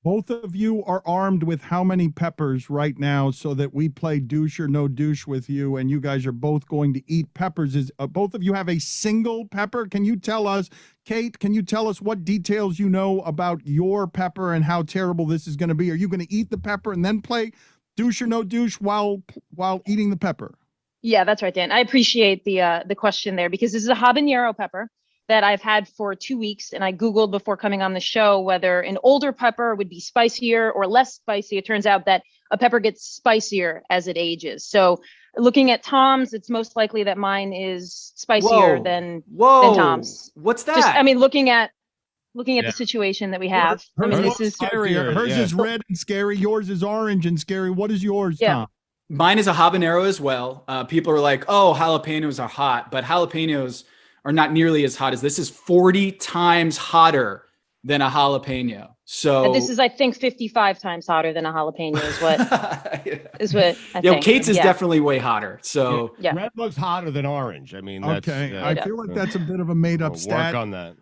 Both of you are armed with how many peppers right now so that we play douche or no douche with you, and you guys are both going to eat peppers. Is both of you have a single pepper? Can you tell us, Kate, can you tell us what details you know about your pepper and how terrible this is going to be? Are you going to eat the pepper and then play douche or no douche while eating the pepper? Yeah, that's right, Dan. I appreciate the question there, because this is a habanero pepper that I've had for 2 weeks. And I Googled before coming on the show whether an older pepper would be spicier or less spicy. It turns out that a pepper gets spicier as it ages. So looking at Tom's, it's most likely that mine is spicier than Tom's. What's that? Just, I mean, looking at the situation that we have. Hers, I mean, this is scary. Hers is red and scary. Yours is orange and scary. What is yours, Tom? Mine is a habanero as well. People are like, oh, jalapenos are hot, but jalapenos are not nearly as hot as this. Is 40 times hotter than a jalapeno. So and this is, I think, 55 times hotter than a jalapeno is what I think. Kate's is definitely way hotter. So red looks hotter than orange. I mean, that's, okay. I feel like that's a bit of a made up stat. Work on that.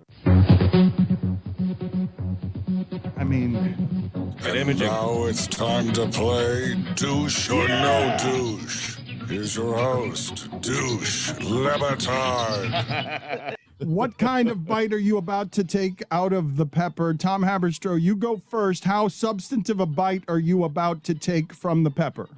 I mean, and now it's time to play Douche or No Douche. Here's your host, Douche Lebatard. What kind of bite are you about to take out of the pepper? Tom Haberstroh, you go first. How substantive a bite are you about to take from the pepper?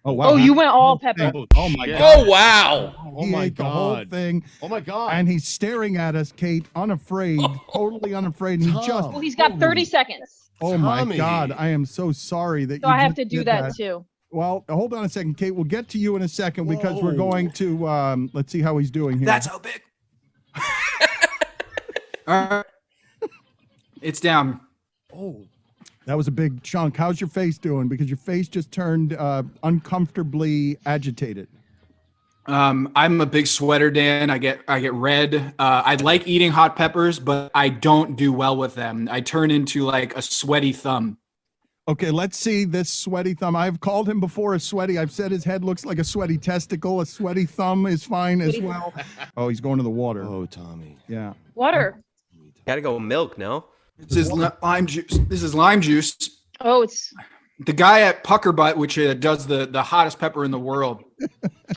Oh, wow. Oh, you went all pepper. Oh, my God. Oh, wow. Oh, my God. The whole thing. Oh, my God. And he's staring at us, Kate, unafraid, totally unafraid. And well, he's got 30 seconds. Oh, my God. I am so sorry that so I have to do that, too. Well, hold on a second, Kate. We'll get to you in a second because we're going to, let's see how he's doing here. That's how big. All right. It's down. Oh, that was a big chunk. How's your face doing? Because your face just turned uncomfortably agitated. I'm a big sweater, Dan. I get red. I like eating hot peppers, but I don't do well with them. I turn into like a sweaty thumb. Okay, let's see this sweaty thumb. I've called him before a sweaty. I've said his head looks like a sweaty testicle. A sweaty thumb is fine as well. Oh, he's going to the water. Oh, Tommy. Yeah. Water. Gotta go milk, no? This is lime juice. This is lime juice. Oh, it's the guy at Pucker Butt, which does the hottest pepper in the world.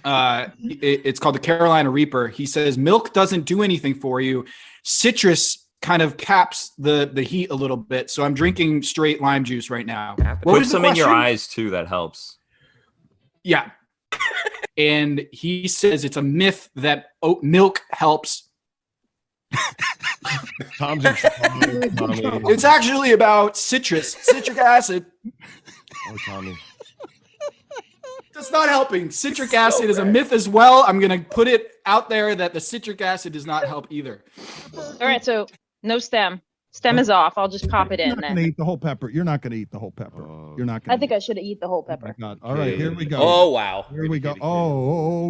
It's called the Carolina Reaper. He says milk doesn't do anything for you. Citrus kind of caps the heat a little bit. So I'm drinking straight lime juice right now. Put some in your eyes too. That helps. Yeah. And he says it's a myth that oat milk helps. Tom's in trouble. It's actually about citric acid. Oh, Tommy. That's not helping. Citric acid is a myth as well. I'm going to put it out there that the citric acid does not help either. all right. So no stem. Stem is off. I'll just pop it in. You're not going to eat the whole pepper. You're not going to eat the whole pepper. You're not going to. I think I should have eaten the whole pepper. Oh, all right, here we go. Oh, wow. Here we go. Oh,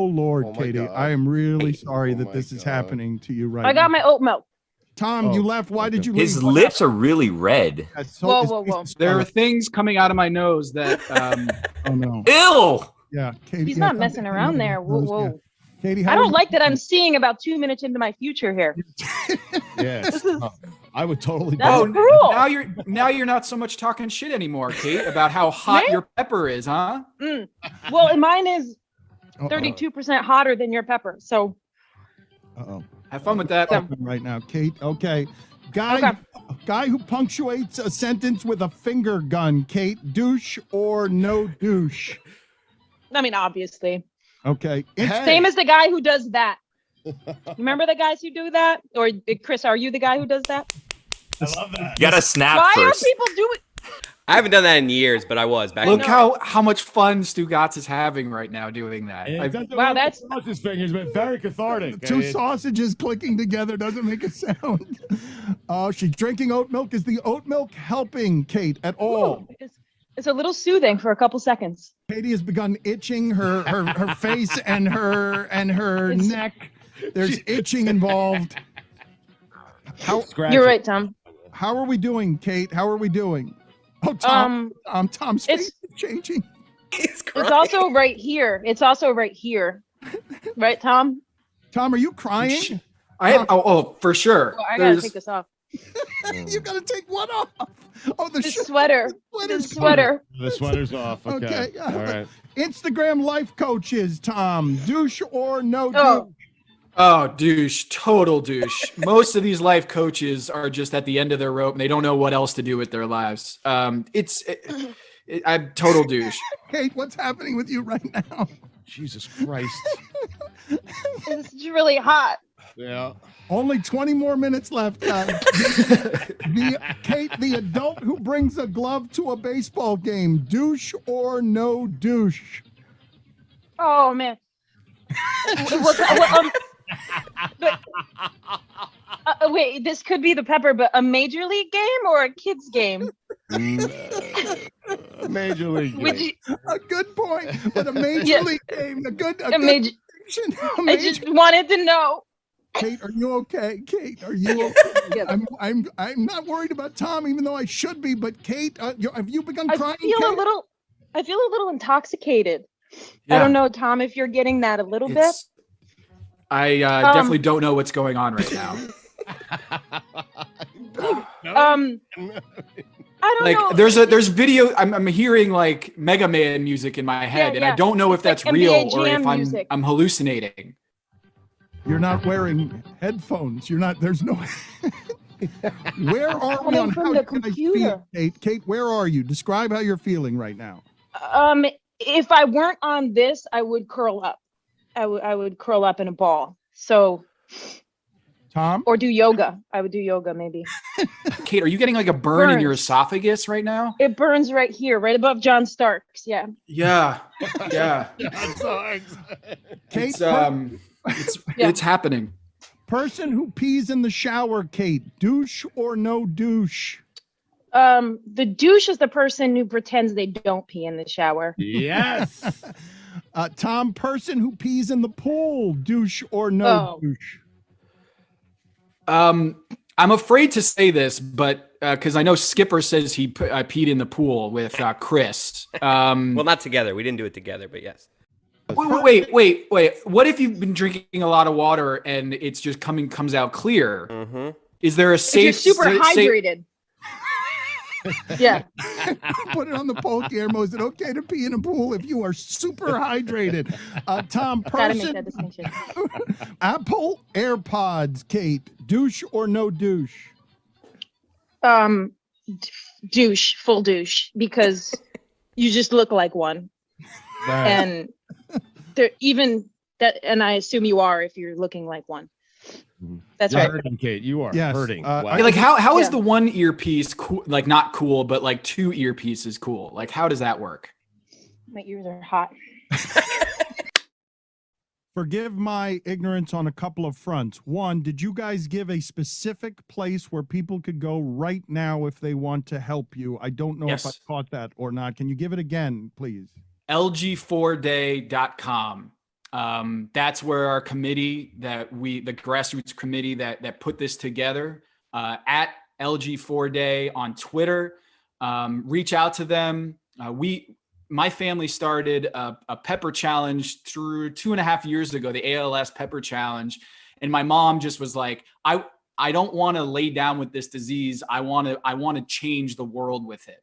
Lord, Katie. God. I am really sorry that this is happening to you right now. I got my oat milk. Tom, you left. Why did you leave? His lips are really red. Whoa. There are things coming out of my nose that. Oh, no. Ew. Yeah, Katie. He's not messing around there. Whoa. Yeah. Katie, I don't like that I'm seeing about 2 minutes into my future here. Yes. I would totally. That's cruel. Now you're not so much talking shit anymore, Kate, about how hot your pepper is, huh? Well, and mine is 32% hotter than your pepper. So. Have fun with that. Right now, Kate. Okay. Guy who punctuates a sentence with a finger gun. Kate, douche or no douche? I mean, obviously. Okay. Same as the guy who does that. Remember the guys who do that? Or Chris, are you the guy who does that? I love that. You gotta snap Why first. are people doing? I haven't done that in years, but I was back. Look how much fun Stugotz is having right now doing that. Wow, that's his fingers, but very cathartic. Two sausages clicking together doesn't make a sound. She's drinking oat milk. Is the oat milk helping Kate at all? It's a little soothing for a couple seconds. Katie has begun itching her face and her neck. There's itching involved. You're right, Tom. How are we doing, Kate? How are we doing? Oh, Tom's face is changing. It's also right here. It's also right here. Right, Tom? Tom, are you crying? I am. Oh, for sure. Oh, I gotta take this off. You got to take one off. Oh, the sweater. The sweater. The sweater's off. Okay. All right. Instagram life coaches, Tom. Douche or no douche? Oh, douche. Total douche. Most of these life coaches are just at the end of their rope and they don't know what else to do with their lives. I'm total douche. Kate, what's happening with you right now? Jesus Christ. It's really hot. Yeah. Only 20 more minutes left. Kate, the adult who brings a glove to a baseball game, douche or no douche? Oh, man. Wait, this could be the Pepper, but a major league game or a kid's game? Major league game. A good point, but a major league game. I just wanted to know. Kate, are you okay? Kate, are you okay? I'm not worried about Tom, even though I should be. But Kate, have you begun crying? I feel a little intoxicated. Yeah. I don't know, Tom, if you're getting that a little bit. I definitely don't know what's going on right now. I don't know. There's video. I'm hearing like Mega Man music in my head, and I don't know if that's like real NBA or if music. I'm hallucinating. You're not wearing headphones. You're not. There's no. Where are we on how the you guys computer. feel, Kate? Kate, where are you? Describe how you're feeling right now. If I weren't on this, I would curl up. I would curl up in a ball. So, Tom, or do yoga. I would do yoga maybe. Kate, are you getting like a burn in your esophagus right now? It burns right here, right above John Starks. Yeah. Yeah. Kate, it's happening. Person who pees in the shower, Kate, douche or no douche? The douche is the person who pretends they don't pee in the shower. Yes. Tom, person who pees in the pool, douche or no douche? I'm afraid to say this, but because I know Skipper says he peed in the pool with Chris. Well, not together. We didn't do it together, but yes. Wait. What if you've been drinking a lot of water and it's just comes out clear? Mm-hmm. Is there a safe? If you're super hydrated. Yeah. Put it on the poll, Guillermo. Is it okay to pee in a pool if you are super hydrated? Tom, Gotta make person, that distinction. Apple AirPods, Kate, douche or no douche? Douche, full douche, because you just look like one. Right. And there even that, and I assume you are if you're looking like one. That's You're right. hurting, Kate. You are Yes. hurting. Wow. Like how is the one earpiece cool? Like not cool, but like two earpieces cool. Like how does that work? My ears are hot. Forgive my ignorance on a couple of fronts. One, did you guys give a specific place where people could go right now if they want to help you? I don't know if I caught that or not. Can you give it again, please? LG4day.com. That's where our committee the grassroots committee that put this together, at LG4day on Twitter. Reach out to them. My family started a pepper challenge through 2.5 years ago, the ALS pepper challenge. And my mom just was like, I don't want to lay down with this disease. I want to change the world with it.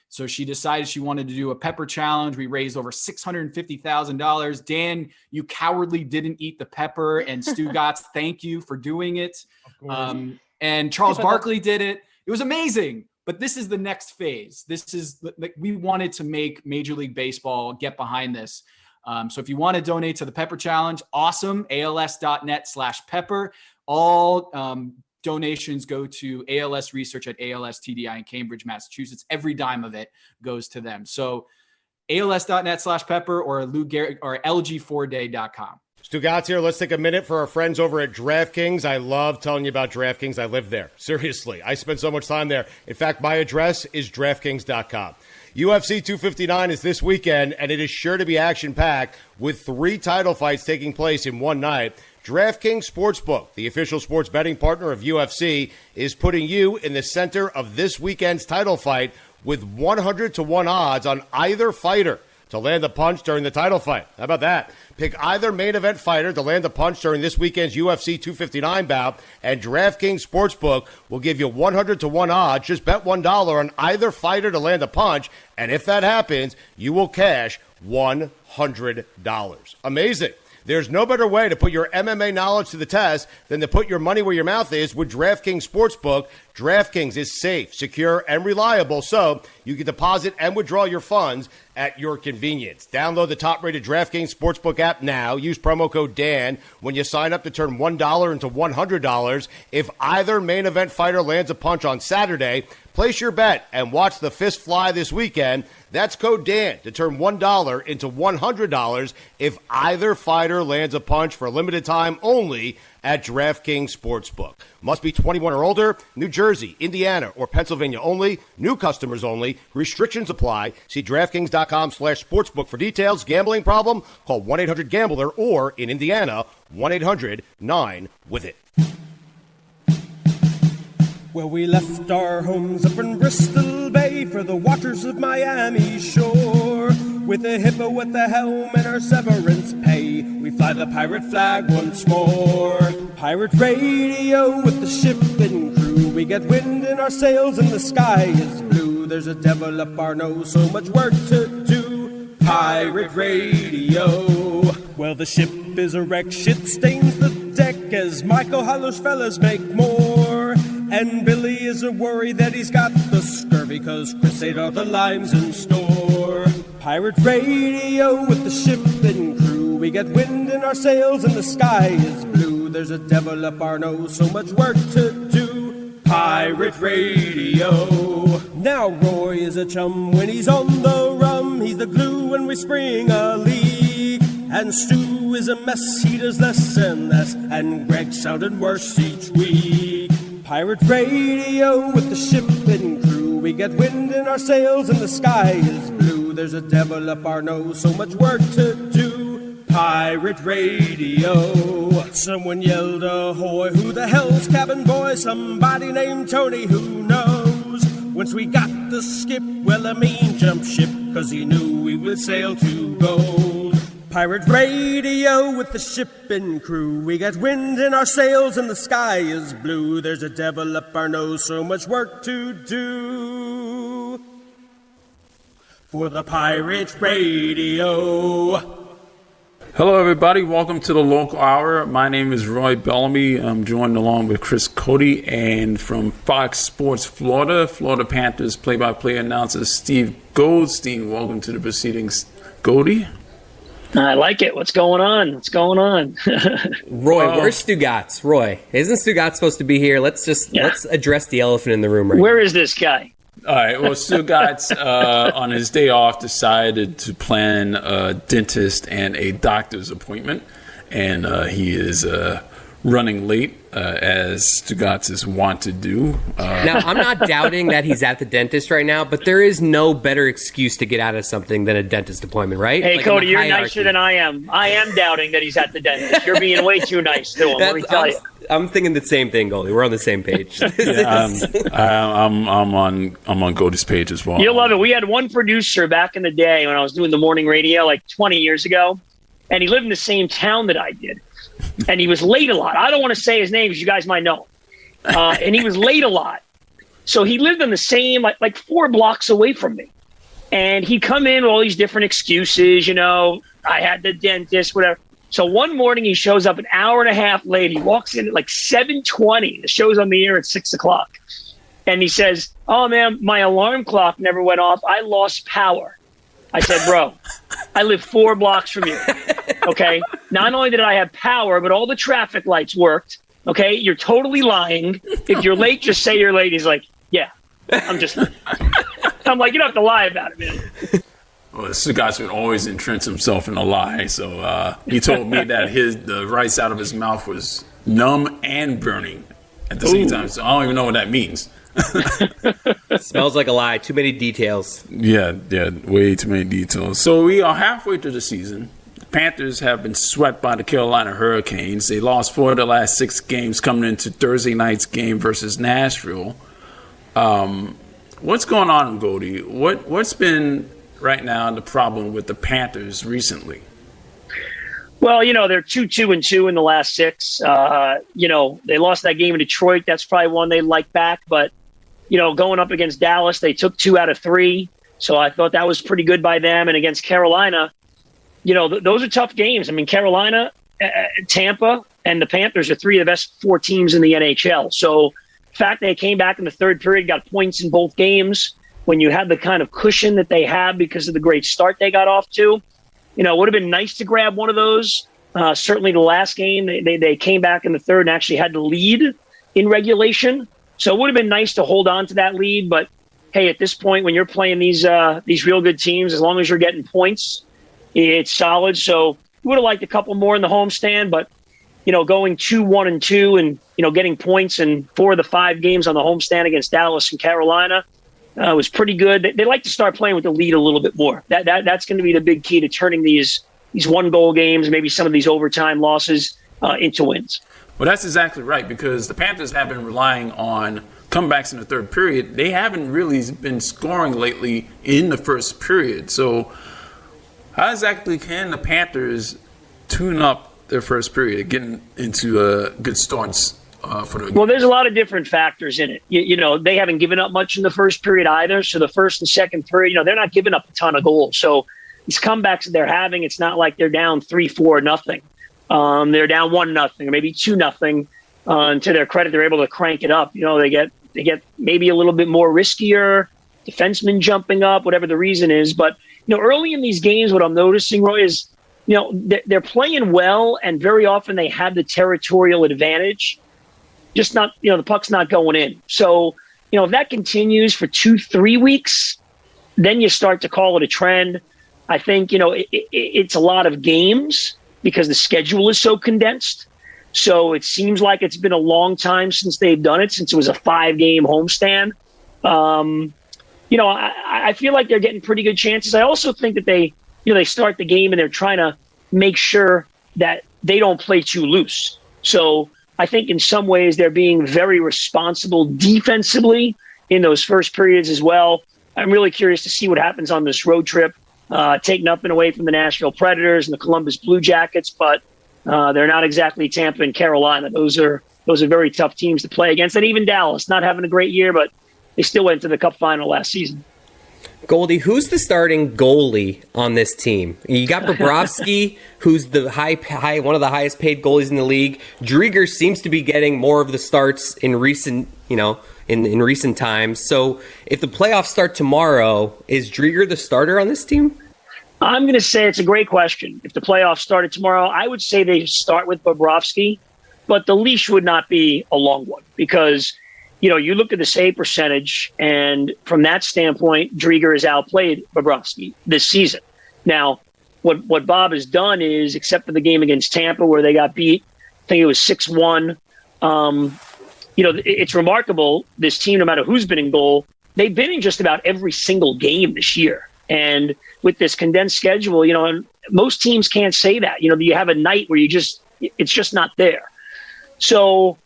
So she decided she wanted to do a pepper challenge. We raised over $650,000. Dan, you cowardly didn't eat the pepper. And Stu Gotz, thank you for doing it. And Charles Barkley did it. It was amazing. But this is the next phase. This is like we wanted to make Major League Baseball get behind this. So if you want to donate to the Pepper Challenge, awesome. ALS.net/pepper. All donations go to ALS research at ALS TDI in Cambridge, Massachusetts. Every dime of it goes to them. So ALS.net/pepper or LG4day.com. Stugotz here. Let's take a minute for our friends over at DraftKings. I love telling you about DraftKings. I live there. Seriously. I spend so much time there. In fact, my address is DraftKings.com. UFC 259 is this weekend, and it is sure to be action-packed with 3 title fights taking place in one night. DraftKings Sportsbook, the official sports betting partner of UFC, is putting you in the center of this weekend's title fight with 100-1 odds on either fighter. to land a punch during the title fight. How about that? Pick either main event fighter to land a punch during this weekend's UFC 259 bout, and DraftKings Sportsbook will give you 100-1 odds. Just bet $1 on either fighter to land a punch, and if that happens, you will cash $100. Amazing. There's no better way to put your MMA knowledge to the test than to put your money where your mouth is with DraftKings Sportsbook. DraftKings is safe, secure, and reliable, so you can deposit and withdraw your funds at your convenience. Download the top-rated DraftKings Sportsbook app now. Use promo code Dan when you sign up to turn $1 into $100. If either main event fighter lands a punch on Saturday, place your bet and watch the fist fly this weekend. That's code Dan to turn $1 into $100 if either fighter lands a punch for a limited time only at DraftKings Sportsbook. Must be 21 or older. New Jersey, Indiana, or Pennsylvania only. New customers only. Restrictions apply. See DraftKings.com/sportsbook for details. Gambling problem? Call 1-800-GAMBLER or, in Indiana, 1-800-9-WITH-IT. Well, we left our homes up in Bristol Bay for the waters of Miami shore. With a hippo at the helm and our severance pay, we fly the pirate flag once more. Pirate radio with the ship and crew. We get wind in our sails and the sky is blue. There's a devil up our nose, so much work to do. Pirate radio. Well, the ship is a wreck, shit stains the deck as Michael hollers fellas make more. And Billy is a worry that he's got the scurvy, cause Chris ate all the limes in store. Pirate radio with the ship and crew. We get wind in our sails and the sky is blue. There's a devil up our nose, so much work to do. Pirate radio. Now Roy is a chum when he's on the rum. He's the glue when we spring a leak. And Stu is a mess, he does less and less. And Greg sounded worse each week. Pirate radio with the ship and crew. We get wind in our sails and the sky is blue. There's a devil up our nose, so much work to do. Pirate radio. Someone yelled ahoy, who the hell's cabin boy? Somebody named Tony, who knows? Once we got the skip, well, I mean jump ship, cause he knew we would sail to gold. Pirate radio with the ship and crew. We get wind in our sails and the sky is blue. There's a devil up our nose, so much work to do. For the Pirate Radio. Hello, everybody. Welcome to the Local Hour. My name is Roy Bellamy. I'm joined along with Chris Cody and from Fox Sports Florida, Florida Panthers play-by-play announcer Steve Gotz. Steve, welcome to the proceedings. Goldie? I like it. What's going on? What's going on? Roy, where's Stugotz? Roy, isn't Stugotz supposed to be here? Let's address the elephant in the room right Where now. is this guy? All right. Well, Stugotz, on his day off, decided to plan a dentist and a doctor's appointment, and he is running late, as Stugotz is wont to do. Now, I'm not doubting that he's at the dentist right now, but there is no better excuse to get out of something than a dentist appointment, right? Hey, like Cody, you're nicer than I am. I am doubting that he's at the dentist. You're being way too nice to him, let me tell you. I'm thinking the same thing, Goldie. We're on the same page. I'm on Goldie's page as well. You'll love it. We had one producer back in the day when I was doing the morning radio like 20 years ago, and he lived in the same town that I did. And he was late a lot. I don't want to say his name because you guys might know. And he was late a lot. So he lived on the same, like 4 blocks away from me. And he'd come in with all these different excuses, I had the dentist, whatever. So one morning he shows up an hour and a half late. He walks in at like 7:20. The show's on the air at 6 o'clock. And he says, "Oh, man, my alarm clock never went off. I lost power." I said, "Bro, I live 4 blocks from you. Okay. Not only did I have power, but all the traffic lights worked. Okay. You're totally lying. If you're late, just say you're late." He's like, "Yeah, I'm just late." I'm like, "You don't have to lie about it, man." Well, Stugotz would always entrench himself in a lie. So he told me that the right side of his mouth was numb and burning at the same time. So I don't even know what that means. Smells like a lie. Too many details. Yeah, way too many details. So we are halfway through the season. The Panthers have been swept by the Carolina Hurricanes. They lost 4 of the last 6 games coming into Thursday night's game versus Nashville. What's going on, Goldie? What's been right now the problem with the Panthers recently? Well, they're 2-2-2 in the last 6. They lost that game in Detroit. That's probably one they'd like back. But, going up against Dallas, they took 2 out of 3. So I thought that was pretty good by them. And against Carolina, those are tough games. I mean, Carolina, Tampa, and the Panthers are 3 of the best 4 teams in the NHL. So the fact they came back in the third period, got points in both games, when you had the kind of cushion that they have because of the great start they got off to, it would have been nice to grab one of those. Certainly the last game, they came back in the third and actually had the lead in regulation. So it would have been nice to hold on to that lead. But, hey, at this point, when you're playing these real good teams, as long as you're getting points, it's solid. So we would have liked a couple more in the homestand. But, going 2-1-2 and, getting points in 4 of the 5 games on the homestand against Dallas and Carolina, was pretty good. They like to start playing with the lead a little bit more. That's going to be the big key to turning these 1-goal games, maybe some of these overtime losses, into wins. Well, that's exactly right, because the Panthers have been relying on comebacks in the third period. They haven't really been scoring lately in the first period. So how exactly can the Panthers tune up their first period, getting into good starts? Well, there's a lot of different factors in it. They haven't given up much in the first period either. So the first and second period, they're not giving up a ton of goals. So these comebacks that they're having, it's not like they're down 3-4-0. They're down 1-0 or maybe 2-0. To their credit, they're able to crank it up. They get maybe a little bit more riskier, defensemen jumping up, whatever the reason is. But early in these games, what I'm noticing, Roy, is they're playing well, and very often they have the territorial advantage. Just not, the puck's not going in. So, if that continues for 2-3 weeks, then you start to call it a trend. I think, it's a lot of games because the schedule is so condensed. So it seems like it's been a long time since they've done it, since it was a 5-game homestand. I feel like they're getting pretty good chances. I also think that they start the game and they're trying to make sure that they don't play too loose. So I think in some ways they're being very responsible defensively in those first periods as well. I'm really curious to see what happens on this road trip. Take nothing away from the Nashville Predators and the Columbus Blue Jackets, but they're not exactly Tampa and Carolina. Those are very tough teams to play against. And even Dallas, not having a great year, but they still went to the Cup final last season. Goldie, who's the starting goalie on this team? You got Bobrovsky, who's the one of the highest paid goalies in the league. Drieger seems to be getting more of the starts in recent, in recent times. So if the playoffs start tomorrow, is Drieger the starter on this team? I'm going to say it's a great question. If the playoffs started tomorrow, I would say they start with Bobrovsky, but the leash would not be a long one because you look at the save percentage, and from that standpoint, Drieger has outplayed Bobrovsky this season. Now, what Bob has done is, except for the game against Tampa where they got beat, I think it was 6-1. It's remarkable, this team, no matter who's been in goal, they've been in just about every single game this year. And with this condensed schedule, most teams can't say that. You have a night where it's just not there. So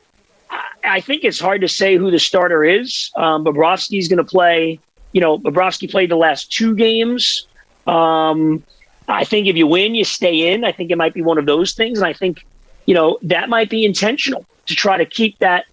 I think it's hard to say who the starter is. Bobrovsky's going to play. Bobrovsky played the last 2 games. I think if you win, you stay in. I think it might be one of those things. And I think, that might be intentional to try to keep that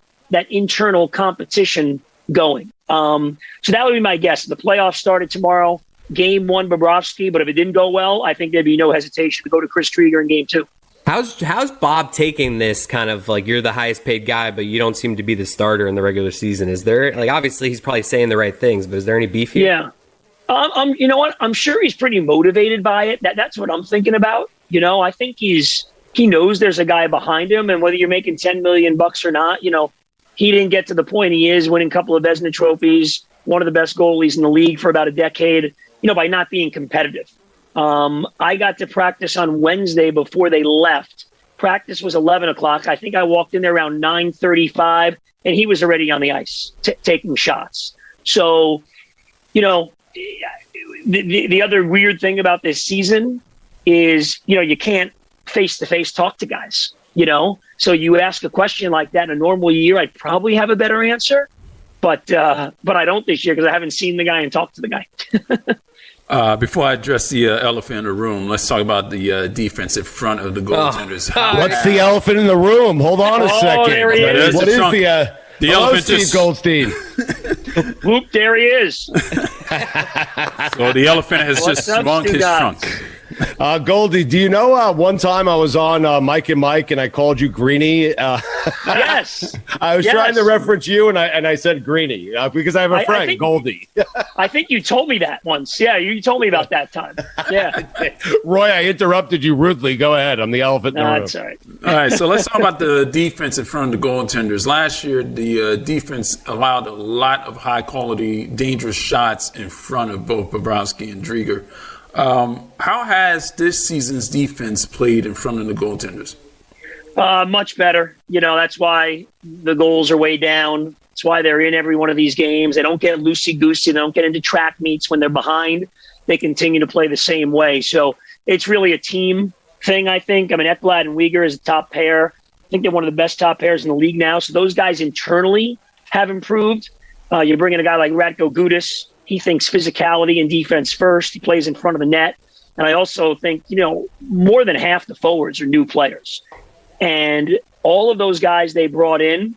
internal competition going. So that would be my guess. The playoffs started tomorrow. Game 1, Bobrovsky. But if it didn't go well, I think there'd be no hesitation to go to Chris Drieger in game 2. How's Bob taking this kind of like you're the highest paid guy, but you don't seem to be the starter in the regular season? Is there obviously he's probably saying the right things, but is there any beef here? Yeah, you know what? I'm sure he's pretty motivated by it. That's what I'm thinking about. I think he knows there's a guy behind him, and whether you're making $10 million or not, he didn't get to the point he is, winning a couple of Vezina trophies, one of the best goalies in the league for about a decade. By not being competitive. I got to practice on Wednesday before they left. Practice was 11 o'clock. I think I walked in there around 9:35, and he was already on the ice taking shots. So, the other weird thing about this season is, you can't face-to-face talk to guys, So you ask a question like that in a normal year, I'd probably have a better answer. But I don't this year because I haven't seen the guy and talked to the guy. Before I address the elephant in the room, let's talk about the defensive front of the goaltenders. What's the elephant in the room? Hold on a second. There he is. What is the elephant? Steve Goldstein. Whoop, there he is. So the elephant has What's just up, swung his Stugotz? trunk. Goldie, do you know one time I was on Mike and Mike and I called you Greeny? Yes. I was trying to reference you and I said Greeny because I have a friend, think, Goldie. I think you told me that once. Yeah, you told me about that time. Yeah. Roy, I interrupted you rudely. Go ahead. I'm the elephant in the room. That's all right. All right, so let's talk about the defense in front of the goaltenders. Last year, the defense allowed a lot of high-quality, dangerous shots in front of both Bobrovsky and Drieger. How has this season's defense played in front of the goaltenders? Much better. That's why the goals are way down. That's why they're in every one of these games. They don't get loosey-goosey. They don't get into track meets when they're behind. They continue to play the same way. So it's really a team thing, I think. I mean, Ekblad and Weegar is a top pair. I think they're one of the best top pairs in the league now. So those guys internally have improved. You bring in a guy like Radko Gudas. He thinks physicality and defense first. He plays in front of the net. And I also think, more than half the forwards are new players. And all of those guys they brought in,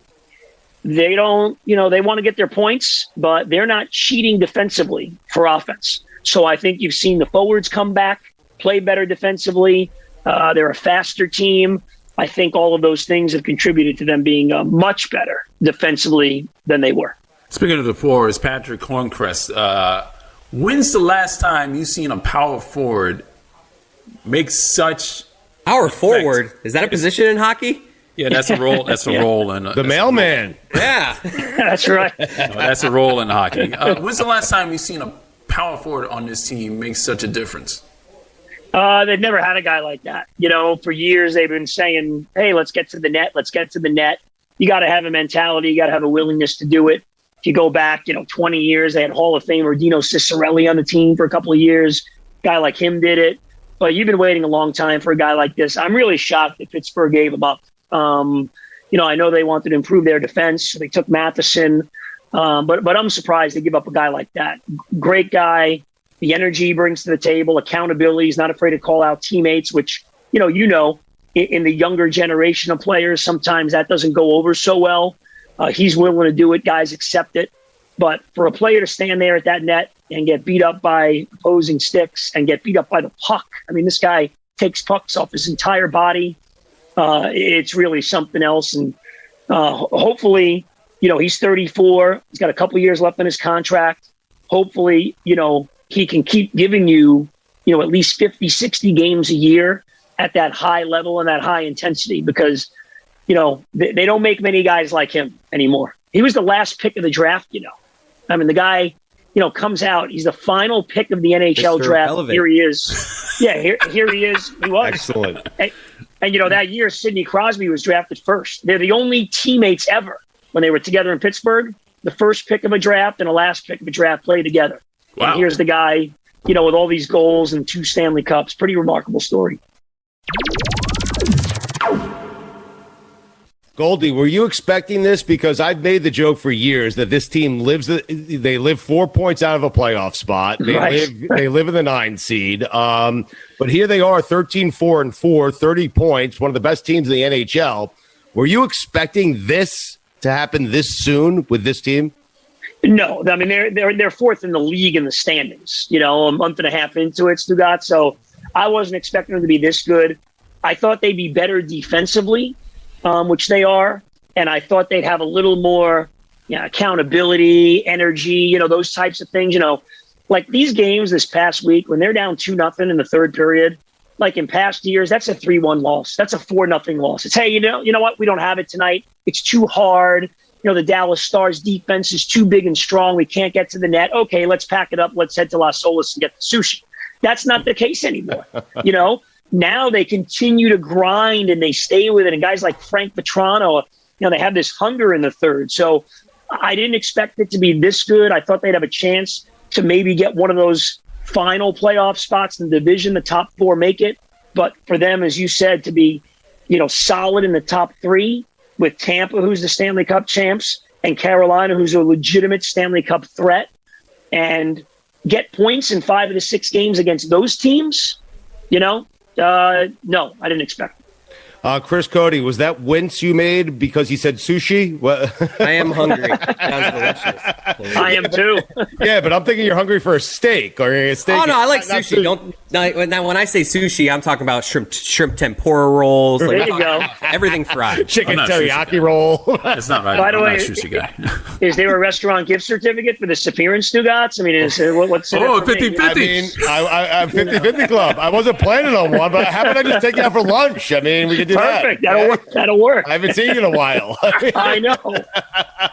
they don't, they want to get their points, but they're not cheating defensively for offense. So I think you've seen the forwards come back, play better defensively. They're a faster team. I think all of those things have contributed to them being much better defensively than they were. Speaking of the forwards, Patrick Hornquist, when's the last time you've seen a power forward make such power forward? Is that a position in hockey? Yeah, that's a role. That's a role in the mailman. Yeah, that's right. No, that's a role in hockey. When's the last time you've seen a power forward on this team make such a difference? They've never had a guy like that. For years they've been saying, "Hey, let's get to the net. Let's get to the net." You got to have a mentality. You got to have a willingness to do it. If you go back, 20 years, they had Hall of Famer Dino Cicerelli on the team for a couple of years. A guy like him did it. But you've been waiting a long time for a guy like this. I'm really shocked that Pittsburgh gave him up. I know they wanted to improve their defense. So they took Matheson. But I'm surprised they give up a guy like that. Great guy. The energy he brings to the table, accountability. He's not afraid to call out teammates, which, in the younger generation of players, sometimes that doesn't go over so well. He's willing to do it. Guys accept it. But for a player to stand there at that net and get beat up by opposing sticks and get beat up by the puck, I mean, this guy takes pucks off his entire body. It's really something else. And hopefully, he's 34. He's got a couple years left on his contract. Hopefully, he can keep giving you, at least 50, 60 games a year at that high level and that high intensity because, they don't make many guys like him anymore. He was the last pick of the draft, I mean, the guy, comes out. He's the final pick of the NHL Mr. draft. Elevate. Here he is. Yeah, here he is. He was. Excellent. And that year, Sidney Crosby was drafted first. They're the only teammates ever when they were together in Pittsburgh. The first pick of a draft and the last pick of a draft play together. Wow. And here's the guy, with all these goals and 2 Stanley Cups. Pretty remarkable story. Goldie, were you expecting this? Because I've made the joke for years that this team they live 4 points out of a playoff spot. They live in the 9 seed. But here they are, 13-4-4, 30 points, one of the best teams in the NHL. Were you expecting this to happen this soon with this team? No, I mean they're fourth in the league in the standings. A month and a half into it, Stugotz. So I wasn't expecting them to be this good. I thought they'd be better defensively, which they are, and I thought they'd have a little more accountability, energy, those types of things. Like these games this past week when they're down 2-0 in the third period. Like in past years, that's a 3-1 loss. That's a 4-0 loss. It's, hey, you know what? We don't have it tonight. It's too hard. The Dallas Stars defense is too big and strong. We can't get to the net. Okay, let's pack it up. Let's head to Las Olas and get the sushi. That's not the case anymore. Now they continue to grind and they stay with it. And guys like Frank Petrano, they have this hunger in the third. So I didn't expect it to be this good. I thought they'd have a chance to maybe get one of those final playoff spots in the division. The top 4 make it. But for them, as you said, to be, solid in the top 3 with Tampa, who's the Stanley Cup champs, and Carolina, who's a legitimate Stanley Cup threat. And, get points in 5 of the 6 games against those teams, no, I didn't expect it. Chris Cody, was that wince you made because he said sushi? What? I am hungry. That was delicious. I am too. Yeah, but I'm thinking you're hungry for a steak or a steak. Oh no, I like sushi. Now when I say sushi, I'm talking about shrimp tempura rolls. There you go. Everything fried. Chicken teriyaki roll. It's not right. By the way, I'm not a sushi guy. Is there a restaurant gift certificate for the Sapir and Stugotz? I mean, what's it? 50-50. I mean, I'm 50-50 club. I wasn't planning on one, but how about I just take you out for lunch? I mean, we could do Perfect. that. That'll work. I haven't seen you in a while. I know.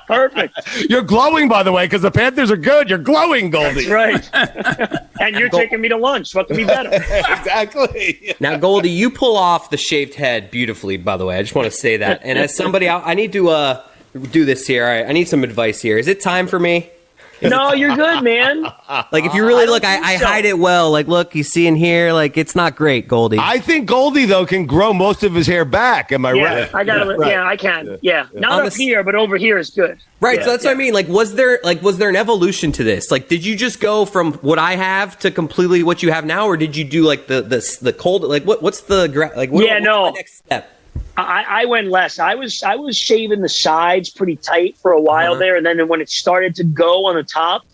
Perfect. You're glowing, by the way, because the Panthers are good. You're glowing, Goldie. That's right. And you're taking me to lunch. What can be better? Exactly. Now, Goldie, you pull off the shaved head beautifully, by the way. I just want to say that. And as somebody, I need to do this here. I need some advice here. Is it time for me? No, you're good, man. Like, if you really look, I hide it well. Like, look, you see in here, like, it's not great, Goldie. I think Goldie, though, can grow most of his hair back. Am I right? I got to. Right. Yeah, I can. Yeah. Not up here, but over here is good. Right, so that's what I mean. Like, was there an evolution to this? Like, did you just go from what I have to completely what you have now, or did you do like the cold? Like, what's the the next step? I went less. I was shaving the sides pretty tight for a while there, and then when it started to go on the top,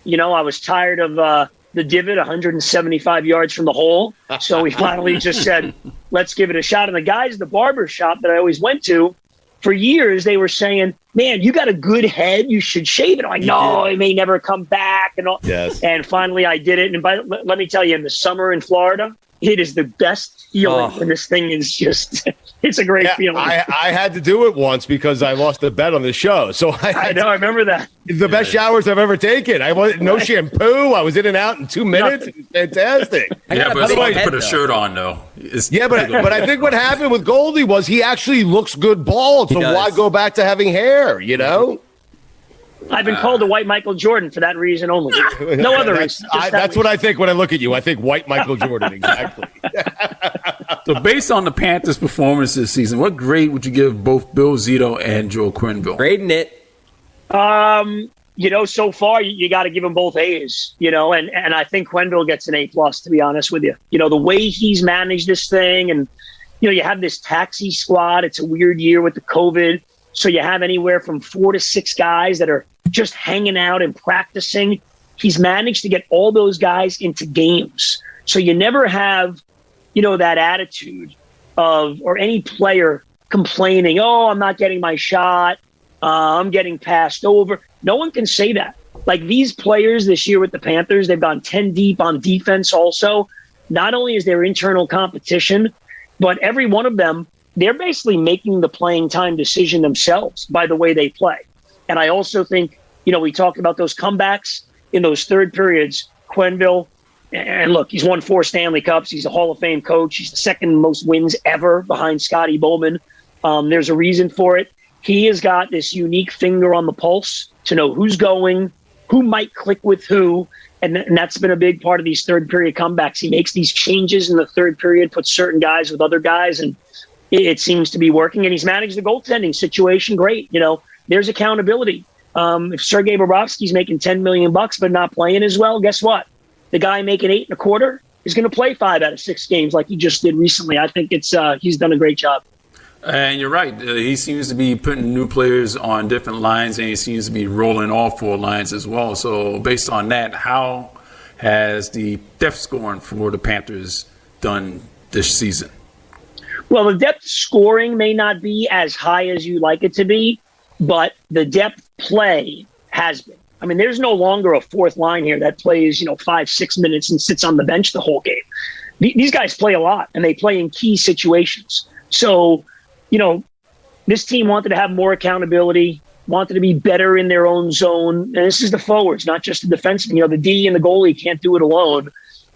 I was tired of the divot 175 yards from the hole. So we finally just said, let's give it a shot. And the guys at the barber shop that I always went to, for years, they were saying, man, you got a good head. You should shave it. I'm like, no, it may never come back. And all. Yes. And finally I did it. And let me tell you, in the summer in Florida, it is the best feeling when this thing is just – it's a great feeling. I had to do it once because I lost a bet on the show. So I know. I remember that. The best showers I've ever taken. I was no shampoo. I was in and out in 2 minutes. It was fantastic. Yeah, but somebody put a shirt on, though. But I think what happened with Goldie was he actually looks good bald. So why go back to having hair, I've been called a white Michael Jordan for that reason only. No other reason. That's what I think when I look at you. I think white Michael Jordan, exactly. So based on the Panthers' performance this season, what grade would you give both Bill Zito and Joe Quenneville? Grading it. So far you got to give them both A's, and I think Quenneville gets an A+, to be honest with you. The way he's managed this thing, and, you have this taxi squad. It's a weird year with the COVID. So you have anywhere from 4 to 6 guys that are just hanging out and practicing. He's managed to get all those guys into games. So you never have, that attitude or any player complaining, oh, I'm not getting my shot. I'm getting passed over. No one can say that. Like these players this year with the Panthers, they've gone 10 deep on defense also. Not only is there internal competition, but every one of them, they're basically making the playing time decision themselves by the way they play. And I also think, we talked about those comebacks in those third periods. Quenneville, and look, he's won 4 Stanley Cups. He's a Hall of Fame coach. He's the second most wins ever behind Scotty Bowman. There's a reason for it. He has got this unique finger on the pulse to know who's going, who might click with who. And that's been a big part of these third period comebacks. He makes these changes in the third period, puts certain guys with other guys, and it seems to be working. And he's managed the goaltending situation great. There's accountability. If Sergei Bobrovsky's making $10 million but not playing as well, guess what? The guy making 8.25 is going to play 5 out of 6 games like he just did recently. I think he's done a great job. And you're right. He seems to be putting new players on different lines, and he seems to be rolling all 4 lines as well. So based on that, how has the depth scoring for the Panthers done this season? Well, the depth scoring may not be as high as you like it to be, but the depth play has been. I mean, there's no longer a 4th line here that plays, 5-6 minutes and sits on the bench the whole game. These guys play a lot, and they play in key situations. So, this team wanted to have more accountability, wanted to be better in their own zone. And this is the forwards, not just the defensemen. The D and the goalie can't do it alone.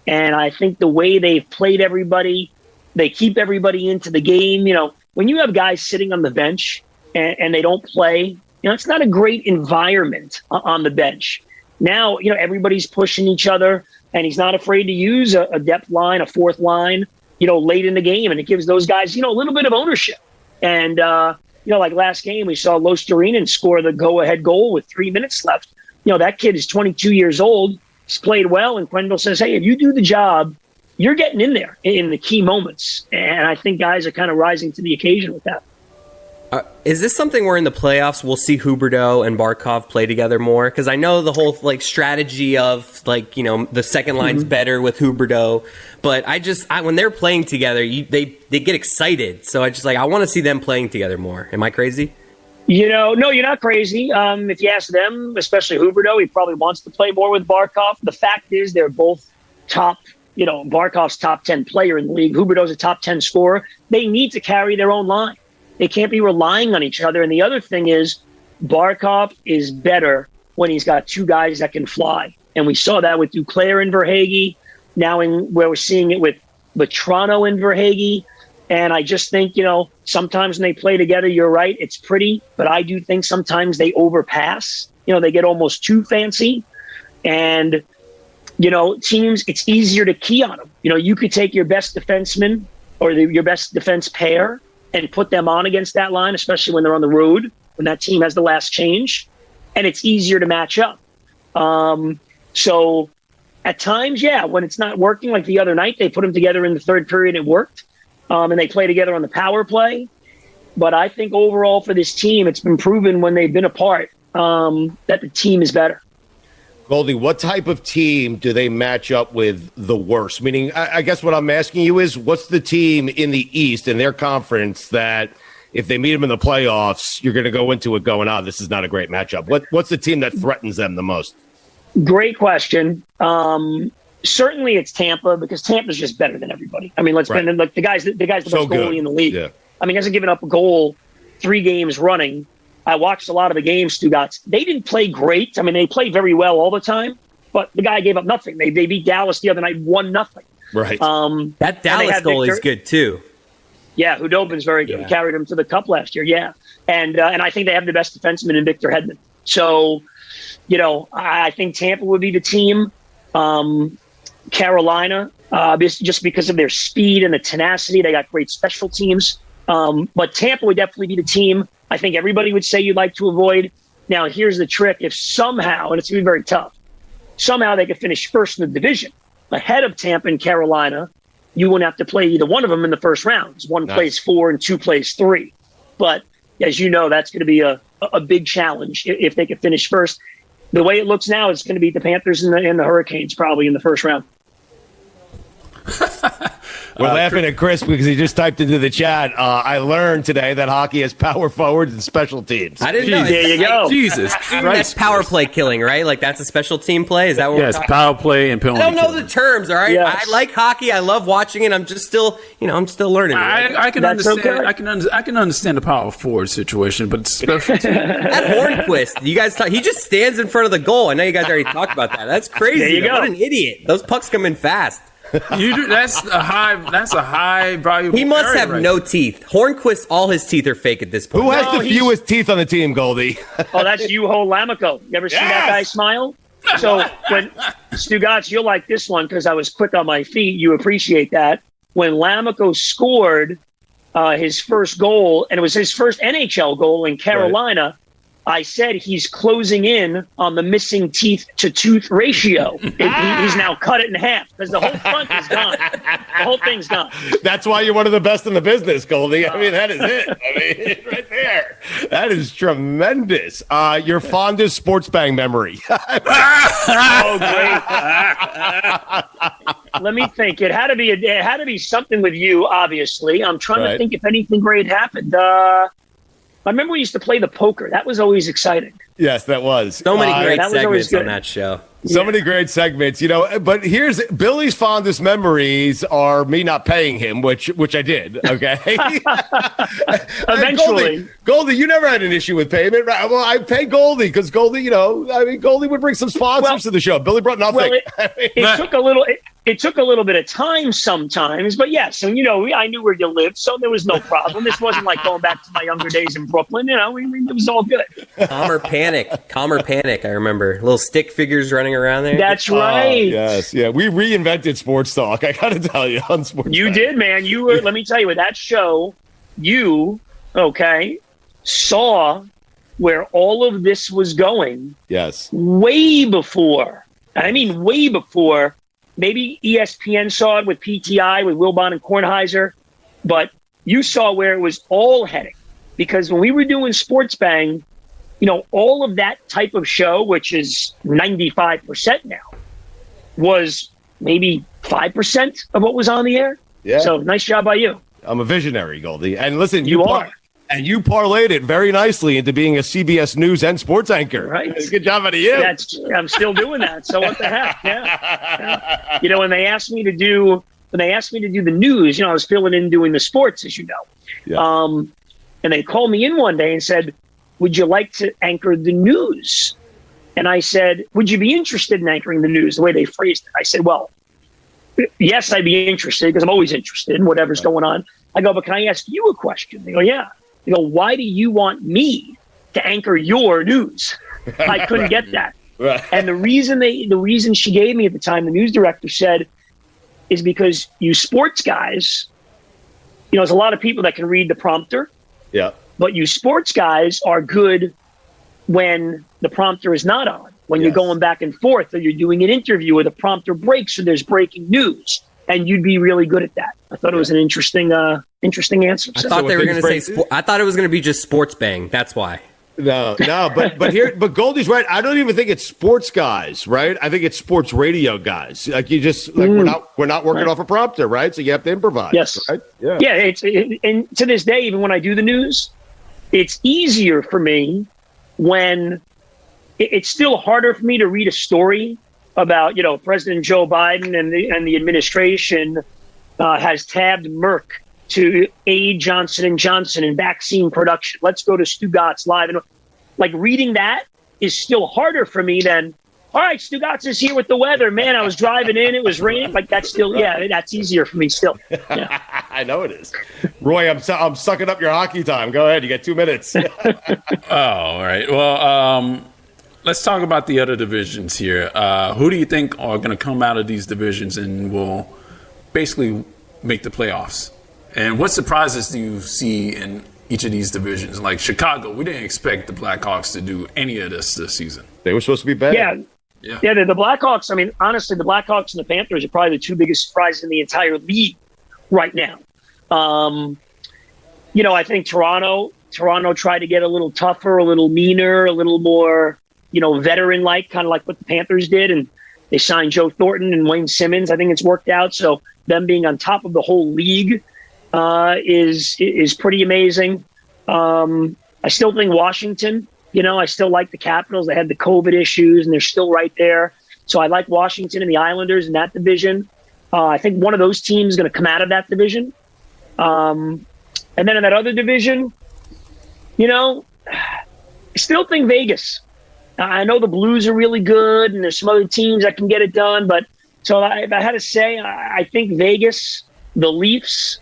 And I think the way they've played everybody, they keep everybody into the game. When you have guys sitting on the bench and they don't play, it's not a great environment on the bench. Now, everybody's pushing each other, and he's not afraid to use a depth line, a 4th line, late in the game. And it gives those guys, a little bit of ownership. And, like last game, we saw Lostarinen score the go-ahead goal with 3 minutes left. That kid is 22 years old. He's played well, and Quenneville says, hey, if you do the job, you're getting in there in the key moments. And I think guys are kind of rising to the occasion with that. Is this something where in the playoffs we'll see Huberdeau and Barkov play together more? Because I know the whole strategy of the second line's better with Huberdeau, but when they're playing together, they get excited. So I want to see them playing together more. Am I crazy? No, you're not crazy. If you ask them, especially Huberdeau, he probably wants to play more with Barkov. The fact is they're both top. Barkov's top 10 player in the league. Huberdeau's a top 10 scorer. They need to carry their own line. They can't be relying on each other. And the other thing is Barkov is better when he's got two guys that can fly. And we saw that with Duclair and Verhaeghe. Now where we're seeing it with Vetrano and Verhaeghe. And I just think, sometimes when they play together, you're right, it's pretty. But I do think sometimes they overpass. They get almost too fancy. And, teams, it's easier to key on them. You could take your best defenseman or your best defense pair and put them on against that line, especially when they're on the road, when that team has the last change, and it's easier to match up. So at times, when it's not working, like the other night, they put them together in the third period, it worked, and they play together on the power play. But I think overall for this team, it's been proven when they've been apart that the team is better. Goldie, what type of team do they match up with the worst? Meaning, I guess what I'm asking you is, what's the team in the East in their conference that if they meet them in the playoffs, you're going to go into it going, this is not a great matchup? What's the team that threatens them the most? Great question. Certainly it's Tampa, because Tampa's just better than everybody. I mean, let's be the guy's the best goalie in the league. Yeah. I mean, he hasn't given up a goal 3 games running. I watched a lot of the games, Stugotz. They didn't play great. I mean, they played very well all the time, but the guy gave up nothing. They beat Dallas the other night 1-0. Right. That Dallas goalie's good too. Yeah, Hudobin's very good. He carried him to the cup last year. Yeah, and I think they have the best defenseman in Victor Hedman. So, I think Tampa would be the team. Carolina, just because of their speed and the tenacity, they got great special teams. But Tampa would definitely be the team I think everybody would say you'd like to avoid. Now, here's the trick. If somehow, and it's going to be very tough, somehow they could finish first in the division ahead of Tampa and Carolina, you wouldn't have to play either one of them in the first round. One plays 4 and 2 plays 3. But as you know, that's going to be a big challenge if they could finish first. The way it looks now, it's going to be the Panthers and the Hurricanes probably in the first round. We're laughing at Chris because he just typed into the chat. I learned today that hockey has power forwards and special teams. I didn't know. There you go. Jesus That's Christ. power play killing, right? Like that's a special team play? Is that what Yes, power play and penalty I don't know killing. the terms, all right? Yes. I like hockey. I love watching it. I'm just still, I'm still learning. I can That's understand. okay. I can understand the power forward situation, but special team. That Hornquist, you guys talk, he just stands in front of the goal. I know you guys already talked about that. That's crazy. There you go. What an idiot. Those pucks come in fast. That's a high valuable. He must area have right no teeth. Hornquist, all his teeth are fake at this point. Who has the fewest teeth on the team, Goldie? Oh, that's Juho Lamico. You ever see that guy smile? So when Stugotz, you'll like this one because I was quick on my feet. You appreciate that. When Lamico scored his first goal, and it was his first NHL goal in Carolina, I said he's closing in on the missing teeth to tooth ratio. He's now cut it in half because the whole front is gone. The whole thing's gone. That's why you're one of the best in the business, Goldie. I mean, that is it. I mean, it's right there. That is tremendous. Your fondest sports bang memory. Oh, great. Let me think. It had to be something with you, obviously. I'm trying to think if anything great happened. I remember we used to play the poker. That was always exciting. Yes, that was. So many great that was always segments good. on that show. So many great segments, but here's Billy's fondest memories are me not paying him, which I did. Okay. Eventually. Goldie, you never had an issue with payment, right? Well, I paid Goldie because Goldie, Goldie would bring some sponsors to the show. Billy brought nothing. Well, it took a little. It took a little bit of time sometimes, but yes, and I knew where you lived, so there was no problem. This wasn't like going back to my younger days in Brooklyn. It was all good. Calmer Panic. I remember little stick figures running around there. That's right. Yes, yeah. We reinvented sports talk. I got to tell you on sports. You did, man. You were. Let me tell you, with that show, you saw where all of this was going. Yes. Way before I mean, way before. Maybe ESPN saw it with PTI, with Wilbon and Kornheiser, but you saw where it was all heading. Because when we were doing Sports Bang, all of that type of show, which is 95% now, was maybe 5% of what was on the air. Yeah. So nice job by you. I'm a visionary, Goldie. And listen, you are. And you parlayed it very nicely into being a CBS News and sports anchor. Right. Good job out of you. I'm still doing that. So what the heck? Yeah. When they asked me to do the news, I was filling in doing the sports, as you know. Yeah. And they called me in one day and said, "Would you like to anchor the news?" And I said, "Would you be interested in anchoring the news?" The way they phrased it. I said, "Well, yes, I'd be interested because I'm always interested in whatever's going on." I go, "But can I ask you a question?" They go, "Yeah." They go, "Why do you want me to anchor your news?" I couldn't get that. Right. And the reason she gave me at the time, the news director said, is because you sports guys, there's a lot of people that can read the prompter. Yeah. But you sports guys are good when the prompter is not on, when you're going back and forth, or you're doing an interview, or the prompter breaks, or there's breaking news, and you'd be really good at that. I thought it was an interesting answer. I thought they were going to say. I thought it was going to be just Sports Bang. That's why. No, but Goldie's right. I don't even think it's sports guys, right? I think it's sports radio guys. Like we're not working off a prompter, right? So you have to improvise. Yes. Right? Yeah. Yeah. And to this day, even when I do the news, it's easier for me when it's still harder for me to read a story about, President Joe Biden and the administration has tabbed Merck to aid Johnson & Johnson in vaccine production. Let's go to Stugotz live. And like reading that is still harder for me than, all right, Stugotz is here with the weather. Man, I was driving in. It was raining. Like that's still, that's easier for me still. Yeah. I know it is. Roy, I'm sucking up your hockey time. Go ahead. You got 2 minutes. All right. Well, let's talk about the other divisions here. Who do you think are going to come out of these divisions and will basically make the playoffs? And what surprises do you see in each of these divisions? Like Chicago, we didn't expect the Blackhawks to do any of this season. They were supposed to be better. Yeah, the Blackhawks, I mean, honestly, the Blackhawks and the Panthers are probably the two biggest surprises in the entire league right now. I think Toronto tried to get a little tougher, a little meaner, a little more, veteran-like, kind of like what the Panthers did. And they signed Joe Thornton and Wayne Simmons. I think it's worked out. So them being on top of the whole league is pretty amazing. I still think Washington, I still like the Capitals. They had the COVID issues and they're still right there. So I like Washington and the Islanders in that division. I think one of those teams is going to come out of that division. And then in that other division, I still think Vegas. I know the Blues are really good and there's some other teams that can get it done. But so if I had to say, I think Vegas, the Leafs,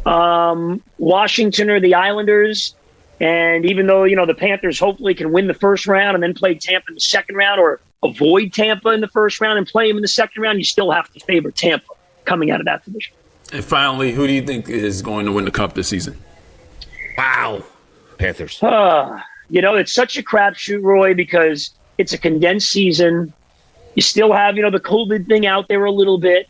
Washington or the Islanders. And even though, the Panthers hopefully can win the first round and then play Tampa in the second round, or avoid Tampa in the first round and play them in the second round, you still have to favor Tampa coming out of that division. And finally, who do you think is going to win the Cup this season? Wow. Panthers. It's such a crapshoot, Roy, because it's a condensed season. You still have, the COVID thing out there a little bit.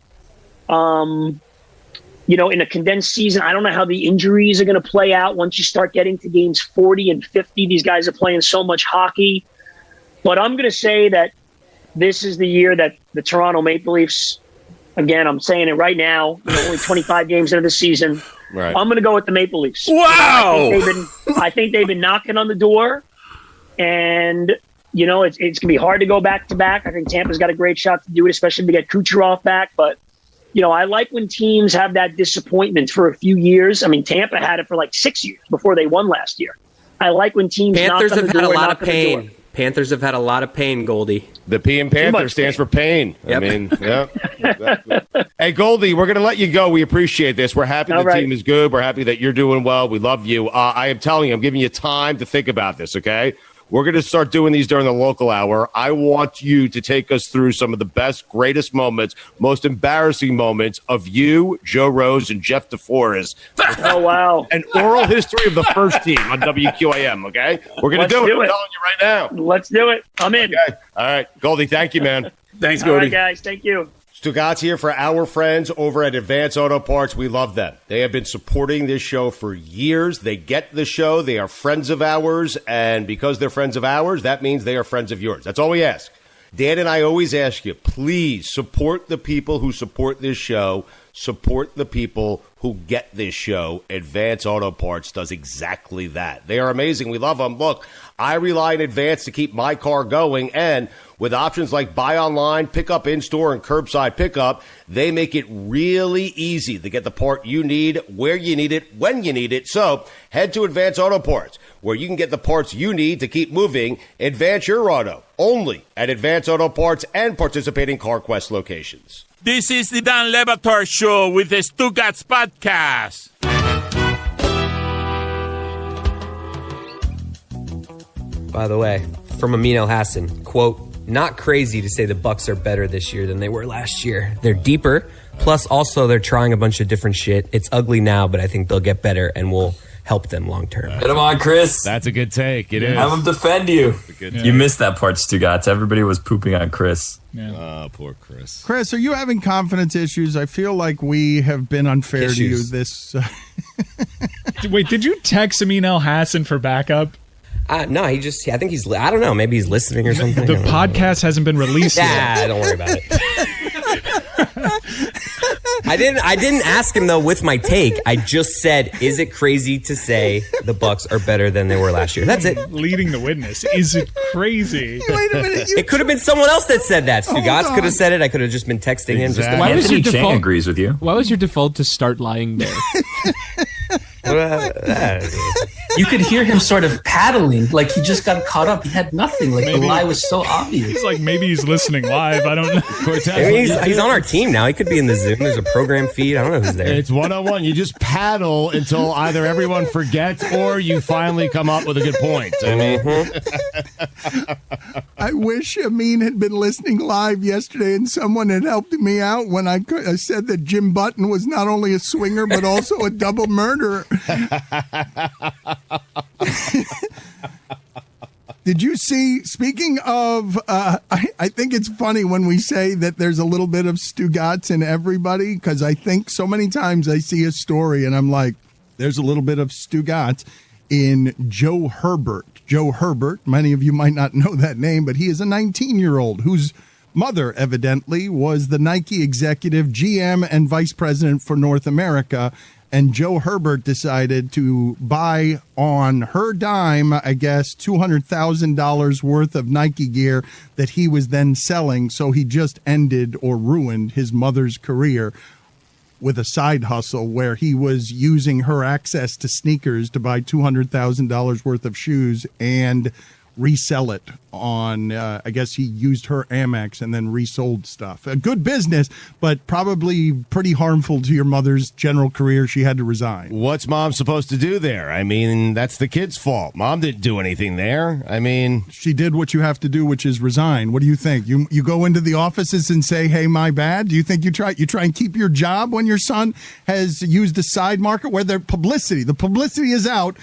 In a condensed season, I don't know how the injuries are going to play out once you start getting to games 40 and 50. These guys are playing so much hockey. But I'm going to say that this is the year that the Toronto Maple Leafs, again, I'm saying it right now, only 25 games into the season. Right. I'm going to go with the Maple Leafs. Wow! I think they've been knocking on the door. And, it's going to be hard to go back-to-back. I think Tampa's got a great shot to do it, especially if they get Kucherov back. But I like when teams have that disappointment for a few years. I mean, Tampa had it for like 6 years before they won last year. I like when teams Panthers knock on have the had door, a lot of pain. Panthers have had a lot of pain, Goldie. The P in Panther stands for pain. Yep. I mean, yeah. Hey, Goldie, we're going to let you go. We appreciate this. We're happy the team is good. We're happy that you're doing well. We love you. I am telling you, I'm giving you time to think about this, okay? We're going to start doing these during the local hour. I want you to take us through some of the best, greatest moments, most embarrassing moments of you, Joe Rose, and Jeff DeForest. Oh, wow. An oral history of the first team on WQAM, okay? We're going to do it. I'm telling you right now. Let's do it. I'm in. Okay. All right. Goldie, thank you, man. Thanks, All Goldie. right, guys. Thank you. Stugotz here for our friends over at Advance Auto Parts. We love them. They have been supporting this show for years. They get the show. They are friends of ours. And because they're friends of ours, that means they are friends of yours. That's all we ask. Dan and I always ask you, please support the people who support this show. Support the people who get this show. Advance Auto Parts does exactly that. They are amazing. We love them. Look, I rely on Advance to keep my car going, and with options like buy online, pick up in-store, and curbside pickup, they make it really easy to get the part you need, where you need it, when you need it. So head to Advance Auto Parts, where you can get the parts you need to keep moving. Advance your auto, only at Advance Auto Parts and participating CarQuest locations. This is the Dan Lebatard Show with the Stugotz podcast. By the way, from Amin El Hassan, quote, not crazy to say the Bucks are better this year than they were last year. They're deeper, plus also they're trying a bunch of different shit. It's ugly now, but I think they'll get better and we'll help them long term. Get him on, Chris. That's a good take. It is. Have him defend you. Yeah. You missed that part, Stugotz. Everybody was pooping on Chris. Yeah. Oh, poor Chris. Chris, are you having confidence issues? I feel like we have been unfair to you this. Wait, did you text Amin El Hassan for backup? No, I think he's, I don't know, maybe he's listening or something. The podcast hasn't been released yet. Yeah, don't worry about it. I didn't ask him though with my take. I just said, is it crazy to say the Bucks are better than they were last year? That's it. Leading the witness. Is it crazy? Wait a minute. It could have been someone else that said that. Stugotz could have said it. I could have just been texting him. Just Why Anthony Chang agrees with you. Why was your default to start lying there? You could hear him sort of paddling, like he just got caught up. He had nothing. Like the lie was so obvious. He's like, maybe he's listening live. I don't know. He's on our team now. He could be in the Zoom. There's a program feed. I don't know who's there. It's one-on-one. You just paddle until either everyone forgets or you finally come up with a good point. I mean, I wish Amin had been listening live yesterday and someone had helped me out when I said that Jim Button was not only a swinger but also a double murderer. Did you see, speaking of, I think it's funny when we say that there's a little bit of Stugotz in everybody, because I think so many times I see a story and I'm like, there's a little bit of Stugotz in Joe Herbert. Joe Herbert, many of you might not know that name, but he is a 19-year-old whose mother, evidently, was the Nike executive, GM, and vice president for North America. And Joe Herbert decided to buy on her dime, I guess, $200,000 worth of Nike gear that he was then selling. So he just ended or ruined his mother's career with a side hustle where he was using her access to sneakers to buy $200,000 worth of shoes and resell it on, I guess he used her Amex and then resold stuff. A good business, but probably pretty harmful to your mother's general career. She had to resign. What's mom supposed to do there? I mean, that's the kid's fault. Mom didn't do anything there. I mean, she did what you have to do, which is resign. What do you think? You go into the offices and say, hey, my bad? Do you think you try and keep your job when your son has used a side market where the publicity is out?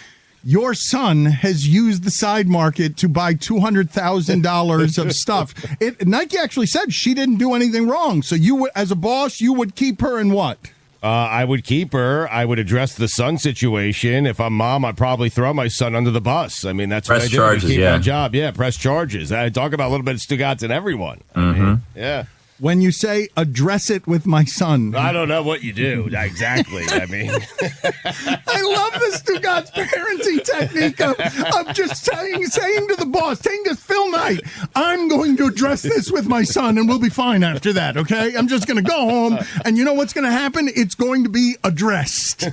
Your son has used the side market to buy $200,000 of stuff. Nike actually said she didn't do anything wrong. So you would, as a boss, you would keep her in what? I would keep her. I would address the son situation. If I'm mom, I'd probably throw my son under the bus. I mean, that's press what I do. Charges, keep yeah. my job. Yeah, press charges. I talk about a little bit of Stugotz and everyone. Mm-hmm. I mean, yeah. When you say address it with my son. I don't know what you do. Exactly. I mean. I love the Stugotz parenting technique of just saying to the boss, saying to Phil Knight, I'm going to address this with my son and we'll be fine after that, okay? I'm just going to go home and you know what's going to happen? It's going to be addressed.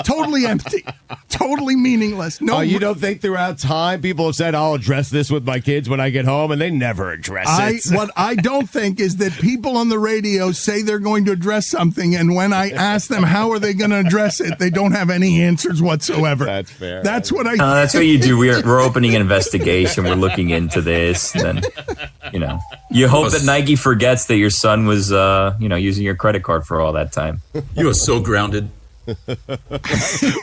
Totally empty. Totally meaningless. No, you don't think throughout time people have said, I'll address this with my kids when I get home, and they never address it. What I don't think is that people on the radio say they're going to address something, and when I ask them how are they going to address it, they don't have any answers whatsoever. That's fair. That's what I think. That's what you do. We're opening an investigation. We're looking into this. And then, you hope that Nike forgets that your son was, using your credit card for all that time. You are so grounded.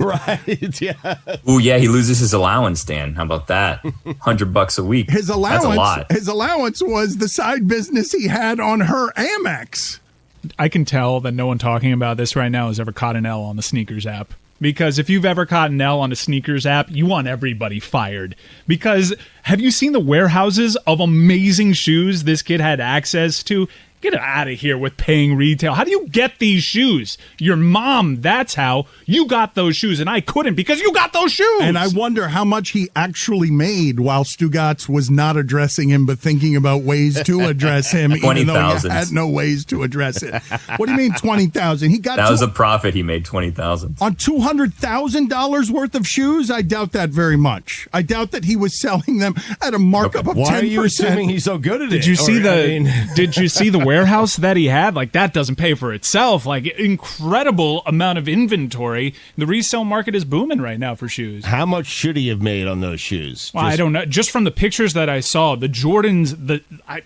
Right. Yeah. Ooh, yeah. He loses his allowance, Dan. How about that? $100 a week. His allowance. That's a lot. His allowance was the side business he had on her Amex. I can tell that no one talking about this right now has ever caught an L on the sneakers app. Because if you've ever caught an L on a sneakers app, you want everybody fired. Because have you seen the warehouses of amazing shoes this kid had access to? Get out of here with paying retail. How do you get these shoes? Your mom, that's how. You got those shoes, and I couldn't because you got those shoes. And I wonder how much he actually made while Stugotz was not addressing him, but thinking about ways to address him, even though he had no ways to address it. What do you mean 20,000? He got that was a profit. He made 20,000 on $200,000 worth of shoes. I doubt that very much. I doubt that he was selling them at a markup of 10%. Why are you assuming he's so good at it? Did you see Did you see the warehouse that he had? Like, that doesn't pay for itself. Like, incredible amount of inventory. The resale market is booming right now for shoes. How much should he have made on those shoes? Well, I don't know. Just from the pictures that I saw, the Jordans,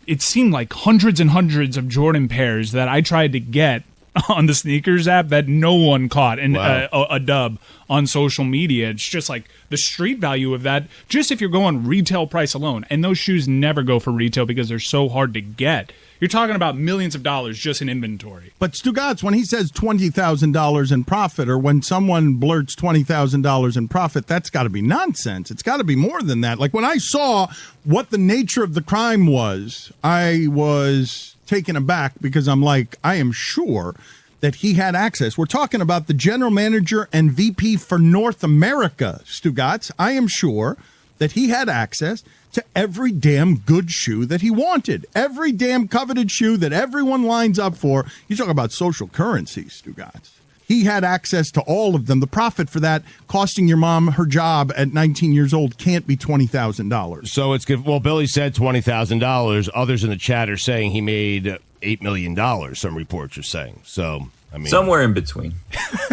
it seemed like hundreds and hundreds of Jordan pairs that I tried to get on the sneakers app that no one caught in a dub on social media. It's just like the street value of that, just if you're going retail price alone. And those shoes never go for retail because they're so hard to get. You're talking about millions of dollars just in inventory. But Stugotz, when he says $20,000 in profit, or when someone blurts $20,000 in profit, that's got to be nonsense. It's got to be more than that. Like, when I saw what the nature of the crime was, I was taken aback because I'm like, I am sure that he had access. We're talking about the general manager and VP for North America, Stugotz. I am sure that he had access to every damn good shoe that he wanted. Every damn coveted shoe that everyone lines up for. You talk about social currency, Stugotz. He had access to all of them. The profit for that, costing your mom her job at 19 years old, can't be $20,000. So it's good. Well, Billy said $20,000. Others in the chat are saying he made $8 million, some reports are saying. So, I mean, somewhere in between.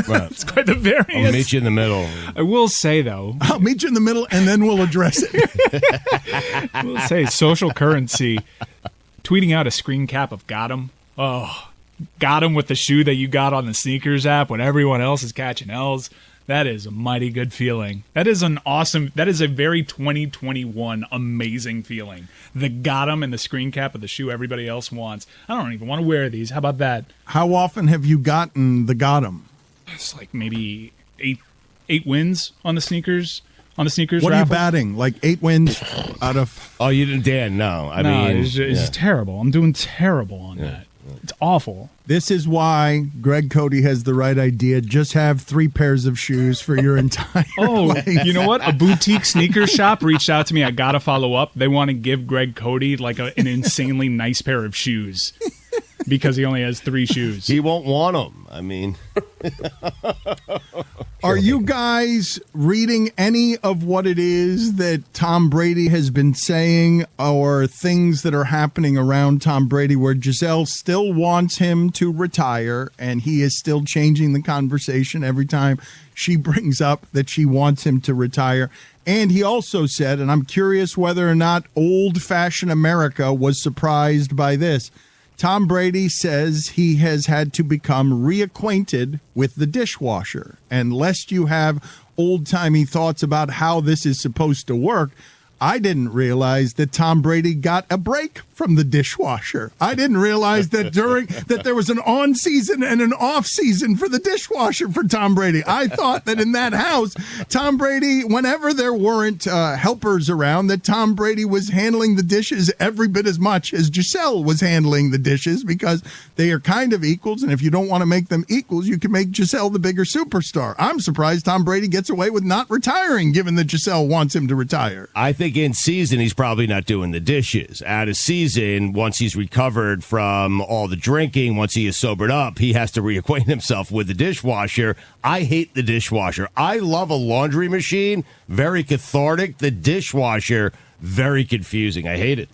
Right. It's quite the variance. I'll meet you in the middle. I will say, though. I'll meet you in the middle, and then we'll address it. I will say, social currency, tweeting out a screen cap of got him. Oh, got him with the shoe that you got on the sneakers app when everyone else is catching L's. That is a mighty good feeling. That is a very 2021 amazing feeling. The got 'em and the screen cap of the shoe everybody else wants. I don't even want to wear these. How about that? How often have you gotten the got 'em? It's like maybe eight wins on the sneakers. What raffle? Are you batting? Like 8 wins out of? Oh, you didn't, Dan? No, I mean, it's terrible. I'm doing terrible on that. It's awful. This is why Greg Cody has the right idea. Just have 3 pairs of shoes for your entire life. You know what? A boutique sneaker shop reached out to me. I got to follow up. They want to give Greg Cody like an insanely nice pair of shoes because he only has 3 shoes. He won't want them. I mean. Are you guys reading any of what it is that Tom Brady has been saying, or things that are happening around Tom Brady where Giselle still wants him to retire and he is still changing the conversation every time she brings up that she wants him to retire? And he also said, and I'm curious whether or not old-fashioned America was surprised by this, Tom Brady says he has had to become reacquainted with the dishwasher. And lest you have old-timey thoughts about how this is supposed to work, I didn't realize that Tom Brady got a break from the dishwasher. I didn't realize that that there was an on season and an off season for the dishwasher for Tom Brady. I thought that in that house, Tom Brady, whenever there weren't helpers around, that Tom Brady was handling the dishes every bit as much as Giselle was handling the dishes, because they are kind of equals. And if you don't want to make them equals, you can make Giselle the bigger superstar. I'm surprised Tom Brady gets away with not retiring, given that Giselle wants him to retire. I think in season, he's probably not doing the dishes. Out of season, once he's recovered from all the drinking, once he is sobered up, he has to reacquaint himself with the dishwasher. I hate the dishwasher. I love a laundry machine. Very cathartic. The dishwasher, very confusing. I hate it.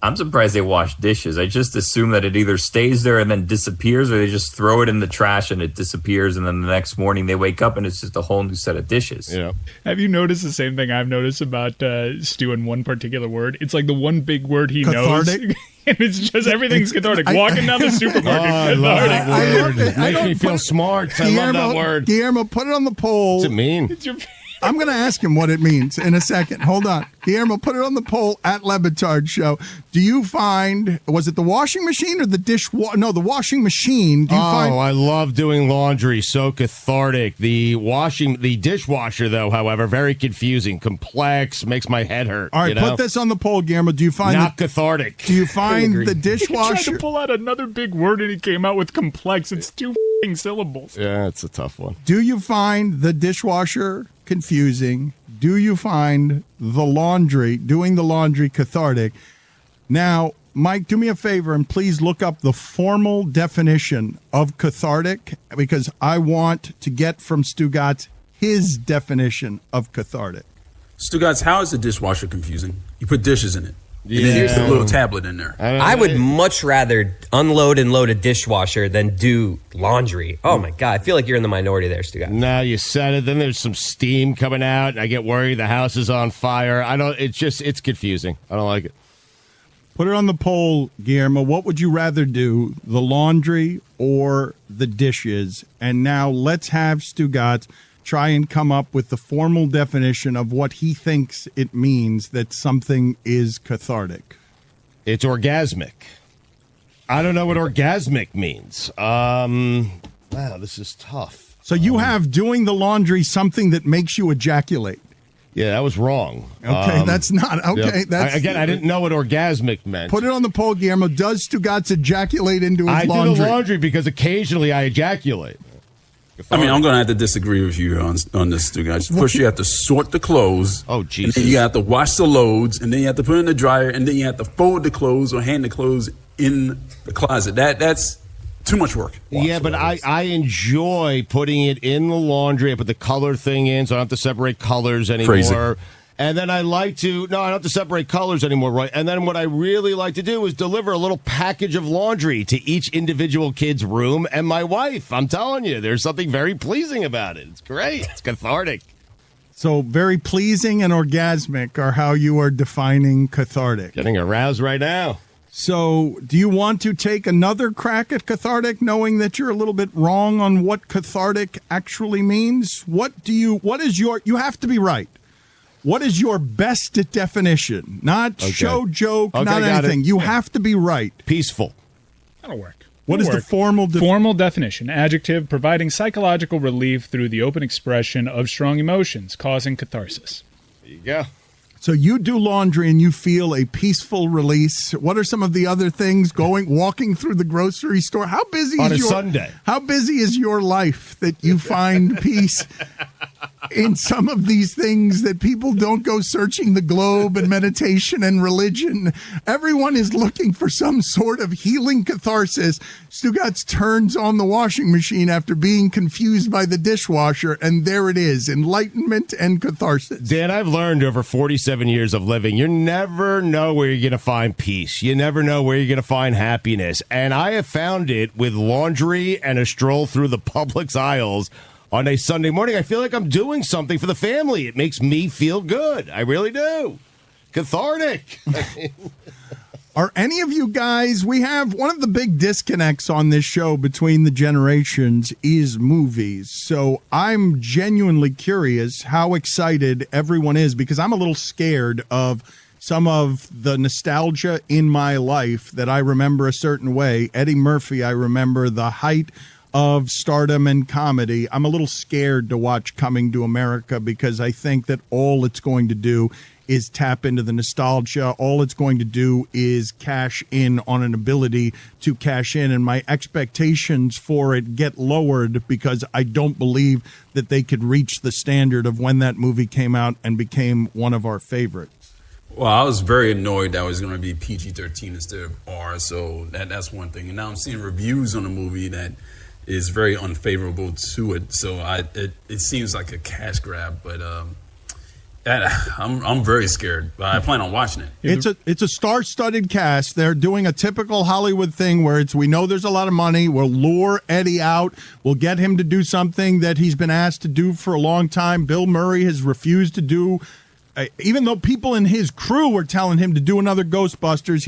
I'm surprised they wash dishes. I just assume that it either stays there and then disappears, or they just throw it in the trash and it disappears, and then the next morning they wake up and it's just a whole new set of dishes. Yeah. Have you noticed the same thing I've noticed about Stu in one particular word? It's like the one big word he Cathartic? knows. And it's just everything's cathartic. Walking down the supermarket, I love cathartic. that word. It makes me feel smart. I love that word. Guillermo, put it on the poll. What's it mean? It's your I'm going to ask him what it means in a second. Hold on. Guillermo, put it on the poll at Lebatard Show. Do you find, was it the washing machine or the no, the washing machine. Do you find? I love doing laundry. So cathartic. The dishwasher, though, however, very confusing, complex, makes my head hurt. All right, put this on the poll, Guillermo. Do you find not cathartic? Do you find the He tried dishwasher? to pull out another big word and he came out with complex. It's 2 syllables. Yeah, it's a tough one. Do you find the dishwasher confusing? Do you find doing the laundry cathartic? Now, Mike, do me a favor and please look up the formal definition of cathartic, because I want to get from Stugotz his definition of cathartic. Stugotz, how is the dishwasher confusing? You put dishes in it. Yeah. And then there's a little tablet in there. I would much rather unload and load a dishwasher than do laundry. Oh, my God. I feel like you're in the minority there, Stugotz. Now you said it. Then there's some steam coming out, and I get worried the house is on fire. It's confusing. I don't like it. Put it on the poll, Guillermo. What would you rather do, the laundry or the dishes? And now let's have Stugotz try and come up with the formal definition of what he thinks it means that something is cathartic. It's orgasmic. I don't know what orgasmic means. Wow, this is tough. So you have doing the laundry something that makes you ejaculate. Yeah, that was wrong. Okay, that's not okay. Yep. That's I didn't know what orgasmic meant. Put it on the poll, Guillermo. Does Stugotz ejaculate into his laundry? I do the laundry because occasionally I ejaculate. I mean, I'm going to have to disagree with you on this, Stugotz. First, you have to sort the clothes. Oh, Jesus. And then you have to wash the loads, and then you have to put it in the dryer, and then you have to fold the clothes or hang the clothes in the closet. That's too much work. Yeah, but I enjoy putting it in the laundry. I put the color thing in, so I don't have to separate colors anymore. Crazy. And then I don't have to separate colors anymore, right? And then what I really like to do is deliver a little package of laundry to each individual kid's room and my wife. I'm telling you, there's something very pleasing about it. It's great. It's cathartic. So very pleasing and orgasmic are how you are defining cathartic. Getting aroused right now. So do you want to take another crack at cathartic, knowing that you're a little bit wrong on what cathartic actually means? You have to be right. What is your best definition? Not show joke, not anything. You have to be right. Peaceful. That'll work. What is the formal definition? Adjective, providing psychological relief through the open expression of strong emotions, causing catharsis. There you go. So you do laundry and you feel a peaceful release. What are some of the other things? Walking through the grocery store. How busy on a Sunday? How busy is your life that you find peace in some of these things that people don't go searching the globe and meditation and religion? Everyone is looking for some sort of healing catharsis. Stugotz turns on the washing machine after being confused by the dishwasher, and there it is, enlightenment and catharsis. Dan, I've learned over 47 years of living, you never know where you're going to find peace. You never know where you're going to find happiness. And I have found it with laundry and a stroll through the Publix aisles on a Sunday morning. I feel like I'm doing something for the family. It makes me feel good. I really do. Cathartic. Are any of you guys, we have one of the big disconnects on this show between the generations is movies. So I'm genuinely curious how excited everyone is, because I'm a little scared of some of the nostalgia in my life that I remember a certain way. Eddie Murphy, I remember the height of stardom and comedy. I'm a little scared to watch Coming to America, because I think that all it's going to do is tap into the nostalgia. All it's going to do is cash in on an ability to cash in, and my expectations for it get lowered because I don't believe that they could reach the standard of when that movie came out and became one of our favorites. Well, I was very annoyed that it was going to be PG-13 instead of R, so that's one thing. And now I'm seeing reviews on the movie that is very unfavorable to it, so it seems like a cash grab, but I'm very scared, but I plan on watching it. It's a star-studded cast. They're doing a typical Hollywood thing where we know there's a lot of money. We'll lure Eddie out. We'll get him to do something that he's been asked to do for a long time. Bill Murray has refused to do. Even though people in his crew were telling him to do another Ghostbusters,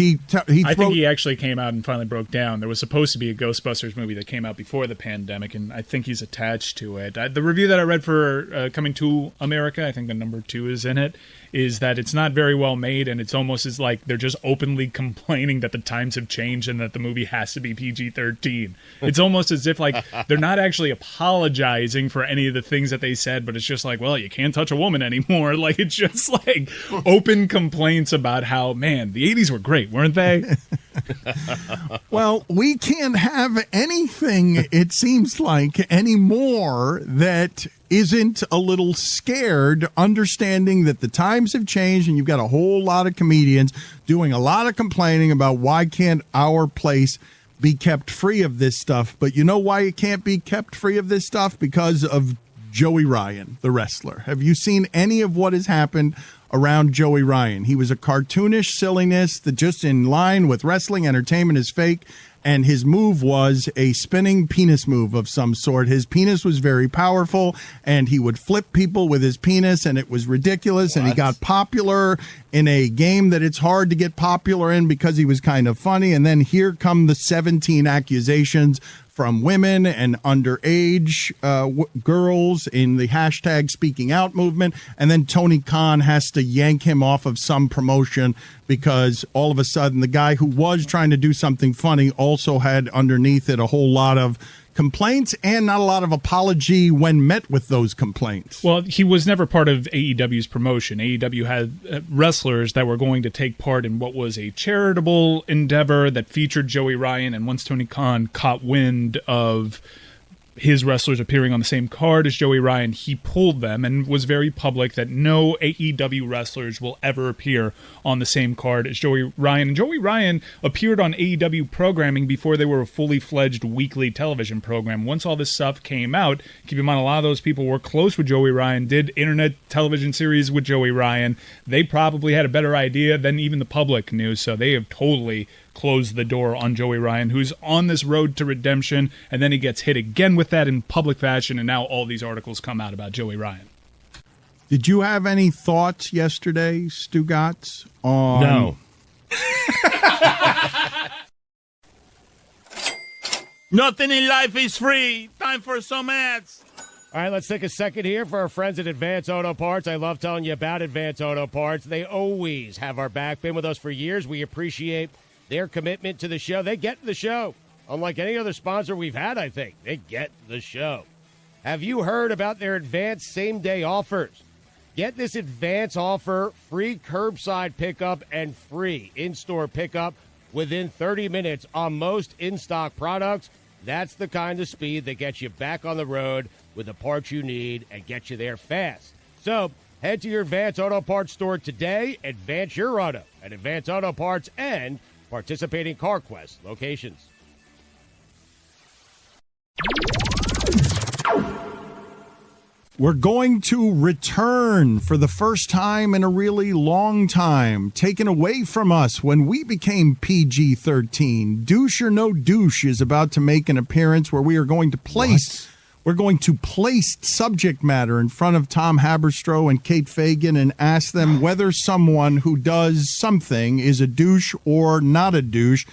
I think he actually came out and finally broke down. There was supposed to be a Ghostbusters movie that came out before the pandemic, and I think he's attached to it. The review that I read for Coming to America, I think the number 2 is in it, is that it's not very well made, and it's almost as like they're just openly complaining that the times have changed and that the movie has to be PG-13. It's almost as if like they're not actually apologizing for any of the things that they said, but it's just like, well, you can't touch a woman anymore. Like, it's just like open complaints about how, man, the 80s were great, weren't they? Well, we can't have anything, it seems like, anymore that isn't a little scared, understanding that the times have changed and you've got a whole lot of comedians doing a lot of complaining about why can't our place be kept free of this stuff. But you know why it can't be kept free of this stuff? Because of Joey Ryan, the wrestler. Have you seen any of what has happened around Joey Ryan? He was a cartoonish silliness that just in line with wrestling entertainment is fake. And his move was a spinning penis move of some sort. His penis was very powerful, and he would flip people with his penis, and it was ridiculous. And he got popular in a game that it's hard to get popular in because he was kind of funny. And then here come the 17 accusations from women and underage girls in the hashtag Speaking Out movement. And then Tony Khan has to yank him off of some promotion because all of a sudden the guy who was trying to do something funny also had underneath it a whole lot of complaints and not a lot of apology when met with those complaints. Well, he was never part of AEW's promotion. AEW had wrestlers that were going to take part in what was a charitable endeavor that featured Joey Ryan, and once Tony Khan caught wind of his wrestlers appearing on the same card as Joey Ryan, he pulled them and was very public that no AEW wrestlers will ever appear on the same card as Joey Ryan. And Joey Ryan appeared on AEW programming before they were a fully fledged weekly television program. Once all this stuff came out, keep in mind a lot of those people were close with Joey Ryan, did internet television series with Joey Ryan. They probably had a better idea than even the public knew, so they have totally close the door on Joey Ryan, who's on this road to redemption, and then he gets hit again with that in public fashion, and now all these articles come out about Joey Ryan. Did you have any thoughts yesterday, Stugotz? No. Nothing in life is free. Time for some ads. All right, let's take a second here for our friends at Advance Auto Parts. I love telling you about Advance Auto Parts. They always have our back. Been with us for years. We appreciate their commitment to the show. They get the show. Unlike any other sponsor we've had, I think. They get the show. Have you heard about their advanced same-day offers? Get this advance offer, free curbside pickup and free in-store pickup within 30 minutes on most in-stock products. That's the kind of speed that gets you back on the road with the parts you need and gets you there fast. So head to your Advance Auto Parts store today. Advance your auto at Advance Auto Parts and participating CarQuest locations. We're going to return for the first time in a really long time, taken away from us when we became PG-13. Douche or No Douche is about to make an appearance where we are going to place... We're going to place subject matter in front of Tom Haberstroh and Kate Fagan and ask them whether someone who does something is a douche or not a douche.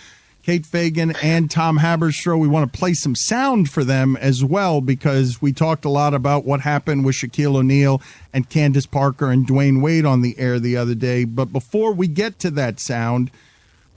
Kate Fagan and Tom Haberstroh, we want to play some sound for them as well because we talked a lot about what happened with Shaquille O'Neal and Candace Parker and Dwayne Wade on the air the other day. But before we get to that sound,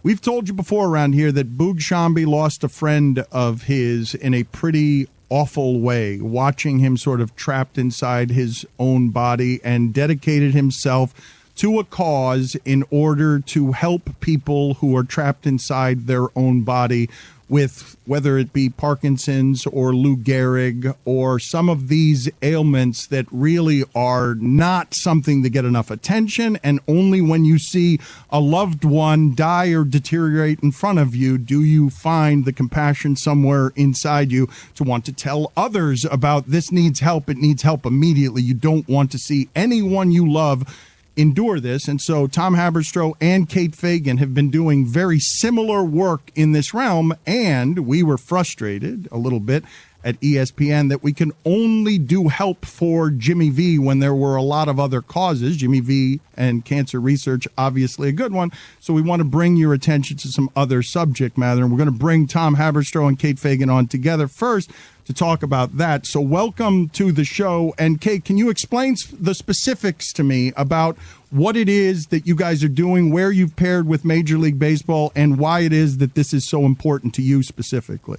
we've told you before around here that Boog Shambi lost a friend of his in a pretty awful way, watching him sort of trapped inside his own body, and dedicated himself to a cause in order to help people who are trapped inside their own body with whether it be Parkinson's or Lou Gehrig or some of these ailments that really are not something to get enough attention, and only when you see a loved one die or deteriorate in front of you do you find the compassion somewhere inside you to want to tell others about this needs help, it needs help immediately. You don't want to see anyone you love endure this. And so Tom Haberstroh and Kate Fagan have been doing very similar work in this realm, and we were frustrated a little bit at ESPN that we can only do help for Jimmy V when there were a lot of other causes. Jimmy V and cancer research, obviously a good one. So we want to bring your attention to some other subject matter, and we're going to bring Tom Haberstroh and Kate Fagan on together first to talk about that. So welcome to the show. And Kate, can you explain the specifics to me about what it is that you guys are doing, where you've paired with Major League Baseball, and why it is that this is so important to you specifically?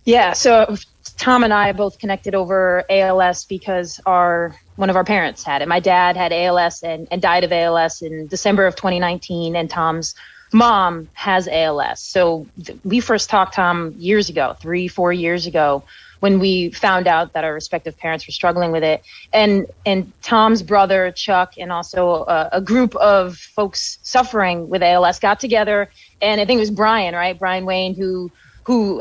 Yeah, so Tom and I both connected over ALS because one of our parents had it. My dad had ALS and died of ALS in December of 2019, and Tom's mom has ALS. So we first talked, Tom, years ago, 3-4 years ago, when we found out that our respective parents were struggling with it. And Tom's brother, Chuck, and also a group of folks suffering with ALS got together. And I think it was Brian, right? Brian Wayne, who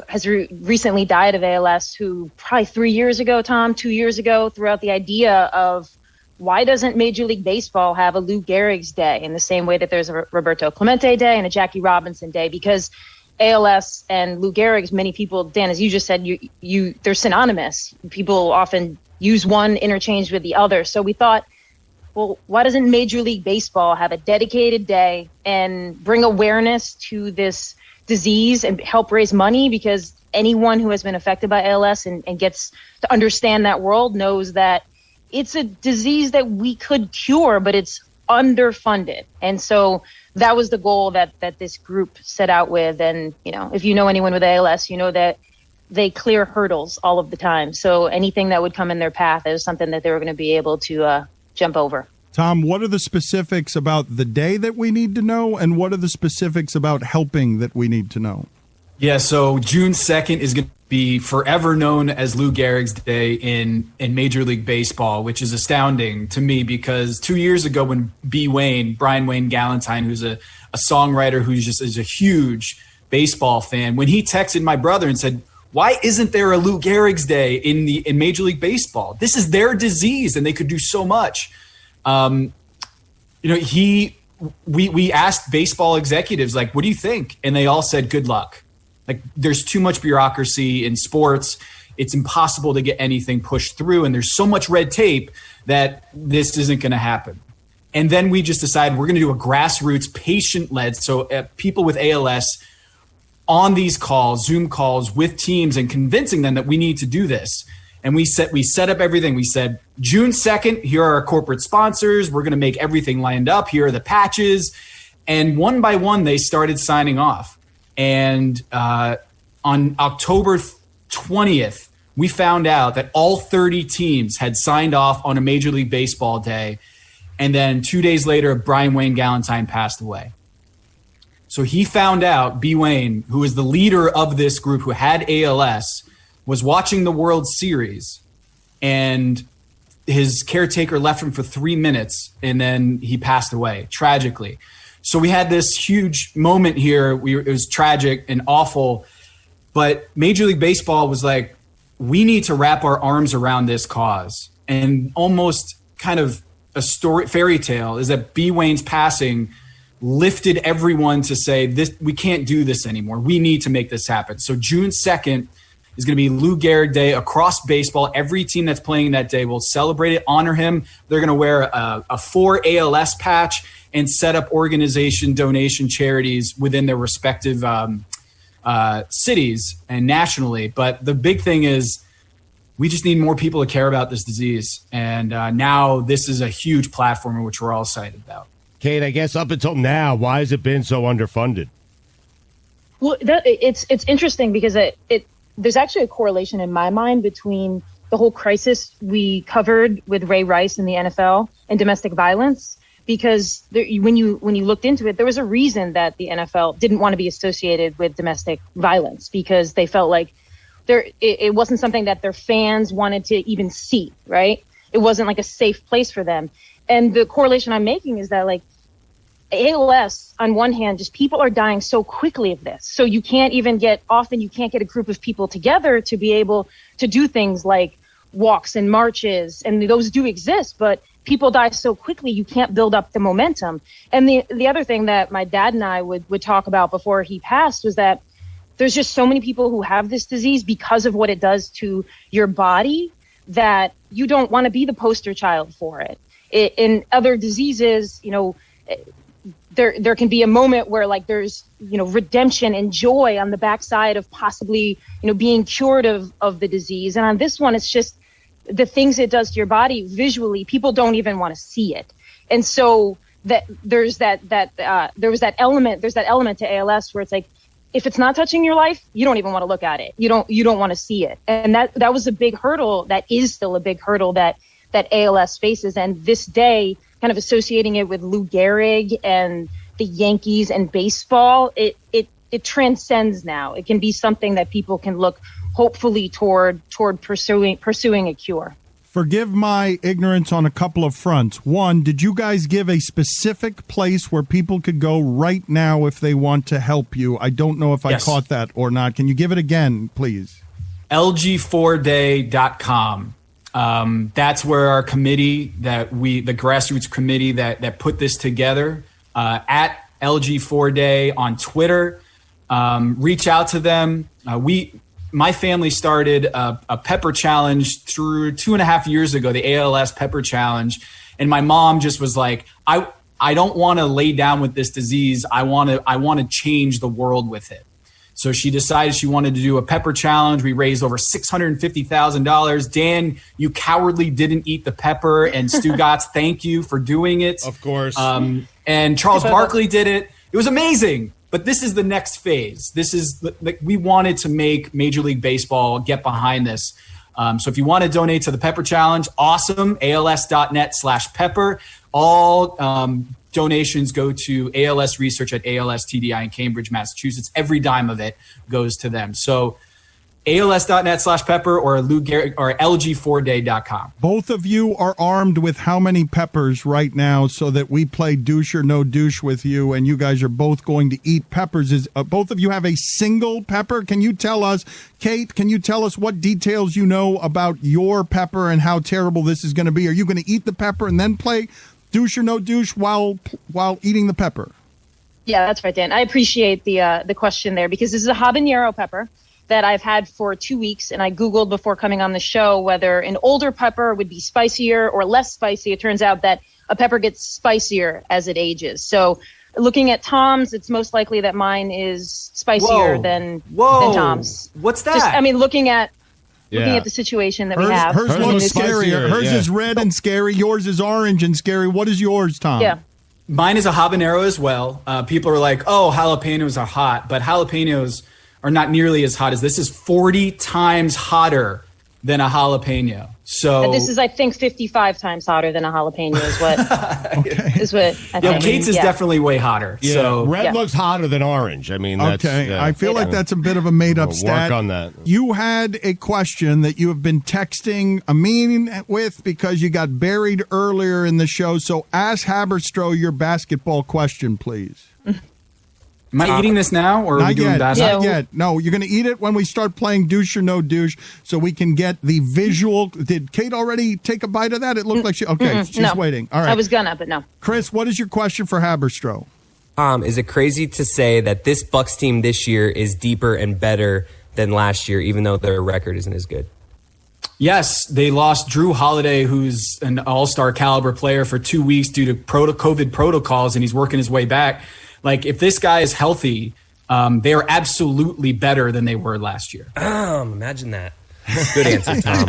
has recently died of ALS, who probably 3 years ago, Tom, 2 years ago, threw out the idea of, why doesn't Major League Baseball have a Lou Gehrig's Day in the same way that there's a Roberto Clemente Day and a Jackie Robinson Day? Because ALS and Lou Gehrig's, many people, Dan, as you just said, they're synonymous. People often use one interchanged with the other. So we thought, well, why doesn't Major League Baseball have a dedicated day and bring awareness to this disease and help raise money? Because anyone who has been affected by ALS and gets to understand that world knows that it's a disease that we could cure, but it's underfunded. And so that was the goal that this group set out with. And, if you know anyone with ALS, you know that they clear hurdles all of the time. So anything that would come in their path is something that they were going to be able to jump over. Tom, what are the specifics about the day that we need to know, and what are the specifics about helping that we need to know? Yeah, so June 2nd is going to be forever known as Lou Gehrig's Day in Major League Baseball, which is astounding to me because 2 years ago when Brian Wayne Galentine, who's a songwriter who's just is a huge baseball fan, when he texted my brother and said, why isn't there a Lou Gehrig's Day in Major League Baseball? This is their disease and they could do so much. We asked baseball executives, like, what do you think? And they all said, good luck. Like, there's too much bureaucracy in sports. It's impossible to get anything pushed through. And there's so much red tape that this isn't going to happen. And then we just decided we're going to do a grassroots patient-led. So people with ALS on these calls, Zoom calls with teams, and convincing them that we need to do this. And we set up everything. We said, June 2nd, here are our corporate sponsors. We're going to make everything lined up. Here are the patches. And one by one, they started signing off. And on October 20th, we found out that all 30 teams had signed off on a Major League Baseball day. And then 2 days later, Brian Wayne Galentine passed away. So he found out, B. Wayne, who is the leader of this group who had ALS, was watching the World Series. And his caretaker left him for 3 minutes, and then he passed away, tragically. So we had this huge moment here. It was tragic and awful, but Major League Baseball was like, we need to wrap our arms around this cause. And almost kind of a fairy tale is that B. Wayne's passing lifted everyone to say, this, we can't do this anymore. We need to make this happen. So June 2nd is going to be Lou Gehrig Day across baseball. Every team that's playing that day will celebrate it, honor him. They're going to wear a 4 ALS patch and set up organization donation charities within their respective cities and nationally. But the big thing is we just need more people to care about this disease. And now this is a huge platform, which we're all excited about. Kate, I guess up until now, why has it been so underfunded? Well, it's interesting because there's actually a correlation in my mind between the whole crisis we covered with Ray Rice in the NFL and domestic violence. because when you looked into it, there was a reason that the NFL didn't want to be associated with domestic violence, because they felt like it wasn't something that their fans wanted to even see, right? It wasn't like a safe place for them. And the correlation I'm making is that like ALS, on one hand, just people are dying so quickly of this. So you can't get a group of people together to be able to do things like walks and marches. And those do exist, but people die so quickly, you can't build up the momentum. And the other thing that my dad and I would talk about before he passed was that there's just so many people who have this disease because of what it does to your body that you don't want to be the poster child for it. In other diseases, there can be a moment where like there's, redemption and joy on the backside of possibly, being cured of the disease. And on this one, it's just the things it does to your body visually, people don't even want to see it. And so there's that element to ALS where it's like, if it's not touching your life, you don't even want to look at it. You don't want to see it. And that was a big hurdle. That is still a big hurdle that ALS faces. And this day, kind of associating it with Lou Gehrig and the Yankees and baseball, it transcends now. It can be something that people can look hopefully toward pursuing a cure. Forgive my ignorance on a couple of fronts. One, did you guys give a specific place where people could go right now if they want to help you? I don't know if I caught that or not. Can you give it again, please? LG4day.com. That's where our committee the grassroots committee that put this together, at LG4day on Twitter, reach out to them. My family started a pepper challenge through 2.5 years ago, the ALS pepper challenge. And my mom just was like, I don't want to lay down with this disease. I want to change the world with it. So she decided she wanted to do a pepper challenge. We raised over $650,000. Dan, you cowardly didn't eat the pepper. And Stugotz, thank you for doing it. Of course. And Charles Barkley did it. It was amazing. But this is the next phase. This is we wanted to make Major League Baseball get behind this. So if you want to donate to the Pepper Challenge, awesome. ALS.net/pepper. All donations go to ALS research at ALS TDI in Cambridge, Massachusetts. Every dime of it goes to them. So ALS.net/pepper or LG4day.com. Both of you are armed with how many peppers right now so that we play douche or no douche with you, and you guys are both going to eat peppers? Both of you have a single pepper? Can you tell us, Kate, what details you know about your pepper and how terrible this is going to be? Are you going to eat the pepper and then play douche or no douche while eating the pepper? Yeah, that's right, Dan. I appreciate the question there, because this is a habanero pepper that I've had for 2 weeks, and I Googled before coming on the show whether an older pepper would be spicier or less spicy. It turns out that a pepper gets spicier as it ages. So looking at Tom's, it's most likely that mine is spicier than Tom's. What's that? Looking at the situation that we have. Hers looks scarier. Hers is red and scary. Yours is orange and scary. What is yours, Tom? Yeah. Mine is a habanero as well. People are like, oh, jalapenos are hot, but jalapenos are not nearly as hot as this. Is 40 times hotter than a jalapeno. So and this is, I think, 55 times hotter than a jalapeno is what is what I think. Kate's is definitely way hotter. Yeah. So red looks hotter than orange. I mean, that's, I feel like that's a bit of a made-up stat. Work on that. You had a question that you have been texting Amin with because you got buried earlier in the show. So ask Haberstroh your basketball question, please. Am I eating this now, or are we doing basketball? Not yet. No, you're going to eat it when we start playing douche or no douche, so we can get the visual. Did Kate already take a bite of that? It looked like she's waiting. All right. I was gonna, but no. Chris, what is your question for Haberstroh? Is it crazy to say that this Bucks team this year is deeper and better than last year, even though their record isn't as good? Yes, they lost Drew Holiday, who's an all-star caliber player, for 2 weeks due to COVID protocols, and he's working his way back. Like, if this guy is healthy, they are absolutely better than they were last year. Imagine that. Good answer, Tom.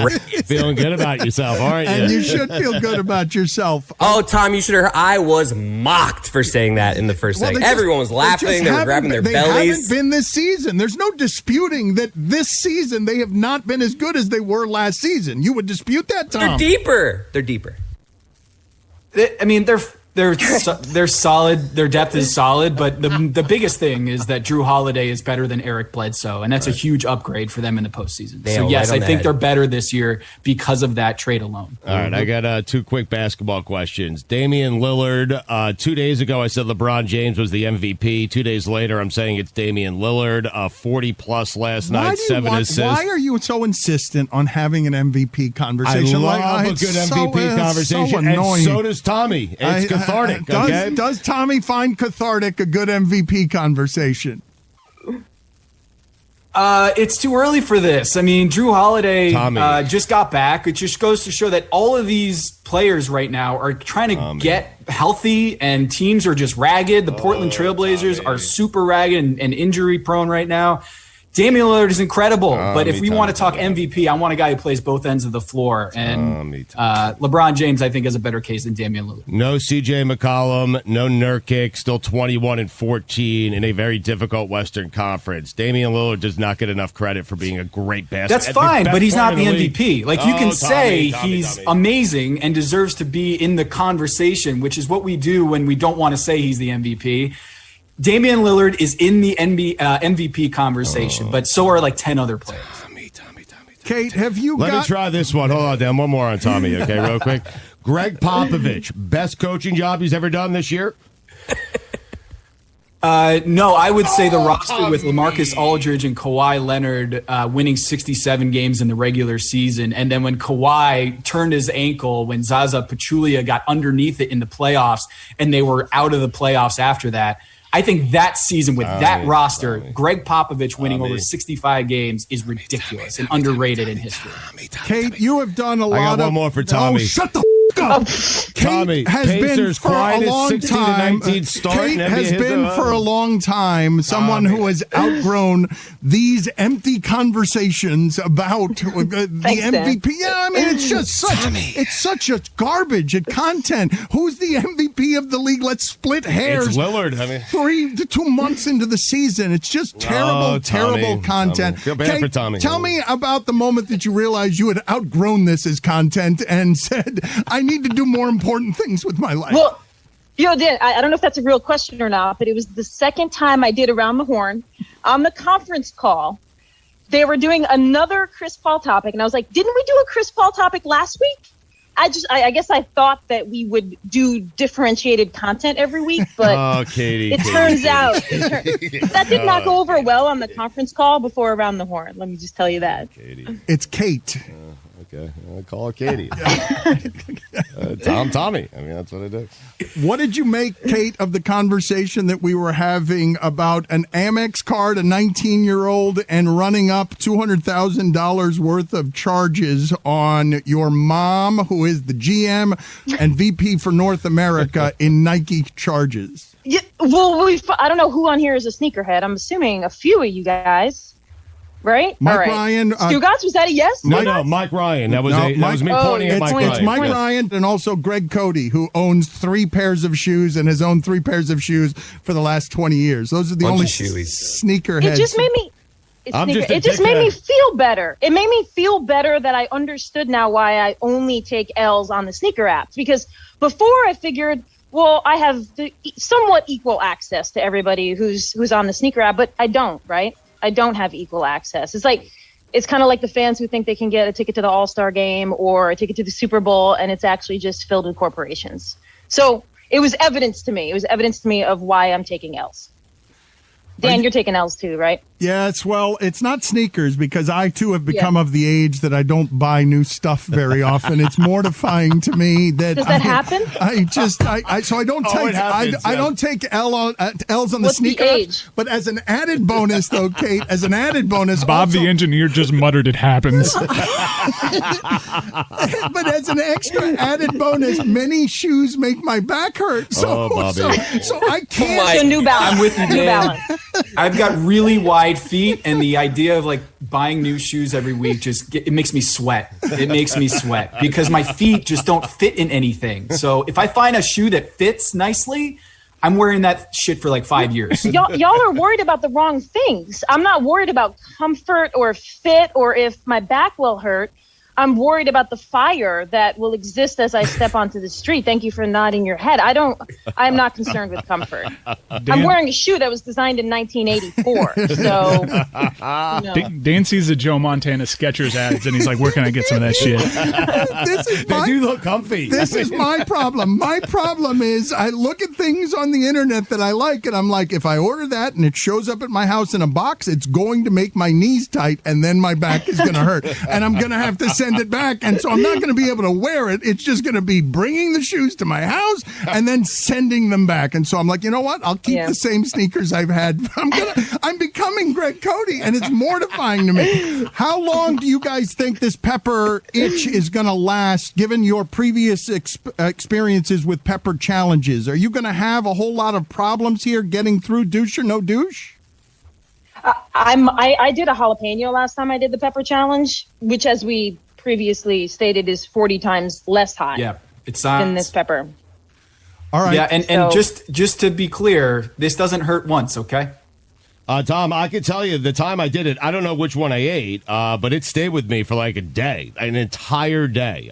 Great. Feeling good about yourself, aren't you? And you should feel good about yourself. Oh, Tom, you should have heard. I was mocked for saying that in the first segment. Everyone was laughing. They were grabbing their bellies. They haven't been this season. There's no disputing that this season they have not been as good as they were last season. You would dispute that, Tom? They're deeper. They're deeper. They're solid. Their depth is solid, but the biggest thing is that Drew Holiday is better than Eric Bledsoe, and that's a huge upgrade for them in the postseason. So yes, I think they're better this year because of that trade alone. All right, I got 2 quick basketball questions. Damian Lillard. 2 days ago, I said LeBron James was the MVP. 2 days later, I'm saying it's Damian Lillard. 40-plus last night, 7 assists. Why are you so insistent on having an MVP conversation? I love a good MVP conversation, so annoying. And so does Tommy. It's cathartic. Does Tommy find cathartic a good MVP conversation? It's too early for this. I mean, Drew Holiday just got back. It just goes to show that all of these players right now are trying to get healthy, and teams are just ragged. The Portland Trailblazers are super ragged and injury prone right now. Damian Lillard is incredible, but if we want to talk MVP, I want a guy who plays both ends of the floor. And LeBron James, I think, has a better case than Damian Lillard. No C.J. McCollum, no Nurkic, still 21-14 in a very difficult Western Conference. Damian Lillard does not get enough credit for being a great basketball. That's fine, but he's not the MVP. Like, you can say he's amazing and deserves to be in the conversation, which is what we do when we don't want to say he's the MVP. Damian Lillard is in the MVP conversation, but so are like 10 other players. Kate, have you Let me try this one. Hold on, Dan. One more on Tommy, okay, real quick. Greg Popovich, best coaching job he's ever done this year? No, I would say the roster with LaMarcus Aldridge and Kawhi Leonard winning 67 games in the regular season. And then when Kawhi turned his ankle, when Zaza Pachulia got underneath it in the playoffs, and they were out of the playoffs after that, I think that season with that roster, Greg Popovich winning over 65 games is ridiculous and underrated in history. Kate, you have done a lot of... I got one more for Tommy. Oh, shut the up. Tommy, has Pacers been for a long time. Kate has been for a long time someone who has outgrown these empty conversations about the MVP. Yeah, I mean, it's just such a garbage at content. Who's the MVP of the league? Let's split hairs. It's Lillard. I mean, 3 to 2 months into the season, it's just terrible content. Feel bad for Tommy. Tell me about the moment that you realized you had outgrown this as content and said, I need to do more important things with my life. Well, Dan, I don't know if that's a real question or not, but it was the second time I did Around the Horn. On the conference call, they were doing another Chris Paul topic, and I was like, didn't we do a Chris Paul topic last week? I guess I thought that we would do differentiated content every week, but Katie, turns out that did not go over well on the conference call before Around the Horn. Let me just tell you that. Katie. It's Kate. Okay, I'll call her Katie. Tommy. I mean, that's what I do. What did you make, Kate, of the conversation that we were having about an Amex card, a 19-year-old, and running up $200,000 worth of charges on your mom, who is the GM and VP for North America in Nike charges? Yeah, well, I don't know who on here is a sneakerhead. I'm assuming a few of you guys. Right? Mike All right. Ryan. Stugotz, was that a yes? No, Mike Ryan. That was me pointing at Mike Ryan. It's Mike Ryan and also Greg Cody, who owns 3 pairs of shoes and has owned 3 pairs of shoes for the last 20 years. Those are the only sneakerheads. It just made me feel better. It made me feel better that I understood now why I only take L's on the sneaker apps. Because before I figured, well, I have the somewhat equal access to everybody who's on the sneaker app, but I don't, right? I don't have equal access. It's kind of like the fans who think they can get a ticket to the All-Star game or a ticket to the Super Bowl, and it's actually just filled with corporations. So it was evidence to me. It was evidence to me of why I'm taking L's. Dan, you're taking L's too, right? Yes, well, it's not sneakers because I too have become of the age that I don't buy new stuff very often. It's mortifying to me that Does that happen? So I don't take I don't take L's on the sneaker. Age? But as an added bonus, though, Kate, Bob the engineer just muttered it happens. But as an extra added bonus, many shoes make my back hurt. So I can't. So New Balance. I'm with you, Dan. New Balance. I've got really wide feet, and the idea of like buying new shoes every week it makes me sweat. It makes me sweat because my feet just don't fit in anything. So if I find a shoe that fits nicely, I'm wearing that shit for like 5 years. Y'all are worried about the wrong things. I'm not worried about comfort or fit or if my back will hurt. I'm worried about the fire that will exist as I step onto the street. Thank you for nodding your head. I'm not concerned with comfort. I'm wearing a shoe that was designed in 1984. So, Dan sees the Joe Montana Skechers ads, and he's like, where can I get some of that shit? They do look comfy. This is my problem. My problem is I look at things on the internet that I like, and I'm like, if I order that and it shows up at my house in a box, it's going to make my knees tight, and then my back is going to hurt, and I'm going to have to send it back, and so I'm not going to be able to wear it. It's just going to be bringing the shoes to my house and then sending them back. And so I'm like, you know what? I'll keep the same sneakers I've had. I'm becoming Greg Cody, and it's mortifying to me. How long do you guys think this pepper itch is going to last, given your previous experiences with pepper challenges? Are you going to have a whole lot of problems here getting through douche or no douche? I did a jalapeno last time I did the pepper challenge, which, as we previously stated, is 40 times less hot than this pepper. All right. Yeah, and just to be clear, this doesn't hurt once, okay? Tom, I can tell you the time I did it, I don't know which one I ate, but it stayed with me for like a day, an entire day.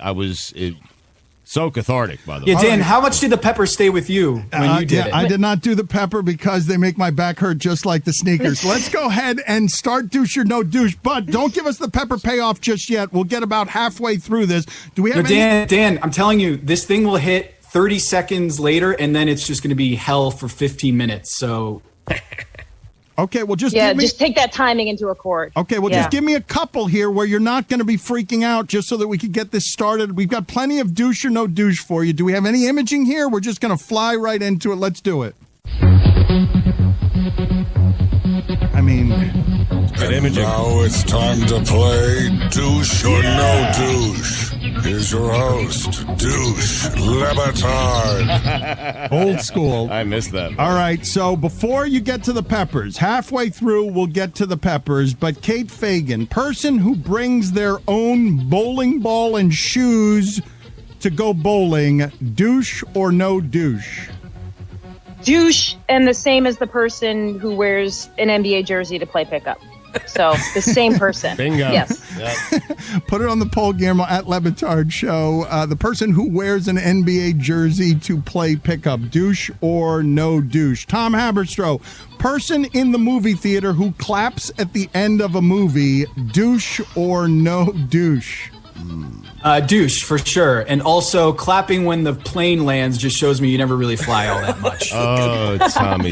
So cathartic, by the way. Yeah, Dan, how much did the pepper stay with you when you did it? I did not do the pepper because they make my back hurt just like the sneakers. Let's go ahead and start douche or no douche, but don't give us the pepper payoff just yet. We'll get about halfway through this. Do we have Dan, I'm telling you, this thing will hit 30 seconds later, and then it's just going to be hell for 15 minutes. So... Okay, well, just take that timing into account. Okay, well, just give me a couple here where you're not going to be freaking out, just so that we can get this started. We've got plenty of douche or no douche for you. Do we have any imaging here? We're just going to fly right into it. Let's do it. I mean... And now it's time to play Douche or No Douche. Here's your host, Douche Lebatard. Old school. I missed that. All right, so before you get to the peppers, halfway through we'll get to the peppers, but Kate Fagan, person who brings their own bowling ball and shoes to go bowling, douche or no douche? Douche, and the same as the person who wears an NBA jersey to play pickup. So the same person. Bingo. Yes. Yep. Put it on the poll, Guillermo, at Lebatard Show. The person who wears an NBA jersey to play pickup, douche or no douche? Tom Haberstroh, person in the movie theater who claps at the end of a movie, douche or no douche? Douche, for sure. And also, clapping when the plane lands just shows me you never really fly all that much. Oh, Tommy.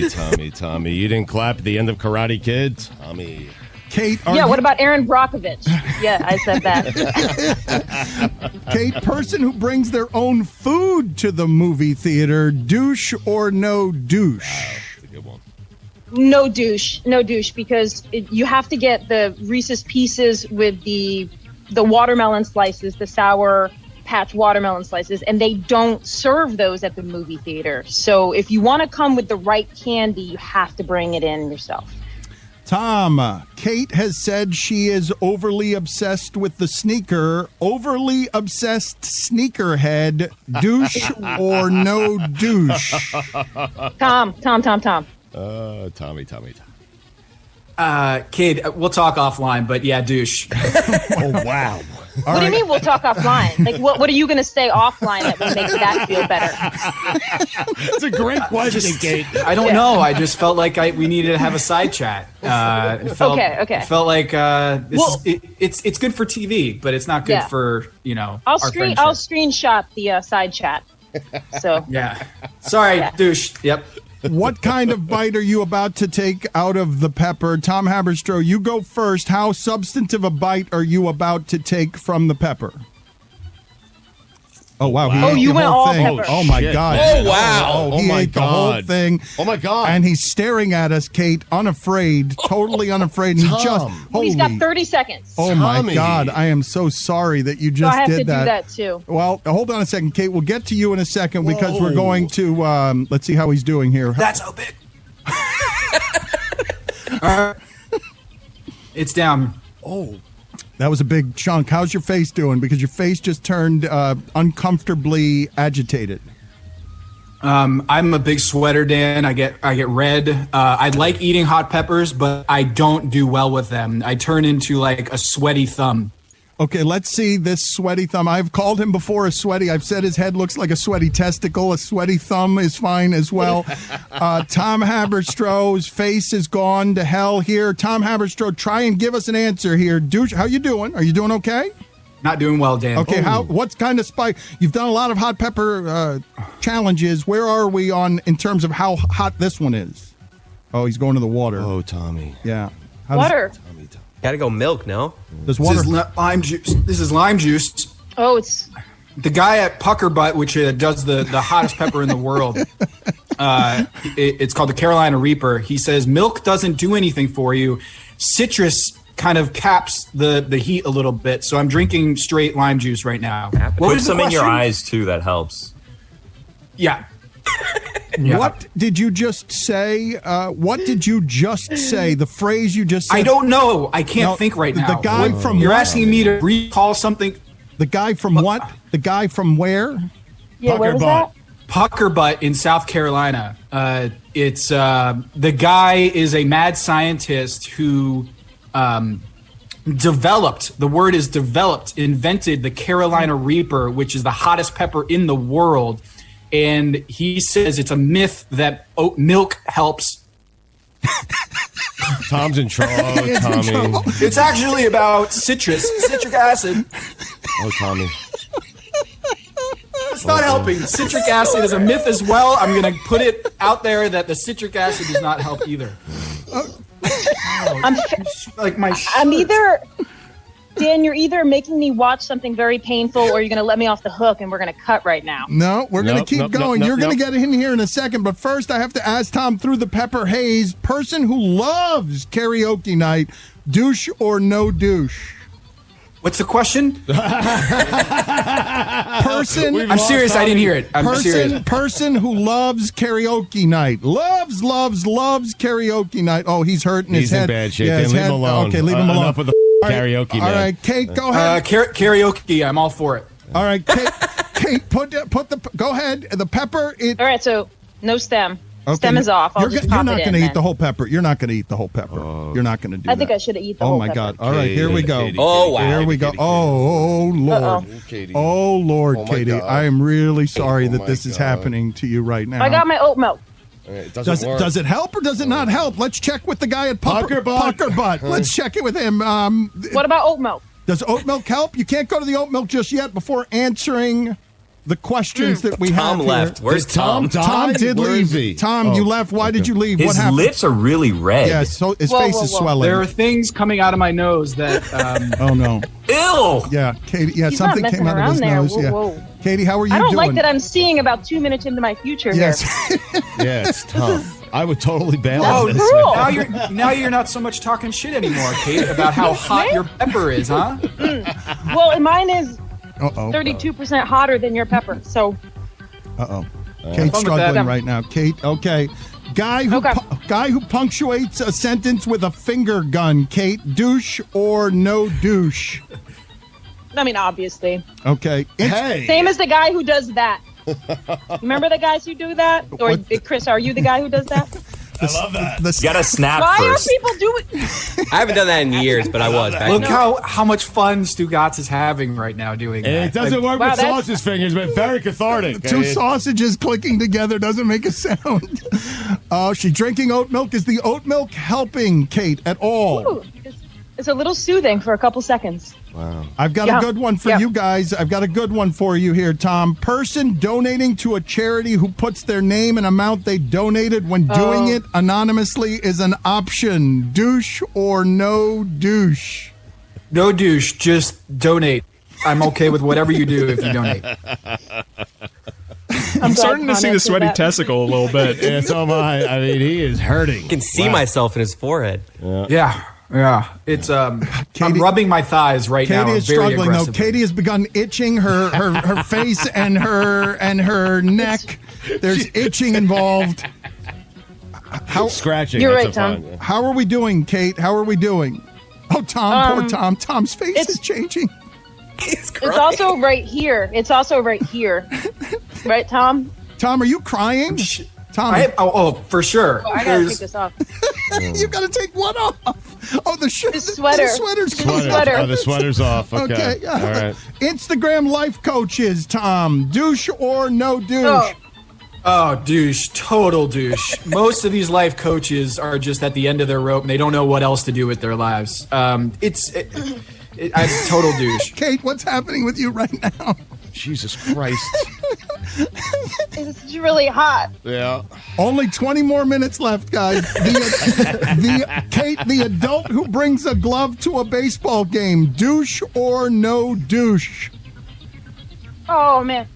You didn't clap at the end of Karate Kid? Tommy. Kate, what about Aaron Brockovich? Yeah, I said that. Kate, person who brings their own food to the movie theater, douche or no douche? That's a good one. No douche, because you have to get the Reese's Pieces with the watermelon slices, the Sour Patch watermelon slices, and they don't serve those at the movie theater. So if you want to come with the right candy, you have to bring it in yourself. Tom, Kate has said she is overly obsessed with the sneaker. Overly obsessed sneakerhead, douche or no douche? Tom. Tommy. Kate, we'll talk offline, but yeah, douche. Oh, wow. What do you mean we'll talk offline? Like, what are you going to say offline that would make that feel better? That's a great question, Kate. I don't know. I just felt like we needed to have a side chat. Okay. It felt like it's good for TV, but it's not good for, I'll screenshot the side chat. So yeah. Sorry, douche. Yep. What kind of bite are you about to take out of the pepper? Tom Haberstroh, you go first. How substantive a bite are you about to take from the pepper? Oh, wow. You went all pepper. Oh, my God. Oh, wow. He ate the whole thing. Oh, my God. And he's staring at us, Kate, unafraid, totally unafraid. And he's got 30 seconds. Oh, my God. I am so sorry that you just did that. I have to do that, too. Well, hold on a second, Kate. We'll get to you in a second because we're going to, let's see how he's doing here. That's how big. It's down. Oh. That was a big chunk. How's your face doing? Because your face just turned uncomfortably agitated. I'm a big sweater, Dan. I get red. I like eating hot peppers, but I don't do well with them. I turn into like a sweaty thumb. Okay, let's see this sweaty thumb. I've called him before a sweaty. I've said his head looks like a sweaty testicle. A sweaty thumb is fine as well. Tom Haberstroh's face is gone to hell here. Tom Haberstroh, try and give us an answer here. Douche, how you doing? Are you doing okay? Not doing well, Dan. Okay, what kind of spice? You've done a lot of hot pepper challenges. Where are we on in terms of how hot this one is? Oh, he's going to the water. Oh, Tommy. Yeah. Water. Gotta go milk, no? There's water. This is lime juice. This is lime juice. Oh, it's the guy at Pucker Butt, which does the hottest pepper in the world. It's called the Carolina Reaper. He says milk doesn't do anything for you. Citrus kind of caps the heat a little bit. So I'm drinking straight lime juice right now. Put some in your eyes too. That helps. Yeah. What did you just say? What did you just say? The phrase you just said? I don't know. I can't think right now. The guy from You're what? asking me to recall something. The guy from what? The guy from where? Yeah, where was that? Pucker Butt in South Carolina. It's the guy is a mad scientist who invented the Carolina Reaper, which is the hottest pepper in the world. And he says it's a myth that oat milk helps. Tom's in trouble. Tommy. It's actually about citric acid. Oh, Tommy. It's not helping. Citric acid is a myth as well. I'm going to put it out there that the citric acid does not help either. I'm either, Dan, you're either making me watch something very painful or you're going to let me off the hook and we're going to cut right now. No, we're going to keep going. You're going to get in here in a second. But first, I have to ask Tom through the pepper haze, person who loves karaoke night, douche or no douche? What's the question? Person. I'm serious. I didn't hear it. I'm serious. Person who loves karaoke night. Loves karaoke night. Oh, he's hurting his head. He's in bad shape. Yeah, Leave him alone. Okay, leave him alone. Enough with the karaoke, man. All right, Kate, go ahead. Karaoke, I'm all for it. All right, Kate, put the. Go ahead. The pepper. All right, so no stem. Okay, Stem is off. I'll just pop you're not it going to in eat the whole pepper. You're not going to eat the whole pepper. You're not going to do that. I think I should have eaten the whole pepper. Oh, my God. All right, here we go. Katie, oh, wow. Here we go. Oh, Lord. Katie. Oh, Lord, Oh, my Katie. God. I am really sorry that my this is God. happening to you right now. I got my oat milk. It Does it help or does it not help? Let's check with the guy at Pucker Butt. Let's check it with him. What about oat milk? Does oat milk help? You can't go to the oat milk just yet before answering the questions that we have Tom here. left. Where's Tom? Tom did Where is he? leave. Tom, you left. Why did you leave? His What happened? lips are really red. Yeah, so his face is swelling. There are things coming out of my nose that. Oh no! Ew! Yeah, Katie. Yeah, He's not something came messing out of his around nose. there. Yeah, Whoa. Katie, how are you I don't doing? like that I'm seeing about 2 minutes into my future Yes. here. Yeah, it's tough. I would totally bail Oh, on this. cruel. now you're not so much talking shit anymore, Kate, about how hot your pepper is, huh? Well, and mine is Uh-oh. 32% hotter than your pepper. So Uh-oh. fun Kate's with struggling that. right now. Kate, okay. Guy who punctuates a sentence with a finger gun. Kate, douche or no douche? I mean, obviously. Okay. Hey. Same as the guy who does that. Remember the guys who do that? Or Chris, are you the guy who does that? I love that. You gotta snap Why first. are people doing? I haven't done that in years, but I was back Look then. how much fun Stugotz is having right now doing that. It doesn't work Wow, with that's- sausage fingers, but very cathartic. Two sausages clicking together doesn't make a sound. She's drinking oat milk. Is the oat milk helping Kate at all? Ooh, it's a little soothing for a couple seconds. Wow. I've got a good one for you guys. I've got a good one for you here, Tom. Person donating to a charity who puts their name and amount they donated when doing it anonymously is an option. Douche or no douche? No douche, just donate. I'm okay with whatever you do if you donate. I'm starting to see the sweaty testicle a little bit. Yeah, so am I. I mean, he is hurting. I can see myself in his forehead. Yeah. It's I'm rubbing my thighs right now. Katie is very struggling though. aggressively. Katie has begun itching her face and her neck. There's itching involved. How scratching? You're That's right, Tom. fine. How are we doing, Kate? How are we doing? Oh, Tom, poor Tom. Tom's face is changing. He's It's also right here. Right, Tom? Tom, are you crying? Tom. For sure. Oh, I gotta take this off. You gotta take one off. Oh, the sweater. The sweater's Sweater. Oh, the sweater's off. Okay. All right. Instagram life coaches, Tom. Douche or no douche? Oh, douche. Total douche. Most of these life coaches are just at the end of their rope and they don't know what else to do with their lives. I'm total douche. Kate, what's happening with you right now? Jesus Christ. It's really hot. Yeah. Only 20 more minutes left, guys. Kate, the adult who brings a glove to a baseball game, douche or no douche? Oh, man.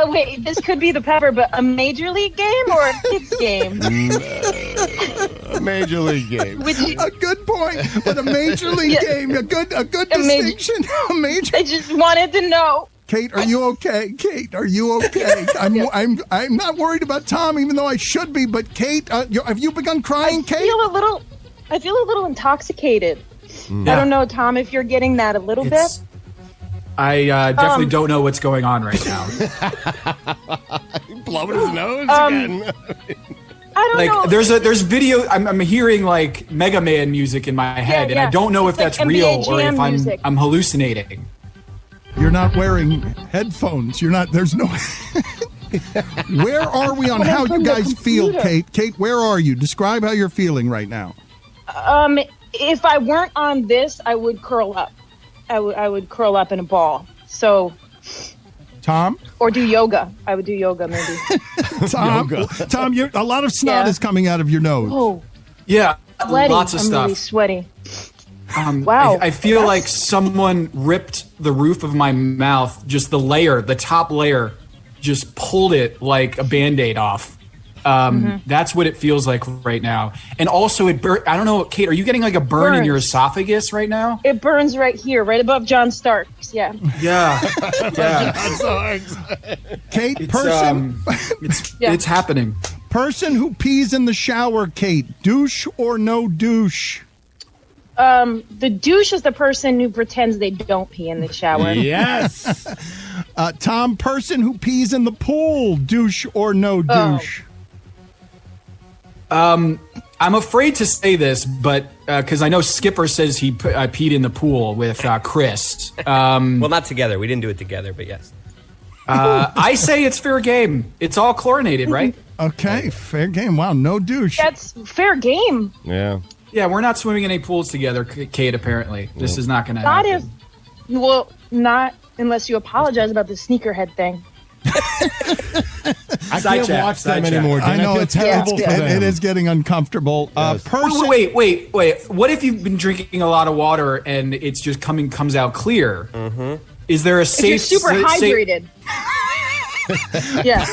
Wait, this could be the pepper, but a major league game or a kids game? A major league game. A good point, but a major league game. A good distinction. I just wanted to know. Kate, are you okay? Kate, are you okay? I'm not worried about Tom, even though I should be. But Kate, have you begun crying, Kate? I feel a little intoxicated. I don't know, Tom, if you're getting that a little bit. I definitely don't know what's going on right now. Blowing his nose again. I don't know. There's video. I'm hearing like Mega Man music in my head, and I don't know if that's real or if I'm hallucinating. You're not wearing headphones. You're not. There's no. Where are we on how you guys feel, Kate? Kate, where are you? Describe how you're feeling right now. If I weren't on this, I would curl up. I would curl up in a ball. So, Tom, or do yoga. I would do yoga maybe. Tom, a lot of snot is coming out of your nose. Oh, yeah, sweaty. Lots of I'm stuff. Really sweaty. Wow, I feel like someone ripped the roof of my mouth, just the top layer, just pulled it like a Band-Aid off. That's what it feels like right now. And also I don't know, Kate, are you getting like a burn in your esophagus right now? It burns right here, right above John Starks. Yeah. Yeah. Kate, it's happening. Person who pees in the shower, Kate, douche or no douche? The douche is the person who pretends they don't pee in the shower. Yes. Tom, person who pees in the pool, douche or no douche? I'm afraid to say this, but because I know Skipper says he peed in the pool with Chris. Well, not together. We didn't do it together, but yes. I say it's fair game. It's all chlorinated, right? Okay, fair game. Wow, no douche. That's fair game. Yeah. Yeah, we're not swimming in any pools together, Kate, apparently. This is not going to happen. Not unless you apologize about the sneakerhead thing. I can't watch them anymore. I know, it's terrible for them. It is getting uncomfortable. Yes. Wait. What if you've been drinking a lot of water and it's just comes out clear? Mm-hmm. Is there a safe... If you're super hydrated. Yeah.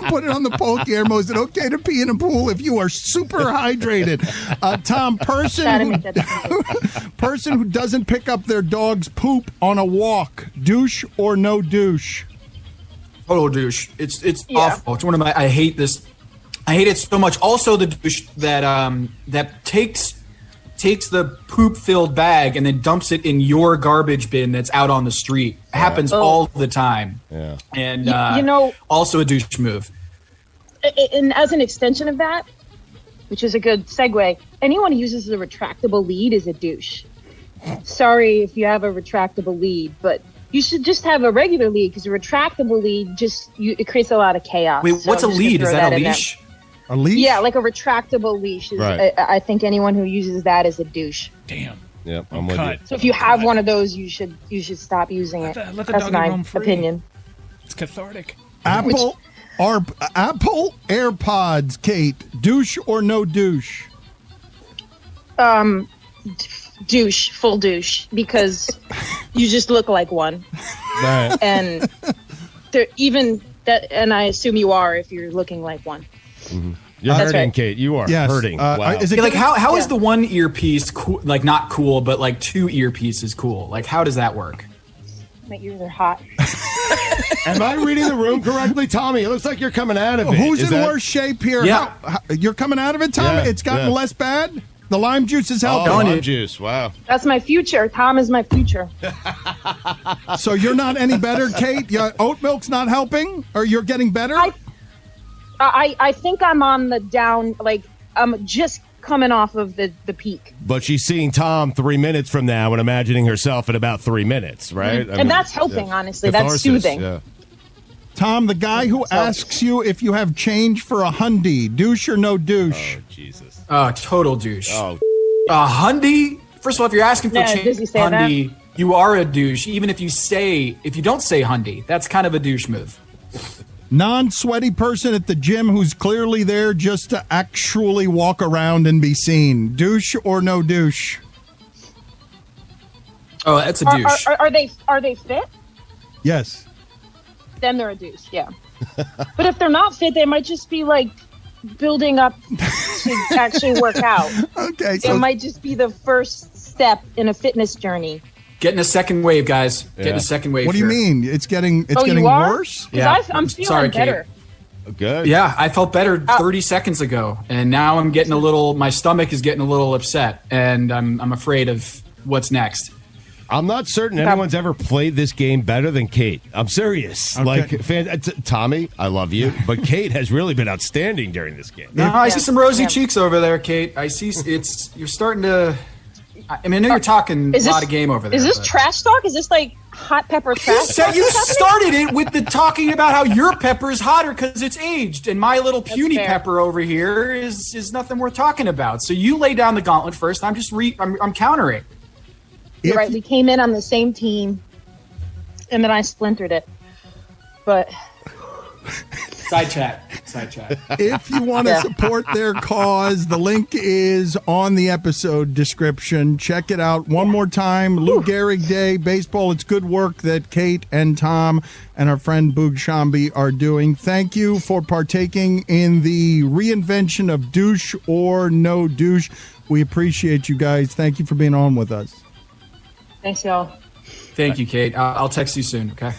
Put it on the poll, Guillermo. Is it okay to pee in a pool if you are super hydrated? Tom, person who doesn't pick up their dog's poop on a walk, douche or no douche? Total douche. It's awful. It's one of my. I hate this. I hate it so much. Also, the douche that takes the poop-filled bag and then dumps it in your garbage bin that's out on the street. It happens all the time. Yeah. And also a douche move. And as an extension of that, which is a good segue, anyone who uses a retractable lead is a douche. Sorry if you have a retractable lead, but you should just have a regular lead because a retractable lead it creates a lot of chaos. Wait, what's a lead? Is that a leash? A leash? Yeah, like a retractable leash. Right. I think anyone who uses that is a douche. Damn. Yep, I'm with you. So if you have one of those, you should stop using it. Let the That's doggy my roam free. opinion. It's cathartic. Apple AirPods, Kate, douche or no douche? Douche, full douche, because you just look like one. Right. And and I assume you are if you're looking like one. Mm-hmm. You're hurting, right. Kate. You are hurting. Wow. Is it like how is the one earpiece cool, like not cool, but like two earpieces cool? Like how does that work? My ears are hot. Am I reading the room correctly, Tommy? It looks like you're coming out of it. Who's in worse shape here? Yeah. You're coming out of it, Tommy? Yeah, it's gotten less bad? The lime juice is helping. lime juice. Wow. That's my future. Tom is my future. So you're not any better, Kate? Oat milk's not helping? Or you're getting better? I think I'm on the down, like, I'm just coming off of the peak. But she's seeing Tom 3 minutes from now and imagining herself in about 3 minutes, right? And that's helping, honestly. That's soothing. Yeah. Tom, the guy who asks you if you have change for a hundy, douche or no douche? Oh, Jesus. Total douche. Oh, a hundy? First of all, if you're asking for Yeah, does he change say hundy, you are a douche. Even if you don't say hundy, that's kind of a douche move. Non-sweaty person at the gym who's clearly there just to actually walk around and be seen. Douche or no douche? Oh, that's a douche. Are they fit? Yes. Then they're a douche, yeah. But if they're not fit, they might just be like building up to actually work out. Okay. It might just be the first step in a fitness journey. Getting a second wave, guys. Getting a second wave. What do you here. mean? It's getting you are? worse? Yeah. I'm feeling Sorry, better. Kate. Good. Yeah, I felt better 30 seconds ago, and now I'm getting my stomach is getting a little upset, and I'm afraid of what's next. I'm not certain anyone's ever played this game better than Kate. I'm serious. Okay. Tommy, I love you, but Kate has really been outstanding during this game. No, I see some rosy cheeks over there, Kate. I see you're starting to. I mean, I know you're talking a lot of game over there. Is this trash talk? Is this like hot pepper trash? You started it with the talking about how your pepper is hotter because it's aged, and my little puny pepper over here is nothing worth talking about. So you lay down the gauntlet first. I'm just I'm countering. You're right. We came in on the same team, and then I splintered it. But side chat. If you want to support their cause, the link is on the episode description. Check it out one more time. Lou Gehrig Day Baseball. It's good work that Kate and Tom and our friend Boog Shambi are doing. Thank you for partaking in the reinvention of douche or no douche. We appreciate you guys. Thank you for being on with us. Thanks, y'all. Thank you, Kate. I'll text you soon, okay?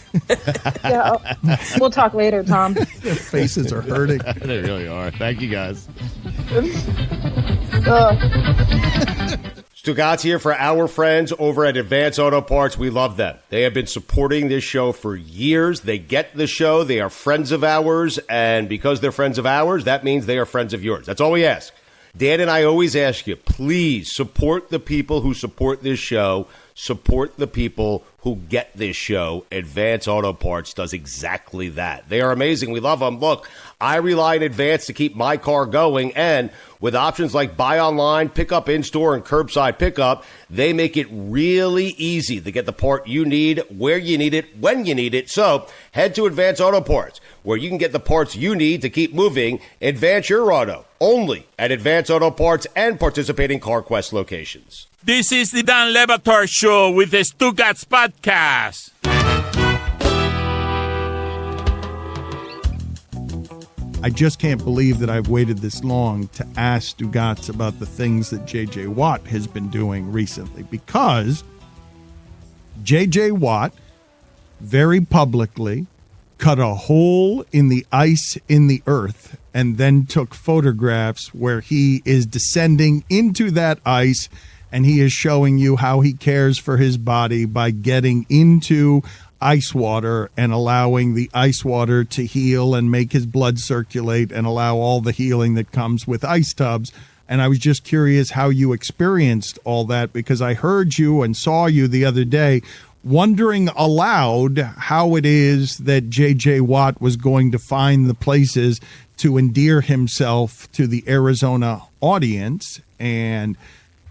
Yeah, we'll talk later, Tom. Their faces are hurting. They really are. Thank you, guys. Stugotz here for our friends over at Advance Auto Parts. We love them. They have been supporting this show for years. They get the show. They are friends of ours. And because they're friends of ours, that means they are friends of yours. That's all we ask. Dan and I always ask you, please support the people who support this show. Support the people who get this show. Advance Auto Parts does exactly that. They are amazing. We love them. Look, I rely on Advance to keep my car going, and with options like buy online, pick up in-store, and curbside pickup, they make it really easy to get the part you need, where you need it, when you need it. So head to Advance Auto Parts, where you can get the parts you need to keep moving. Advance your auto, only at Advance Auto Parts and participating CarQuest locations. This is the Dan Lebatard Show with the Stugotz podcast. I just can't believe that I've waited this long to ask Stugotz about the things that J.J. Watt has been doing recently, because J.J. Watt very publicly cut a hole in the ice in the earth and then took photographs where he is descending into that ice, and he is showing you how he cares for his body by getting into ice water and allowing the ice water to heal and make his blood circulate and allow all the healing that comes with ice tubs. And I was just curious how you experienced all that, because I heard you and saw you the other day wondering aloud how it is that J.J. Watt was going to find the places to endear himself to the Arizona audience. And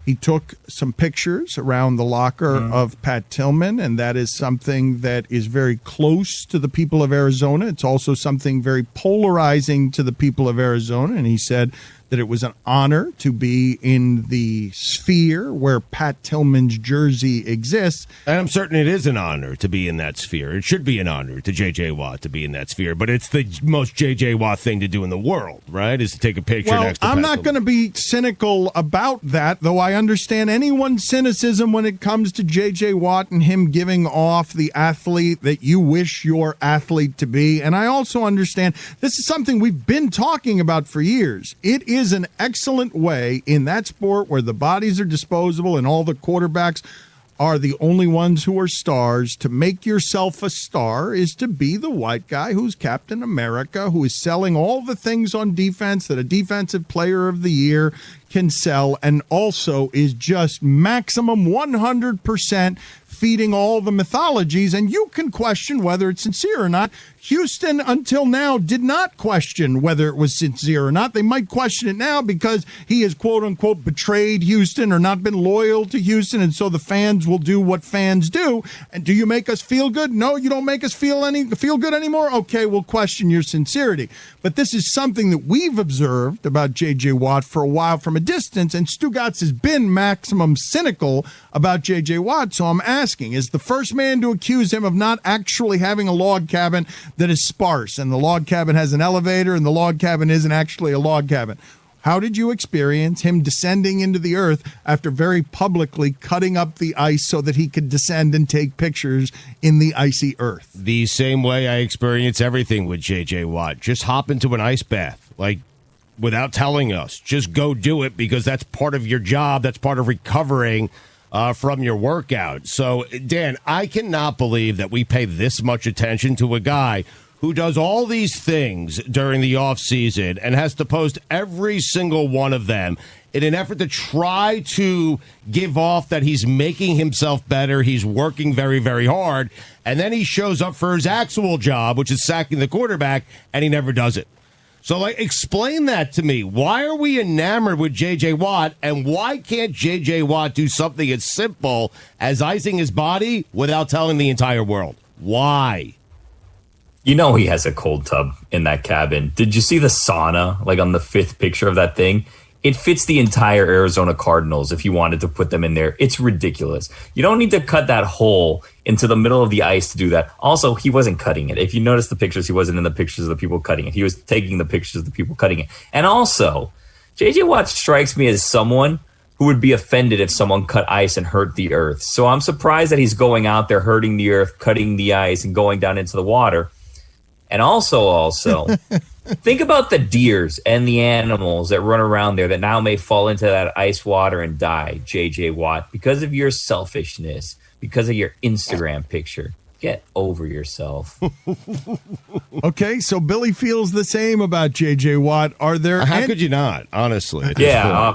he took some pictures around the locker of Pat Tillman, and that is something that is very close to the people of Arizona. It's also something very polarizing to the people of Arizona, and he said that it was an honor to be in the sphere where Pat Tillman's jersey exists. And I'm certain it is an honor to be in that sphere. It should be an honor to J.J. Watt to be in that sphere, but it's the most J.J. Watt thing to do in the world, right, is to take a picture next to I'm Pat not going to be cynical about that, though I understand anyone's cynicism when it comes to J.J. Watt and him giving off the athlete that you wish your athlete to be. And I also understand this is something we've been talking about for years. It is an excellent way in that sport where the bodies are disposable and all the quarterbacks are the only ones who are stars. To make yourself a star is to be the white guy who's Captain America, who is selling all the things on defense that a defensive player of the year can sell, and also is just maximum 100% feeding all the mythologies. And you can question whether it's sincere or not. Houston, until now, did not question whether it was sincere or not. They might question it now because he has, quote-unquote, betrayed Houston or not been loyal to Houston, and so the fans will do what fans do. And do you make us feel good? No, you don't make us feel good anymore? Okay, we'll question your sincerity. But this is something that we've observed about J.J. Watt for a while from a distance, and Stugotz has been maximum cynical about J.J. Watt. So I'm asking, is the first man to accuse him of not actually having a log cabin that is sparse, and the log cabin has an elevator, and the log cabin isn't actually a log cabin? How did you experience him descending into the earth after very publicly cutting up the ice so that he could descend and take pictures in the icy earth? The same way I experience everything with J.J. Watt. Just hop into an ice bath, like, without telling us. Just go do it, because that's part of your job. That's part of recovering from your workout. So, Dan, I cannot believe that we pay this much attention to a guy who does all these things during the off season and has to post every single one of them in an effort to try to give off that he's making himself better. He's working very, very hard. And then he shows up for his actual job, which is sacking the quarterback, and he never does it. So, explain that to me. Why are we enamored with J.J. Watt, and why can't J.J. Watt do something as simple as icing his body without telling the entire world? Why? You know he has a cold tub in that cabin. Did you see the sauna, on the 5th picture of that thing? It fits the entire Arizona Cardinals if you wanted to put them in there. It's ridiculous. You don't need to cut that hole into the middle of the ice to do that. Also, he wasn't cutting it. If you notice the pictures, he wasn't in the pictures of the people cutting it. He was taking the pictures of the people cutting it. And also, J.J. Watt strikes me as someone who would be offended if someone cut ice and hurt the earth. So I'm surprised that he's going out there hurting the earth, cutting the ice, and going down into the water. And also, think about the deers and the animals that run around there that now may fall into that ice water and die, J.J. Watt, because of your selfishness, because of your Instagram picture. Get over yourself. Okay, so Billy feels the same about J.J. Watt. Are there? How could you not? Honestly, yeah.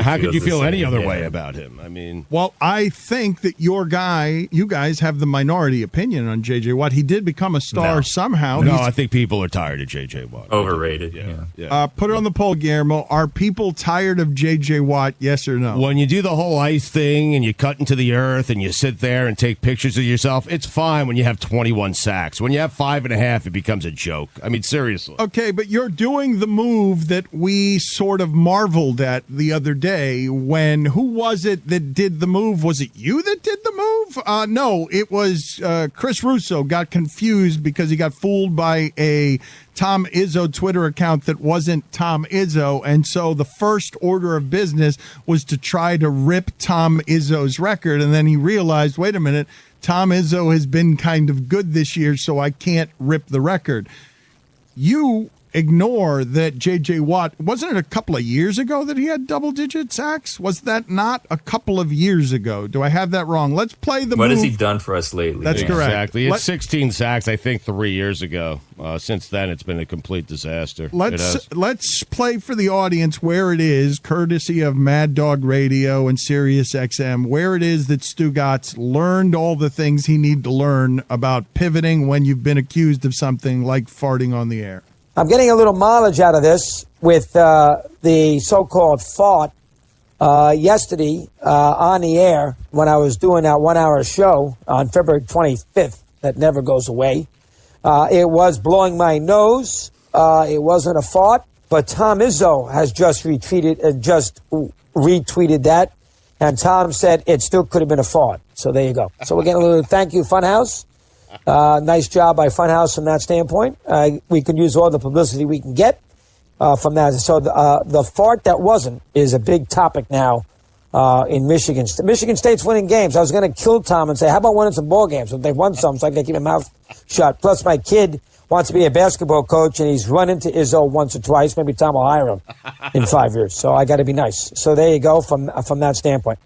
How could you feel any other way about him? I mean, well, I think that you guys have the minority opinion on J.J. Watt. He did become a star somehow. No, I think people are tired of J.J. Watt. Overrated. Yeah. Put it on the poll, Guillermo. Are people tired of J.J. Watt? Yes or no? When you do the whole ice thing and you cut into the earth and you sit there and take pictures of yourself, it's fine when you have 21 sacks. When you have 5.5, it becomes a joke. I mean, seriously. Okay, but you're doing the move that we sort of marveled at the other day when, who was it that did the move? Was it you that did the move? No, it was Chris Russo got confused because he got fooled by a Tom Izzo Twitter account that wasn't Tom Izzo, and so the first order of business was to try to rip Tom Izzo's record, and then he realized, wait a minute, Tom Izzo has been kind of good this year, so I can't rip the record. You ignore that J.J. Watt, wasn't it a couple of years ago that he had double-digit sacks? Was that not a couple of years ago? Do I have that wrong? Let's play the What move. has he done for us lately? That's correct. Exactly. It's 16 sacks, I think, 3 years ago. Since then, it's been a complete disaster. Let's play for the audience where it is, courtesy of Mad Dog Radio and Sirius XM, where it is that Stugotz learned all the things he needed to learn about pivoting when you've been accused of something like farting on the air. I'm getting a little mileage out of this with the so-called fart yesterday on the air when I was doing that 1 hour show on February 25th that never goes away. It was blowing my nose. It wasn't a fart, but Tom Izzo has just retweeted that, and Tom said it still could have been a fart. So there you go. So we're getting a little thank you, Funhouse. Nice job by Funhouse from that standpoint. We could use all the publicity we can get from that. So the fart that wasn't is a big topic now in Michigan. Michigan State's winning games. I was going to kill Tom and say, how about winning some ball games? If they won some, so I can keep my mouth shut. Plus, my kid wants to be a basketball coach, and he's run into Izzo once or twice. Maybe Tom will hire him in 5 years. So I got to be nice. So there you go from that standpoint.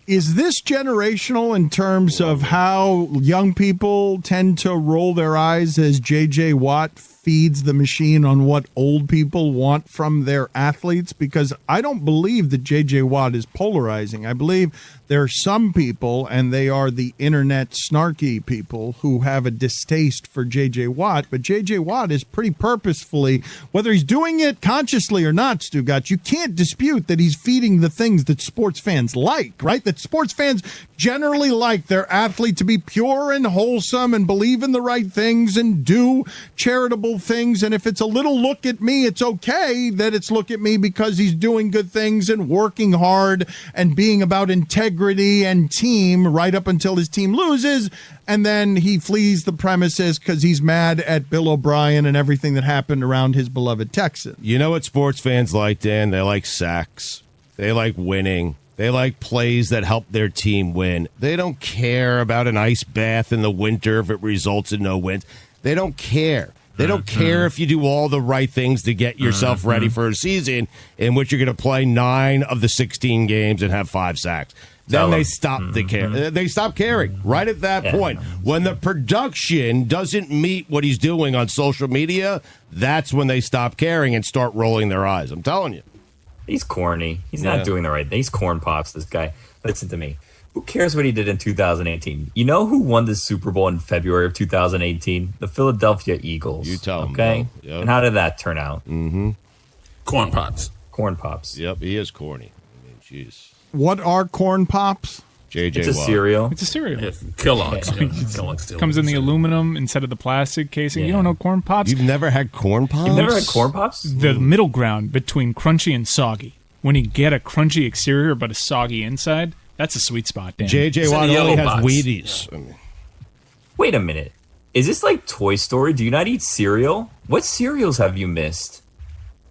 Is this generational in terms of how young people tend to roll their eyes as J.J. Watt feeds the machine on what old people want from their athletes? Because I don't believe that J.J. Watt is polarizing. I believe there are some people, and they are the internet snarky people, who have a distaste for J.J. Watt. But J.J. Watt is pretty purposefully, whether he's doing it consciously or not, Stugotz, you can't dispute that he's feeding the things that sports fans like, right? That sports fans generally like their athlete to be pure and wholesome and believe in the right things and do charitable things. And if it's a little look at me, it's okay that it's look at me because he's doing good things and working hard and being about integrity and team right up until his team loses. And then he flees the premises because he's mad at Bill O'Brien and everything that happened around his beloved Texans. You know what sports fans like, Dan? They like sacks. They like winning. They like plays that help their team win. They don't care about an ice bath in the winter if it results in no wins. They don't care. They don't care if you do all the right things to get yourself ready for a season in which you're going to play 9 of the 16 games and have 5 sacks. Then they stop the care. They stop caring right at that point. When the production doesn't meet what he's doing on social media, that's when they stop caring and start rolling their eyes. I'm telling you. He's corny. He's not doing the right thing. He's corn pops, this guy. Listen to me. Who cares what he did in 2018? You know who won the Super Bowl in February of 2018? The Philadelphia Eagles. You tell him. Okay? Yep. And how did that turn out? Corn pops. Corn pops. Yep, he is corny. I mean, jeez. What are corn pops? J.J. It's a Watt. It's cereal. a cereal. Yeah, Kellogg's. Kellogg's Comes in the aluminum instead of the plastic casing. You don't know corn pops? You've never had corn pops? You've never had corn pops? The middle ground between crunchy and soggy. When you get a crunchy exterior but a soggy inside, that's a sweet spot, Dan. J.J. Watt only has Wheaties. I mean, Wait a minute. Is this like Toy Story? Do you not eat cereal? What cereals have you missed?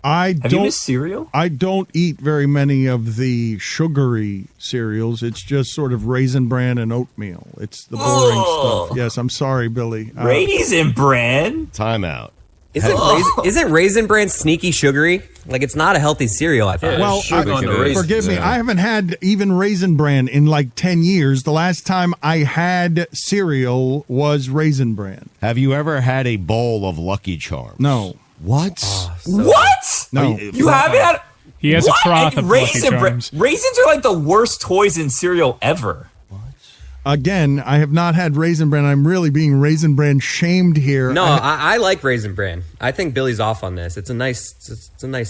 Have you missed cereal? I don't eat very many of the sugary cereals. It's just sort of Raisin Bran and oatmeal. It's the boring stuff. Yes, I'm sorry, Billy. Raisin Bran? Time out. Isn't Raisin Bran sneaky sugary? Like, it's not a healthy cereal, I thought. Well, forgive me. I haven't had even Raisin Bran in like 10 years. The last time I had cereal was Raisin Bran. Have you ever had a bowl of Lucky Charms? No. What? What? No. You haven't had... He has what? a froth of Raisin Lucky Charms. Raisins are like the worst toys in cereal ever. Again, I have not had Raisin Bran. I'm really being Raisin Bran shamed here. No, I like Raisin Bran. I think Billy's off on this. It's a nice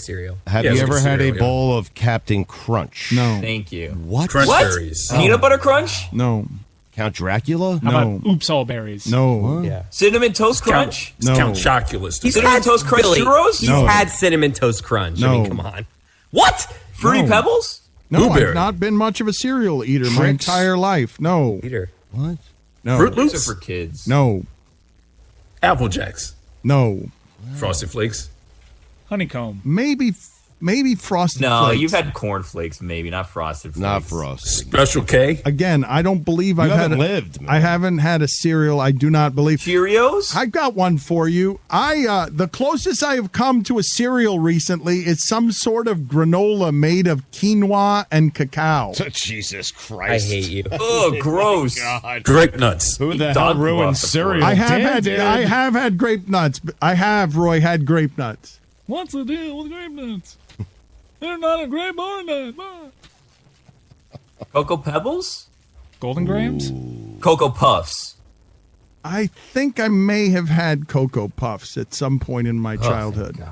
cereal. Have you ever had a bowl of Captain Crunch? No. Thank you. What? Crunch What? berries. Peanut butter crunch? No. Count Dracula? How about Oops All Berries? No. Yeah. Cinnamon Toast Crunch? No. Count Choculates. He's Cinnamon had Toast Crunch Billy, churros? He's No. had Cinnamon Toast Crunch. I mean, No. come on. What? Fruity No. Pebbles? No, Blueberry. I've not been much of a cereal eater my Trix. entire life. No. Peter. What? No. Fruit Those Loops. are for kids. No. Apple Jacks. No. Frosted Flakes. Honeycomb. Maybe Frosted No, Flakes. you've had Corn Flakes, maybe, not Frosted Flakes. Not Frosted. Special K. Again, I don't believe I've haven't had lived, man. I haven't had a cereal. I do not believe. Cheerios? I got one for you. The closest I have come to a cereal recently is some sort of granola made of quinoa and cacao. Jesus I Christ. hate you. Oh, gross. God. Grape Nuts. Who the hell Dog ruined bust, of cereal? I have Dan had did. grape nuts. I have, Roy, had grape nuts. What's the deal with grape nuts? They're not a grape or a nut. Cocoa Pebbles? Golden Grams? Cocoa Puffs. I think I may have had Cocoa Puffs at some point in my childhood.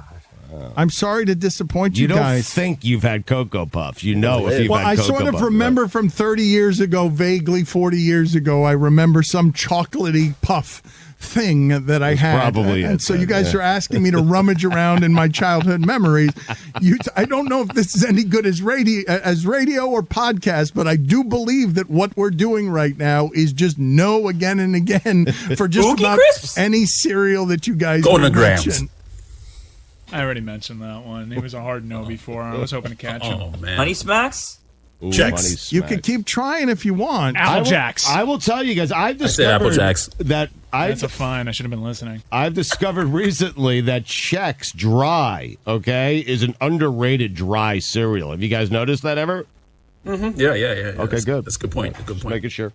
I'm sorry to disappoint you, You don't guys. think you've had Cocoa Puffs. You know if you've Well, had I Cocoa sort of Puffs. remember from 30 years ago, vaguely 40 years ago, I remember some chocolatey puff thing that I had. probably and it, so you then, guys yeah. are asking me to rummage around in my childhood memories. I don't know if this is any good as radio or podcast, but I do believe that what we're doing right now is just no again and again for just Oogie about Crisps? any cereal that you guys Golden would Grams. mention. I already mentioned that one. It was a hard no before. I was hoping to catch him. Oh, man. Honey Smacks? Ooh, Checks. Money You Smacks. can keep trying if you want. Apple Jacks. I will tell you guys, I've said Apple discovered Jacks. that That's a fine. I should have been listening. I've discovered recently that Chex Dry, okay, is an underrated dry cereal. Have you guys noticed that ever? Mm-hmm. Yeah. Okay, good. That's a good point. Good point. Making sure.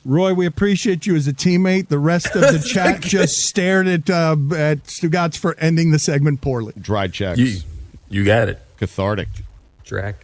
Roy, we appreciate you as a teammate. The rest of the chat just stared at Stugotz for ending the segment poorly. Dry Chex. You got it. Cathartic. Drag.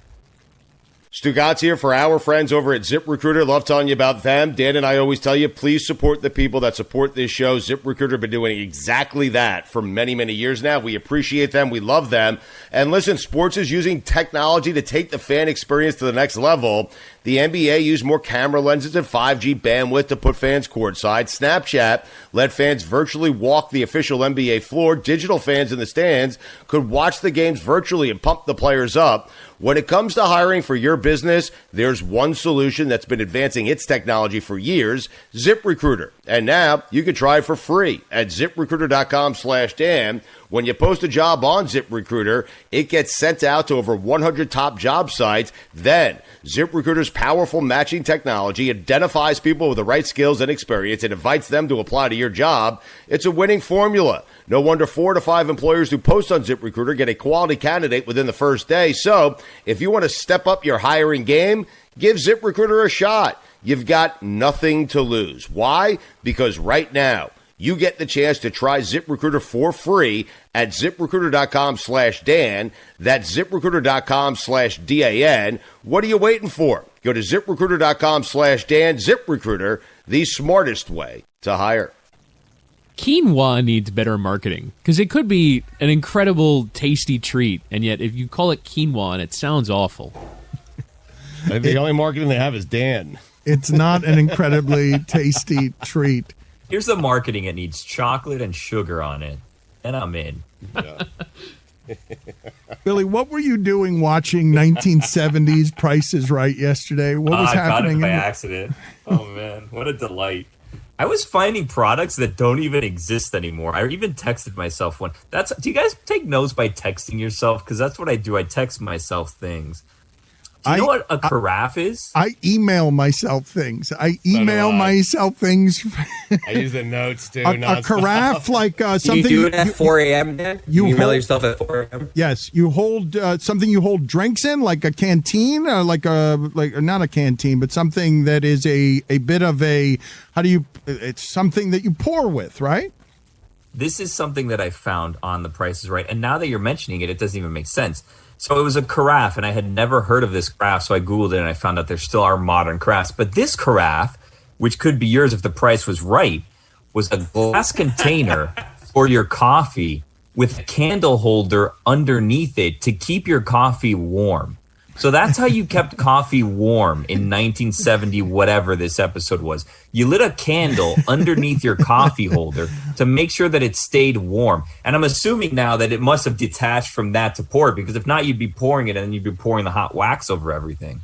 Stugotz here for our friends over at ZipRecruiter. Love telling you about them. Dan and I always tell you, please support the people that support this show. ZipRecruiter been doing exactly that for many, many years now. We appreciate them. We love them. And listen, sports is using technology to take the fan experience to the next level. The NBA used more camera lenses and 5G bandwidth to put fans courtside. Snapchat let fans virtually walk the official NBA floor. Digital fans in the stands could watch the games virtually and pump the players up. When it comes to hiring for your business, there's one solution that's been advancing its technology for years, ZipRecruiter. And now you can try it for free at ZipRecruiter.com/Dan. When you post a job on ZipRecruiter, it gets sent out to over 100 top job sites. Then ZipRecruiter's powerful matching technology identifies people with the right skills and experience and invites them to apply to your job. It's a winning formula. No wonder 4 to 5 employers who post on ZipRecruiter get a quality candidate within the first day. So if you want to step up your hiring game, give ZipRecruiter a shot. You've got nothing to lose. Why? Because right now, you get the chance to try ZipRecruiter for free at ZipRecruiter.com/Dan. That's ZipRecruiter.com/DAN. What are you waiting for? Go to ZipRecruiter.com/Dan. ZipRecruiter, the smartest way to hire. Quinoa needs better marketing because it could be an incredible, tasty treat, and yet if you call it quinoa, and it sounds awful. The only marketing they have is Dan. It's not an incredibly tasty treat. Here's the marketing. It needs chocolate and sugar on it, and I'm in. Yeah. Billy, what were you doing watching 1970s Price is Right yesterday? What was happening? I caught it by accident. Oh, man. What a delight. I was finding products that don't even exist anymore. I even texted myself one. Do you guys take notes by texting yourself? Because that's what I do. I text myself things. Do you know what a carafe is? I email myself things. I use the notes too. A carafe, like something. You do it at 4 a.m. Dan? You email yourself at 4 a.m. Yes, you hold something you hold drinks in, like a canteen, like not a canteen, but something that is a bit of a it's something that you pour with, right? This is something that I found on The Price is Right, and now that you're mentioning it, it doesn't even make sense. So it was a carafe, and I had never heard of this carafe, so I Googled it, and I found out there still are modern carafes. But this carafe, which could be yours if the price was right, was a glass container for your coffee with a candle holder underneath it to keep your coffee warm. So that's how you kept coffee warm in 1970, whatever this episode was. You lit a candle underneath your coffee holder to make sure that it stayed warm. And I'm assuming now that it must have detached from that to pour it, because if not, you'd be pouring it and you'd be pouring the hot wax over everything.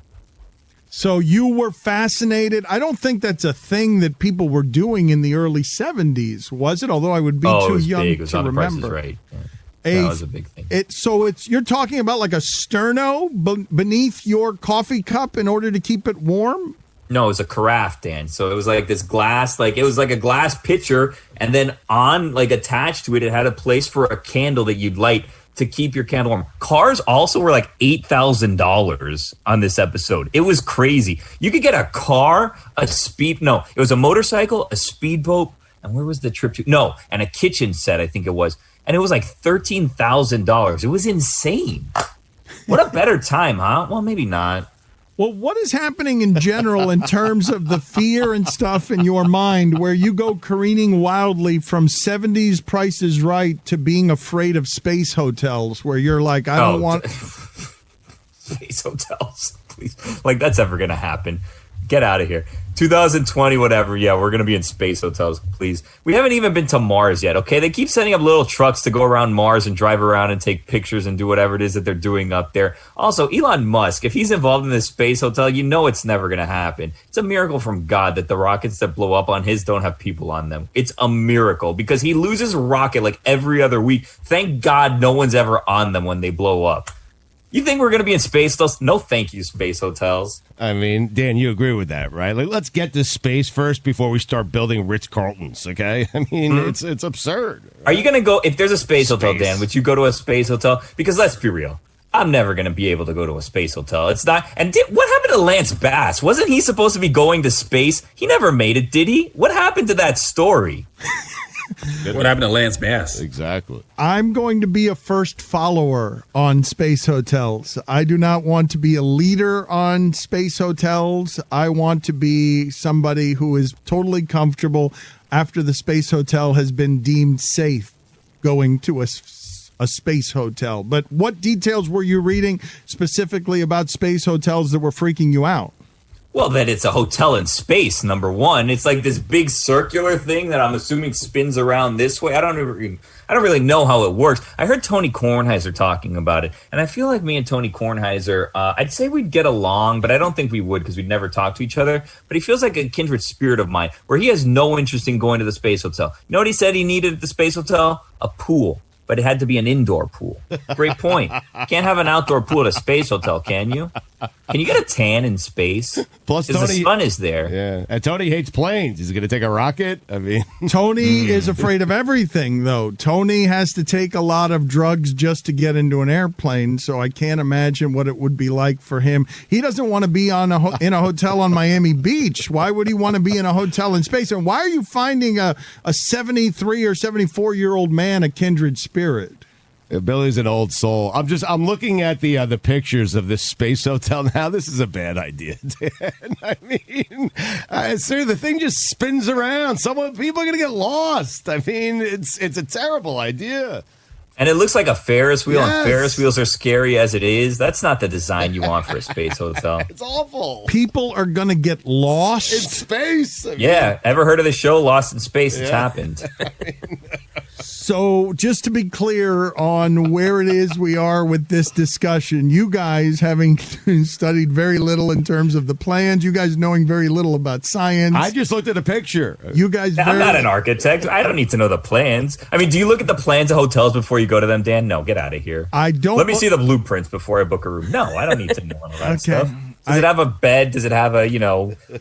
So you were fascinated. I don't think that's a thing that people were doing in the early 70s, was it? Although I would be too young big. It was to on remember. The Price is Right. Yeah. That was a big thing. You're talking about like a sterno beneath your coffee cup in order to keep it warm? No, it was a carafe, Dan. So it was like this glass, it was like a glass pitcher, and then attached to it, it had a place for a candle that you'd light to keep your candle warm. Cars also were like $8,000 on this episode. It was crazy. You could get a car, it was a motorcycle, a speedboat, and where was the trip to? No, and a kitchen set, I think it was. And it was like $13,000. It was insane. What a better time, huh? Well, maybe not. Well, what is happening in general in terms of the fear and stuff in your mind where you go careening wildly from 70s Price is Right to being afraid of space hotels where you're like, I don't want... Space hotels, please. That's ever going to happen. Get out of here. 2020, whatever. Yeah, we're going to be in space hotels, please. We haven't even been to Mars yet, okay? They keep sending up little trucks to go around Mars and drive around and take pictures and do whatever it is that they're doing up there. Also, Elon Musk, if he's involved in this space hotel, you know it's never going to happen. It's a miracle from God that the rockets that blow up on his don't have people on them. It's a miracle because he loses a rocket like every other week. Thank God no one's ever on them when they blow up. You think we're going to be in space hotels? No, thank you, space hotels. I mean, Dan, you agree with that, right? Like, let's get to space first before we start building Ritz-Carltons, okay? I mean, it's absurd. Are you going to go, if there's a space hotel, Dan, would you go to a space hotel? Because let's be real. I'm never going to be able to go to a space hotel. It's not. And what happened to Lance Bass? Wasn't he supposed to be going to space? He never made it, did he? What happened to that story? What happened to Lance Bass? Exactly. I'm going to be a first follower on space hotels. I do not want to be a leader on space hotels. I want to be somebody who is totally comfortable after the space hotel has been deemed safe going to a space hotel. But what details were you reading specifically about space hotels that were freaking you out? Well, that it's a hotel in space, number one. It's like this big circular thing that I'm assuming spins around this way. I don't really know how it works. I heard Tony Kornheiser talking about it, and I feel like me and Tony Kornheiser, I'd say we'd get along, but I don't think we would because we'd never talk to each other. But he feels like a kindred spirit of mine, where he has no interest in going to the space hotel. You know what he said he needed at the space hotel? A pool. But it had to be an indoor pool. Great point. Can't have an outdoor pool at a space hotel, can you? Can you get a tan in space? Plus, Tony, the sun is there. Yeah, and Tony hates planes. Is he going to take a rocket? I mean, Tony is afraid of everything, though. Tony has to take a lot of drugs just to get into an airplane, so I can't imagine what it would be like for him. He doesn't want to be in a hotel on Miami Beach. Why would he want to be in a hotel in space? And why are you finding a 73 or 74-year-old man a kindred spirit? Billy's an old soul. I'm looking at the pictures of this space hotel now. This is a bad idea, Dan. I mean, sir, the thing just spins around. People are gonna get lost. I mean, it's a terrible idea. And it looks like a Ferris wheel, Yes. and Ferris wheels are scary as it is. That's not the design you want for a space hotel. It's awful. People are going to get lost in space. I mean, Yeah, ever heard of the show Lost in Space? It's Yeah. happened. So just to be clear on where it is we are with this discussion, you guys having studied very little in terms of the plans, you guys knowing very little about science. I just looked at a picture. You guys, I'm not an architect. I don't need to know the plans. I mean, do you look at the plans of hotels before you go to them, Dan? No, get out of here. I don't. Let me see the blueprints before I book a room. No, I don't need to know all of that Okay. stuff. Does it have a bed? Does it have a,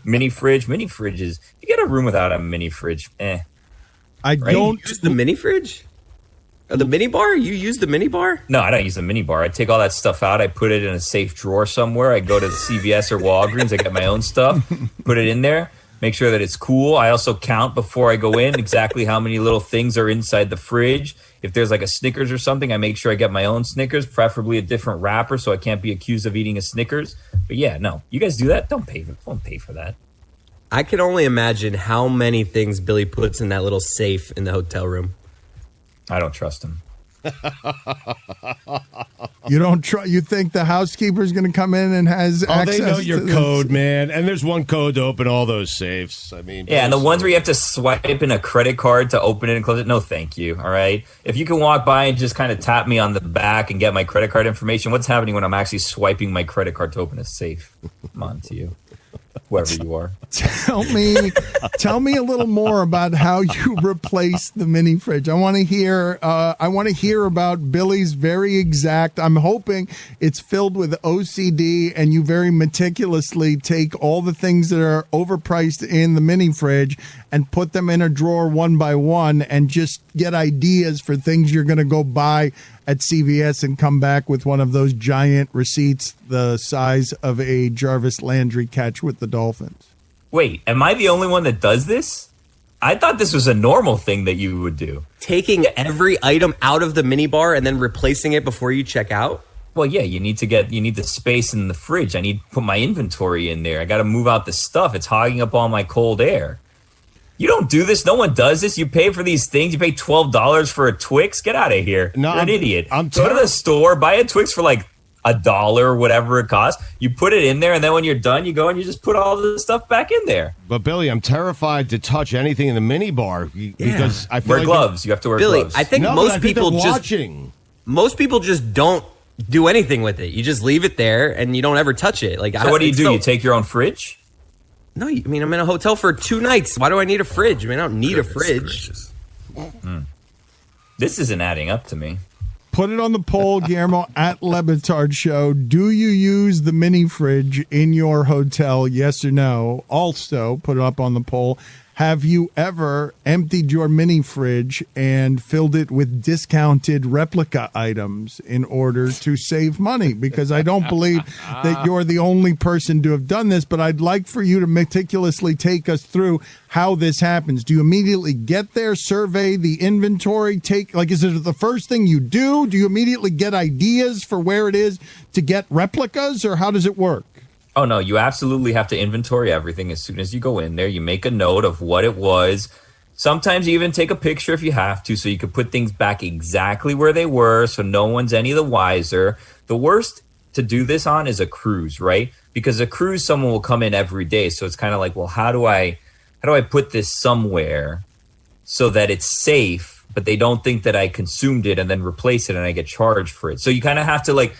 mini fridge? Mini fridges. You get a room without a mini fridge. I Right? don't. You use the mini fridge? Or the mini bar? You use the mini bar? No, I don't use the mini bar. I take all that stuff out. I put it in a safe drawer somewhere. I go to the CVS or Walgreens. I get my own stuff, put it in there, make sure that it's cool. I also count before I go in exactly how many little things are inside the fridge. If there's like a Snickers or something, I make sure I get my own Snickers, preferably a different wrapper so I can't be accused of eating a Snickers. But yeah, no, you guys do that? Don't pay for that. I can only imagine how many things Billy puts in that little safe in the hotel room. I don't trust him. You don't try. You think the housekeeper's going to come in and has access? They know your to this? code, man. And there's one code to open all those safes. I mean, Yeah, and the ones where you have to swipe in a credit card to open it and close it, no thank you, all right? If you can walk by and just kind of tap me on the back and get my credit card information, what's happening when I'm actually swiping my credit card to open a safe? Come on to you, whoever you are. Tell me a little more about how you replace the mini fridge. I want to hear. I want to hear about Billy's very exact. I'm hoping it's filled with OCD, and you very meticulously take all the things that are overpriced in the mini fridge and put them in a drawer one by one, and just get ideas for things you're going to go buy at CVS and come back with one of those giant receipts the size of a Jarvis Landry catch with the Dolphins. Wait, am I the only one that does this? I thought this was a normal thing that you would do. Taking every item out of the minibar and then replacing it before you check out? Well, yeah, you need the space in the fridge. I need to put my inventory in there. I got to move out the stuff. It's hogging up all my cold air. You don't do this. No one does this. You pay for these things. You pay $12 for a Twix. Get out of here. No, You're an idiot. Go to the store, buy a Twix for like $1 or whatever it costs. You put it in there, and then when you're done, you go and you just put all the stuff back in there. But Billy, I'm terrified to touch anything in the mini bar because I feel Wear like gloves. You have to wear Billy, gloves. I think No, but most I think people they're just watching. Most people just don't do anything with it. You just leave it there and you don't ever touch it. Like, So what do? You take your own fridge? No, I mean, I'm in a hotel for 2 nights. Why do I need a fridge? I mean, I don't need a fridge. This isn't adding up to me. Put it on the poll, Guillermo, at Lebatard Show. Do you use the mini fridge in your hotel? Yes or no? Also, put it up on the poll. Have you ever emptied your mini fridge and filled it with discounted replica items in order to save money? Because I don't believe that you're the only person to have done this, but I'd like for you to meticulously take us through how this happens. Do you immediately get there, survey the inventory, is it the first thing you do? Do you immediately get ideas for where it is to get replicas, or how does it work? Oh, no, you absolutely have to inventory everything as soon as you go in there. You make a note of what it was. Sometimes you even take a picture if you have to, so you can put things back exactly where they were so no one's any the wiser. The worst to do this on is a cruise, right? Because a cruise, someone will come in every day. So it's kind of like, well, how do I put this somewhere so that it's safe, but they don't think that I consumed it and then replace it and I get charged for it? So you kind of have to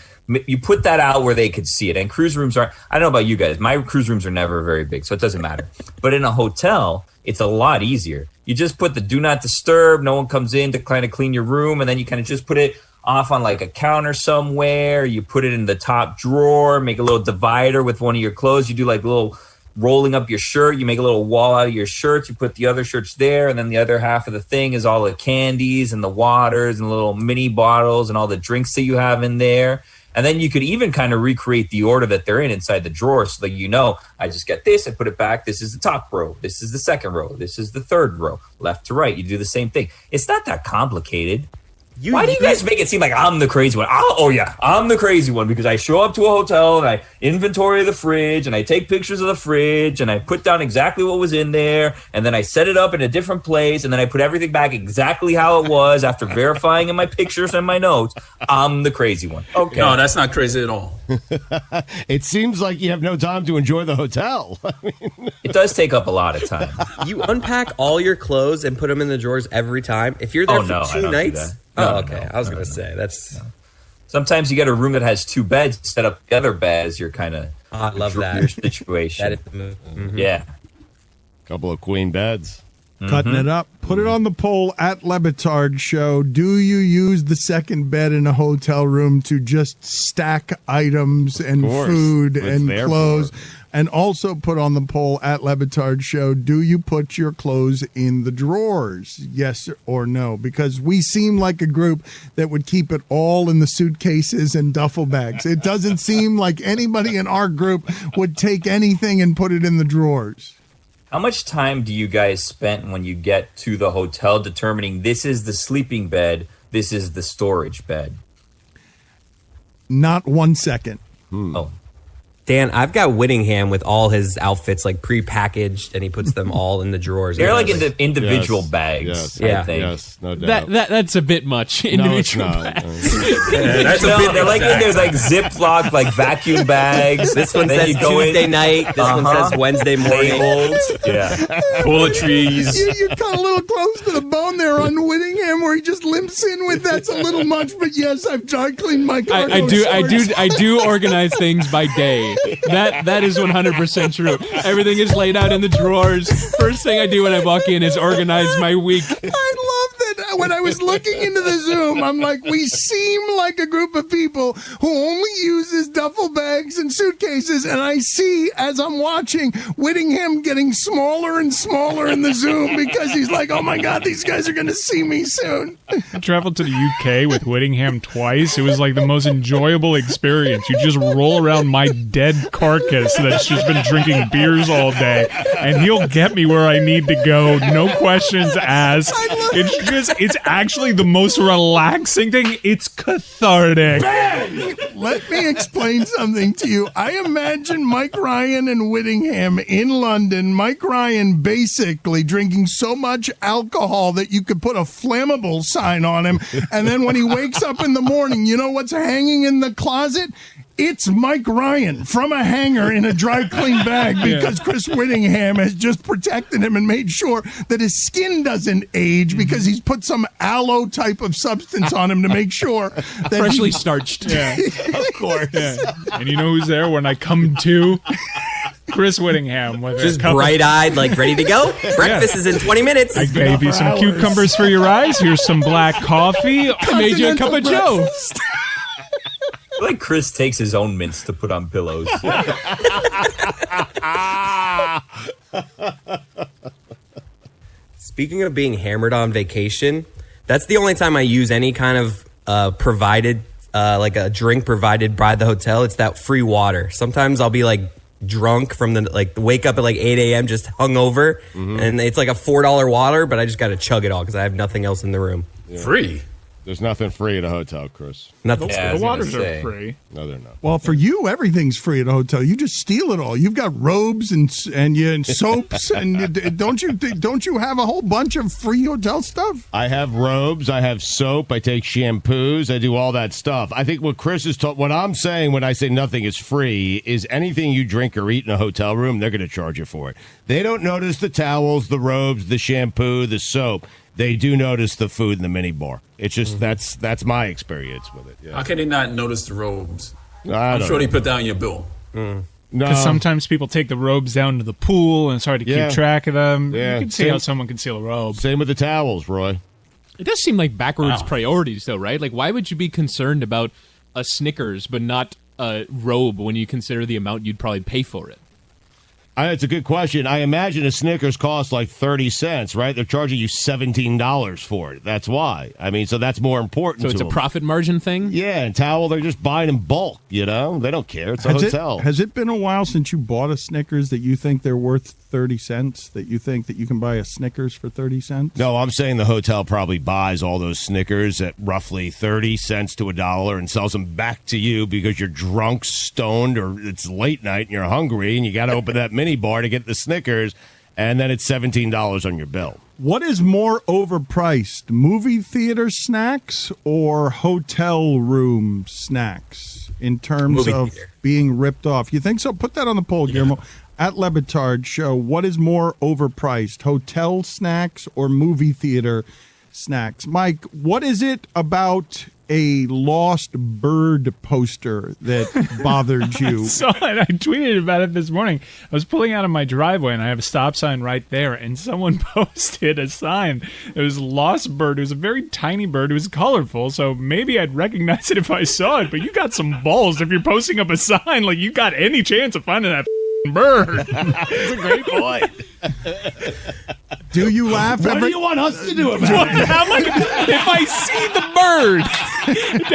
you put that out where they could see it. And cruise rooms I don't know about you guys, my cruise rooms are never very big, so it doesn't matter. But in a hotel, it's a lot easier. You just put the do not disturb, no one comes in to kind of clean your room, and then you kind of just put it off on like a counter somewhere. You put it in the top drawer, make a little divider with one of your clothes. You do like little rolling up your shirt. You make a little wall out of your shirts. You put the other shirts there, and then the other half of the thing is all the candies and the waters and little mini bottles and all the drinks that you have in there. And then you could even kind of recreate the order that they're in inside the drawer so that I just get this, I put it back. This is the top row. This is the second row. This is the third row. Left to right. You do the same thing. It's not that complicated. Why do you guys make it seem like I'm the crazy one? Oh, yeah, I'm the crazy one because I show up to a hotel and I inventory the fridge and I take pictures of the fridge and I put down exactly what was in there and then I set it up in a different place and then I put everything back exactly how it was after verifying in my pictures and my notes. I'm the crazy one. Okay. No, that's not crazy at all. It seems like you have no time to enjoy the hotel. It does take up a lot of time. You unpack all your clothes and put them in the drawers every time? If you're there for 2 nights? Okay. I was going to say that's. No. Sometimes you get a room that has 2 beds, set up the other bed as your kind of. I love that. Your situation. That is the move. Mm-hmm. Yeah. Couple of queen beds. Cutting it up. Put it on the poll at Lebatard Show. Do you use the second bed in a hotel room to just stack items and food and clothes? And also put on the poll at Lebatard Show, do you put your clothes in the drawers? Yes or no? Because we seem like a group that would keep it all in the suitcases and duffel bags. It doesn't seem like anybody in our group would take anything and put it in the drawers. How much time do you guys spend when you get to the hotel determining this is the sleeping bed, this is the storage bed? Not 1 second. Oh. Dan, I've got Whittingham with all his outfits like pre-packaged, and he puts them all in the drawers. They're like in the individual bags. I think. Yes, no doubt. That's a bit much. Individual bags. They're like in there's like Ziploc, like vacuum bags. This one says Tuesday night. This one says Wednesday morning. Yeah. Toiletries. You cut a little close to the bone there on Whittingham, where he just limps in with that's a little much. But yes, I've dry cleaned my cargo. I do organize things by day. That is 100% true. Everything is laid out in the drawers. First thing I do when I walk in is organize my week. I love that. When I was looking into the Zoom, I'm like, we seem like a group of people who only uses duffel bags and suitcases. And I see, as I'm watching, Whittingham getting smaller and smaller in the Zoom because he's like, oh my God, these guys are going to see me soon. I traveled to the UK with Whittingham twice. It was like the most enjoyable experience. You just roll around my dead carcass that's just been drinking beers all day, and he'll get me where I need to go. No questions asked. It's actually the most relaxing thing. It's cathartic. Let me explain something to you. I imagine Mike Ryan and Whittingham in London. Mike Ryan basically drinking so much alcohol that you could put a flammable sign on him. And then when he wakes up in the morning, you know what's hanging in the closet? It's Mike Ryan from a hanger in a dry clean bag because Chris Whittingham has just protected him and made sure that his skin doesn't age because he's put some aloe type of substance on him to make sure that freshly starched. Yeah, of course. Yeah. And you know who's there when I come to? Chris Whittingham with Just bright-eyed, like ready to go. Breakfast is in 20 minutes. I gave you some cucumbers for your eyes. Here's some black coffee. I made you a cup of Joe. Like Chris takes his own mints to put on pillows. Speaking of being hammered on vacation, that's the only time I use any kind of provided, like a drink provided by the hotel. It's that free water. Sometimes I'll be like drunk from wake up at like 8 a.m. just hungover, and it's like a $4 water, but I just got to chug it all because I have nothing else in the room. Yeah. Free? There's nothing free at a hotel, Chris. Nothing. The waters are free. No, they're not. Well, for you, everything's free at a hotel. You just steal it all. You've got robes and soaps, and don't you have a whole bunch of free hotel stuff? I have robes. I have soap. I take shampoos. I do all that stuff. I think what Chris is what I'm saying when I say nothing is free is anything you drink or eat in a hotel room, they're going to charge you for it. They don't notice the towels, the robes, the shampoo, the soap. They do notice the food in the mini bar. It's just that's my experience with it. Yeah. How can they not notice the robes? I'm sure they put that on your bill. No, Because sometimes people take the robes down to the pool, and it's hard to keep track of them. Yeah. You can see how someone can steal a robe. Same with the towels, Roy. It does seem like backwards priorities, though, right? Like, why would you be concerned about a Snickers but not a robe when you consider the amount you'd probably pay for it? It's a good question. I imagine a Snickers costs like 30 cents, right? They're charging you $17 for it. That's why. I mean, so that's more important. So it's a profit margin thing? Yeah, and towel, they're just buying in bulk, you know? They don't care. It's a hotel. Has it been a while since you bought a Snickers that you think they're worth 30 cents, that you think that you can buy a Snickers for 30 cents? No, I'm saying the hotel probably buys all those Snickers at roughly 30 cents to $1 and sells them back to you because you're drunk, stoned, or it's late night and you're hungry and you got to open that mini bar to get the Snickers, and then it's $17 on your bill. What is more overpriced, movie theater snacks or hotel room snacks in terms of being ripped off? You think so? Put that on the poll, Guillermo. At Lebatard Show, what is more overpriced, hotel snacks or movie theater snacks? Mike, what is it about a lost bird poster that bothered you? I saw it. I tweeted about it this morning. I was pulling out of my driveway, and I have a stop sign right there, and someone posted a sign. It was lost bird. It was a very tiny bird. It was colorful, so maybe I'd recognize it if I saw it, but you got some balls if you're posting up a sign like you got any chance of finding that bird. That's a great point. Do you laugh? What do you want us to do about it? If I see the bird,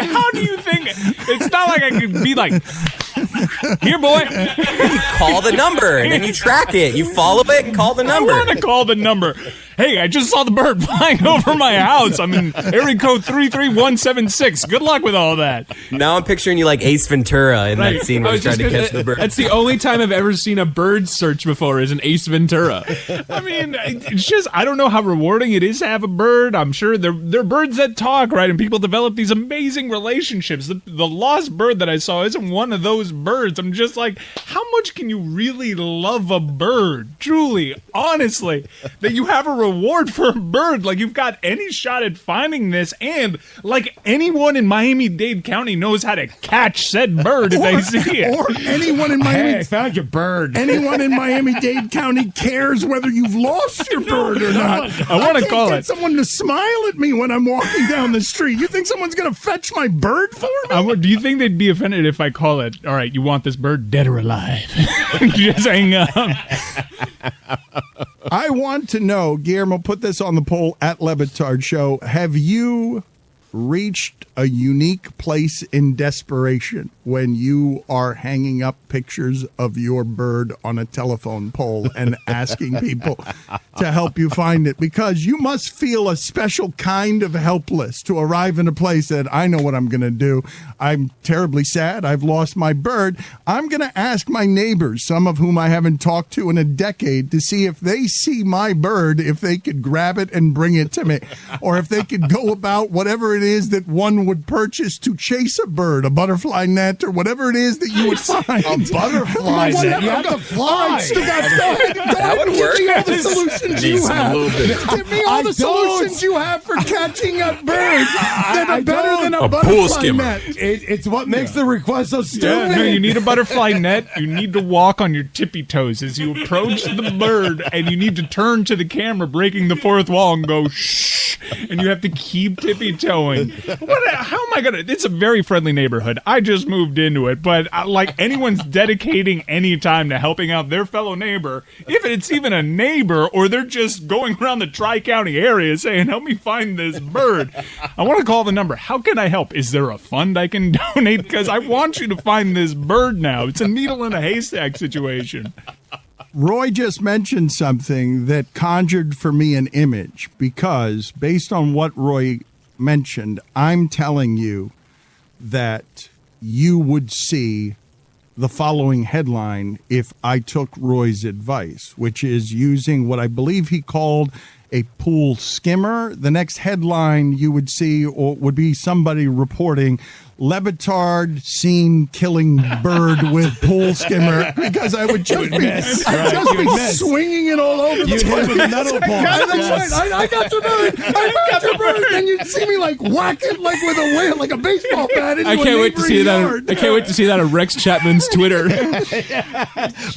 how do you think? It's not like I could be like, here, boy. You call the number, and then you track it. You follow it, call the number. I want to call the number. Hey, I just saw the bird flying over my house. I'm in area code 33176. Good luck with all that. Now I'm picturing you like Ace Ventura in that scene where he's trying to catch the bird. That's the only time I've ever seen a bird search before is an Ace Ventura. I mean, it's just, I don't know how rewarding it is to have a bird. I'm sure they're birds that talk, right? And people develop these amazing relationships. The lost bird that I saw isn't one of those birds. I'm just like, how much can you really love a bird? Truly, honestly, that you have a reward for a bird. Like, you've got any shot at finding this, and like anyone in Miami-Dade County knows how to catch said bird if they see it. Or anyone in Miami. Hey, I found your bird. Anyone in Miami-Dade County cares whether you've lost your bird or not. I want to call get it. someone to smile at me when I'm walking down the street. You think someone's going to fetch my bird for me? Do you think they'd be offended if I call it, all right, you want this bird dead or alive? Just hang up. I want to know, Guillermo, put this on the poll at Lebatard Show. Have you reached a unique place in desperation when you are hanging up pictures of your bird on a telephone pole and asking people to help you find it? Because you must feel a special kind of helpless to arrive in a place that I know what I'm going to do. I'm terribly sad. I've lost my bird. I'm going to ask my neighbors, some of whom I haven't talked to in a decade, to see if they see my bird, if they could grab it and bring it to me, or if they could go about whatever it is that one would purchase to chase a bird, a butterfly net, net or whatever it is that you would find. A butterfly net. You have to fly. All right, Stugotz, go ahead. That would work. Give me all the solutions you have. Give me all the solutions you have for catching a bird that are better than a butterfly pool skimmer. net. It's what makes the request so stupid. No, you need a butterfly net. You need to walk on your tippy toes as you approach the bird, and you need to turn to the camera, breaking the fourth wall, and go shh. And you have to keep tippy toeing. How am I gonna? It's a very friendly neighborhood. I just moved into it, but like anyone's dedicating any time to helping out their fellow neighbor, if it's even a neighbor or they're just going around the Tri-County area saying, "Help me find this bird," I want to call the number. How can I help? Is there a fund I can donate? Because I want you to find this bird now. It's a needle in a haystack situation. Roy just mentioned something that conjured for me an image, because based on what Roy mentioned, I'm telling you that you would see the following headline if I took Roy's advice, which is using what I believe he called a pool skimmer. The next headline you would see would be somebody reporting Lebatard seen killing bird with pool skimmer, because I would just be swinging it all over the place. With a metal ball. That's right. I got your bird. I got your bird. And you'd see me like whack it like with a whip, like a baseball bat into I can't wait to see that. I can't wait to see that on Rex Chapman's Twitter.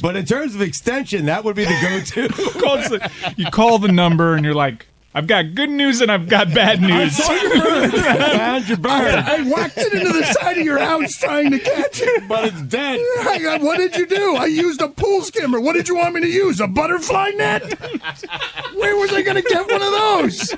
But in terms of extension, that would be the go-to. You call the number and you're like, I've got good news and I've got bad news. I saw your bird. I found your bird. I whacked it into the side of your house trying to catch it. But it's dead. What did you do? I used a pool skimmer. What did you want me to use? A butterfly net? Where was I going to get one of those?